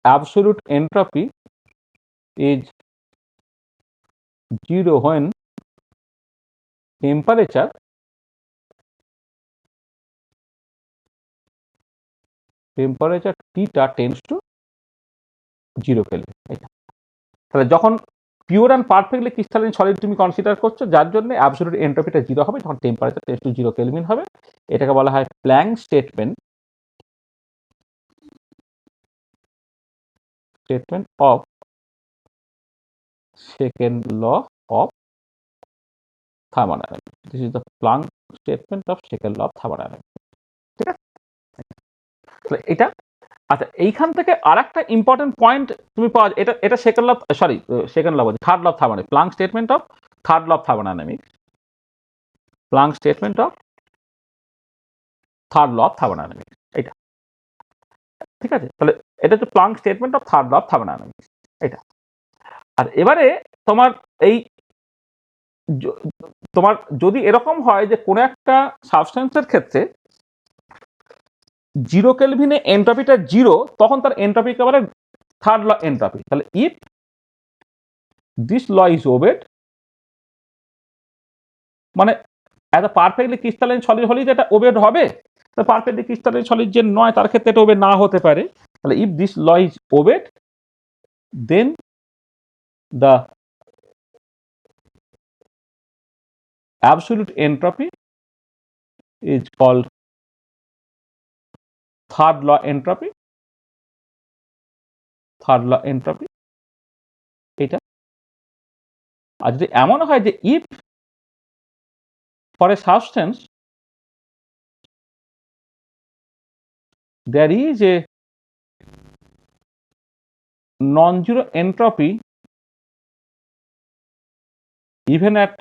absolute entropy is 0 when temperature Theta tends to 0 Kelvin। তাহলে যখন pure and perfectly crystalline solid তুমি consider করছো, যার জন্য absolute এন্ট্রপিটা 0 হবে, তখন temperature tends to 0 kelvin হবে। এটাকে বলা হয় Planck statement of second law of thermodynamics. This is the Planck statement of second law of thermodynamics. ঠিক আছে, তাহলে এটা আচ্ছা, এইখান থেকে আর একটা ইম্পর্টেন্ট পয়েন্ট তুমি পাওয়া যায়। এটা second law, sorry second law বলছি, third law of thermodynamics, Planck statement of third law of thermodynamics, Planck statement of third law of thermodynamics, এটা ঠিক আছে। তাহলে এটা হচ্ছে Planck statement of third law of thermodynamics, এটা। আর এবারে তোমার এই তোমার যদি এরকম হয় যে কোনো একটা সাবস্টেন্সের ক্ষেত্রে 0 কেলভিনে এন্ট্রপিটা 0, তখন তার এন্ট্রপি একেবারে থার্ড ল এন্ট্রপি। তাহলে if this law is obeyed, মানে as a perfectly crystalline solid হলেই এটা ওবেড হবে, পারফেক্টলি ক্রিস্টালাইন সলিড যে নয় তার ক্ষেত্রে এটা ওবেড না হতে পারে। তাহলে if this law is obeyed, then the absolute entropy is called third law entropy, third law entropy, এটা। আর যদি এমন হয় যে if for a substance there is a non-zero entropy even at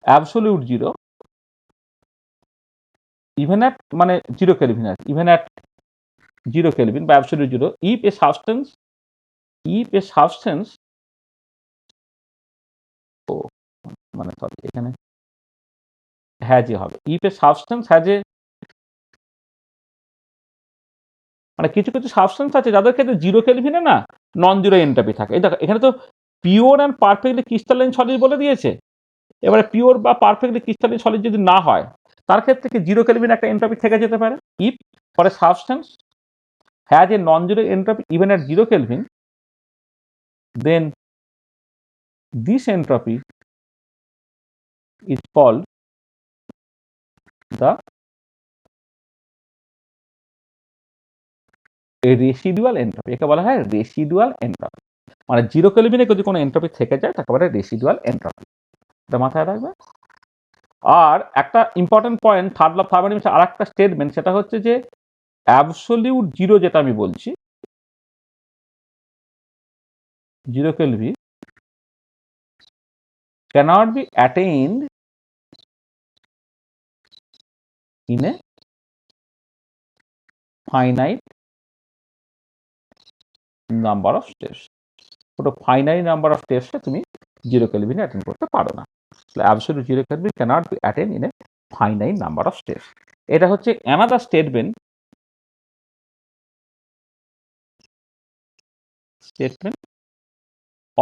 absolute zero, even at মানে 0 kelvin আছে, even at 0 kelvin বা absolute zero, if a substance মানে sorry এখানে হ্যাজ এ হবে, if a substance has a, মানে কিছু কিছু substance আছে যাদের ক্ষেত্রে 0 কেলভিনে না নন জিরো এন্ট্রপি থাকে। এই দেখো এখানে তো pure and perfectly crystalline solid বলে দিয়েছে। এবারে পিওর বা পারফেক্টলি ক্রিস্টালাইন সলিড যদি না হয়, তার ক্ষেত্রে কি 0 কেলভিন একটা এন্ট্রপি থেকে যেতে পারে। If for a substance has a non zero entropy even at 0 kelvin, then this entropy is called the residual entropy. একে বলা হয় রেসিডুয়াল এন্ট্রপি, মানে 0 কেলভিনে যদি কোনো এন্ট্রপি থেকে যায় তাকে বলে রেসিডুয়াল এন্ট্রপি। এটা মাথায় রাখবে। আর একটা important point third law of thermodynamics আর একটা স্টেটমেন্ট, সেটা হচ্ছে যে অ্যাবসলিউট জিরো, যেটা আমি বলছি 0 kelvin cannot be attained in a finite number of steps। পুরো ফাইনাইট নাম্বার অফ স্টেপসে তুমি 0 কেলভিনে অ্যাটেন্ড করতে পারো না। তাহলে absolute 0 kelvin cannot be attained in a finite number of steps। এটা হচ্ছে another statement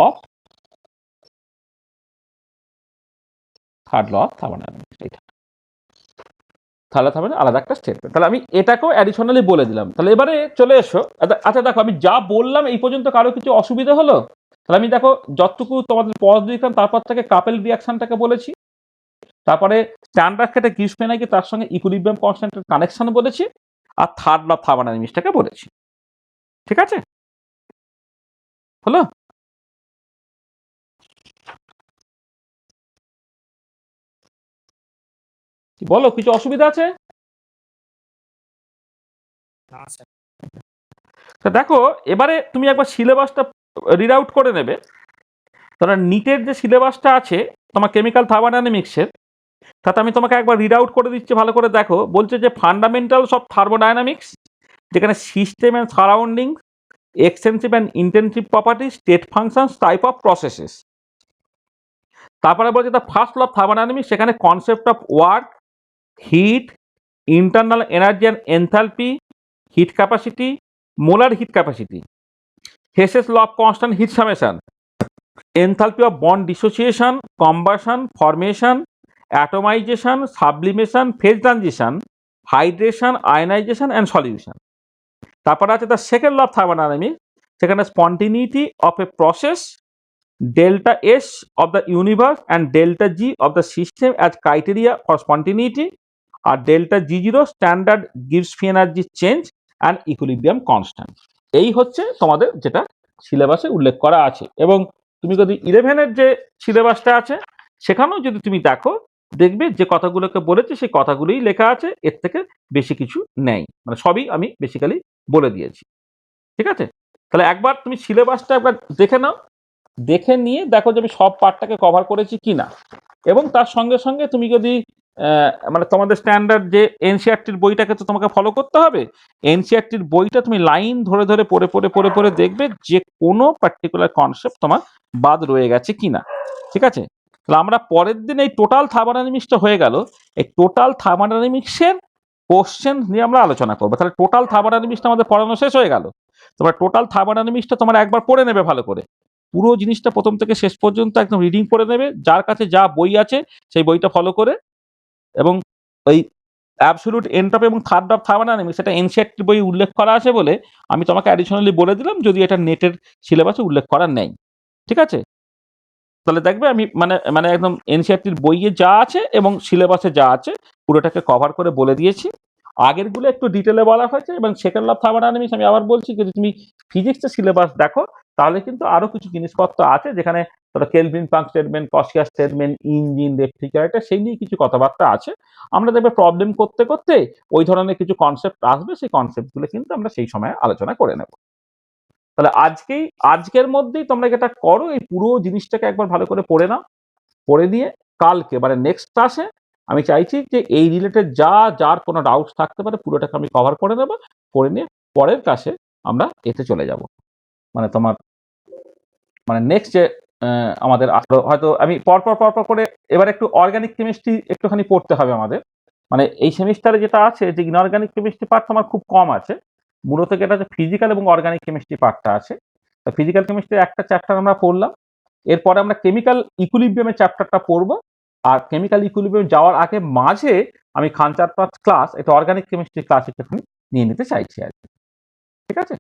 of third law of thermodynamics. এটা তাহলে আলাদা একটা স্টেটমেন্ট। তাহলে আমি এটাকেও অ্যাডিশনালি বলে দিলাম। তাহলে এবারে চলে এসো। আচ্ছা দেখো, আমি যা বললাম এই পর্যন্ত কারো কিছু অসুবিধা হলো? তাহলে আমি দেখো যতটুকু তোমাদের পজ দিতাম, তারপর থেকে কাপেল রিয়াকশনটাকে বলেছি, তারপরে স্ট্যান্ডার্ড কেটে গিউস-পেনাইকে তার সঙ্গে ইকুইলিব্রিয়াম কনস্ট্যান্টের কানেকশন বলেছি, আর থার্ড ল অফ থার্মোডাইনামিক্সটাকে বলেছি। ঠিক আছে, হলো? বলো, কিছু অসুবিধা আছে? না স্যার। তো দেখো এবারে তুমি একবার সিলেবাসটা রিড আউট করে নেবে। তাহলে নিটের যে সিলেবাসটা আছে তোমার কেমিক্যাল থার্মোডাইনামিক্সের, তাতে আমি তোমাকে একবার রিড আউট করে দিচ্ছি, ভালো করে দেখো। বলছে যে ফান্ডামেন্টালস অফ থার্মোডাইনামিক্স, যেখানে system and surrounding, extensive and intensive property, state functions, type of processes. তারপরে বলছে the first law of thermodynamics, সেখানে concept of work, heat, internal energy and enthalpy, heat capacity, molar heat capacity, Hess's law of constant heat summation, enthalpy of bond dissociation, combustion, formation, atomization, sublimation, phase transition, hydration, ionization and solution. তারপরে আছে the second law of thermodynamics, সেখানে spontaneity of a process, delta S of the universe and delta G of the system as criteria for spontaneity, আর delta G zero standard gives free energy change and equilibrium constant. এই হচ্ছে তোমাদের যেটা সিলেবাসে উল্লেখ করা আছে। এবং তুমি যদি 11-এর যে সিলেবাসটা আছে সেখানেও যদি তুমি দেখো, দেখবে যে কথাগুলোকে বলেছে সেই কথাগুলোই লেখা আছে, এর থেকে বেশি কিছু নেই, মানে সবই আমি বেসিক্যালি বলে দিয়েছি। ঠিক আছে, তাহলে একবার তুমি সিলেবাসটা একবার দেখে নাও, দেখে নিয়ে দেখো যে আমি সব পার্টটাকে কভার করেছি কিনা। এবং তার সঙ্গে সঙ্গে তুমি যদি মানে তোমাদের স্ট্যান্ডার্ড যে এনসিইআরটির বইটাকে তো তোমাকে ফলো করতে হবে, এনসিইআরটির বইটা তুমি লাইন ধরে ধরে পড়ে দেখবে যে কোনো পার্টিকুলার কনসেপ্ট তোমার বাদ রয়ে গেছে কিনা। ঠিক আছে, তাহলে আমরা পরের দিন এই টোটাল থার্মোডাইনামিক্সটা হয়ে গেল, এই টোটাল থার্মোডাইনামিক্সের কোশ্চেন নিয়ে আমরা আলোচনা করবো। তাহলে টোটাল থার্মোডাইনামিক্সটা আমাদের পড়ানো শেষ হয়ে গেল। তোমরা টোটাল থার্মোডাইনামিক্সটা তোমরা একবার পড়ে নেবে ভালো করে, পুরো জিনিসটা প্রথম থেকে শেষ পর্যন্ত একদম রিডিং করে নেবে, যার কাছে যা বই আছে সেই বইটা ফলো করে। এবং ওই অ্যাবসলিউট এন্ট্রপি এবং থার্ড অফ থার্মোডাইনামিক্স সেটা এনসিইআরটির বই উল্লেখ করা আছে বলে আমি তোমাকে অ্যাডিশনালি বলে দিলাম, যদি এটা নেটের সিলেবাসে উল্লেখ করা নেই। ঠিক আছে, তাহলে দেখবে আমি মানে মানে একদম এনসিইআরটির বইয়ে যা আছে এবং সিলেবাসে যা আছে পুরোটাকে কভার করে বলে দিয়েছি। আগেরগুলো একটু ডিটেলে বলা হয়েছে। এবং সেকেন্ড ল অফ থার্মোডাইনামিক্স আমি আবার বলছি, যদি তুমি ফিজিক্সের সিলেবাস দেখো তাহলে কিন্তু আরো কিছু জিনিসপত্র আছে, যেখানে ধরো Kelvin Planck statement, Clausius statement, engine, refrigerator, সেই নিয়ে কিছু কথাবার্তা আছে। আমরা দেখবে প্রবলেম করতে করতে ওই ধরনের কিছু কনসেপ্ট আসবে, সেই কনসেপ্টগুলো কিন্তু আমরা সেই সময় আলোচনা করে নেব। তাহলে আজকের মধ্যেই তোমরা যেটা করো, এই পুরো জিনিসটাকে একবার ভালো করে পড়ে নাও, পড়ে নিয়ে কালকে মানে নেক্সট ক্লাসে আমি চাইছি যে এই রিলেটেড যার কোনো ডাউটস থাকতে পারে পুরোটাকে আমি কভার করে নেব, করে নিয়ে পরের ক্লাসে আমরা এতে চলে যাব। মানে তোমার মানে নেক্সট যে আমাদের হয়তো আমি পরপর করে এবার একটু অর্গানিক কেমিস্ট্রি একটুখানি পড়তে হবে আমাদের। মানে এই সেমিস্টারে যেটা আছে যে ইনঅর্গানিক কেমিস্ট্রি পার্ট তোমার খুব কম আছে, মূলত যেটা হচ্ছে ফিজিক্যাল এবং অর্গানিক কেমিস্ট্রি পার্টটা আছে। ফিজিক্যাল কেমিস্ট্রির একটা চ্যাপ্টার আমরা পড়লাম, এরপরে আমরা কেমিক্যাল ইকুইলিব্রিয়ামের চ্যাপ্টারটা পড়বো। আর কেমিক্যাল ইকুইলিব্রিয়াম যাওয়ার আগে মাঝে আমি খান 4-5 ক্লাস এটা অর্গানিক কেমিস্ট্রি ক্লাস একটুখানি নিয়ে নিতে চাইছি আর কি। ঠিক আছে,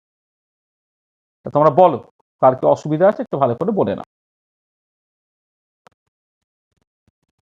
তোমরা বলো কার কি অসুবিধা আছে একটু ভালো করে বলে নাও।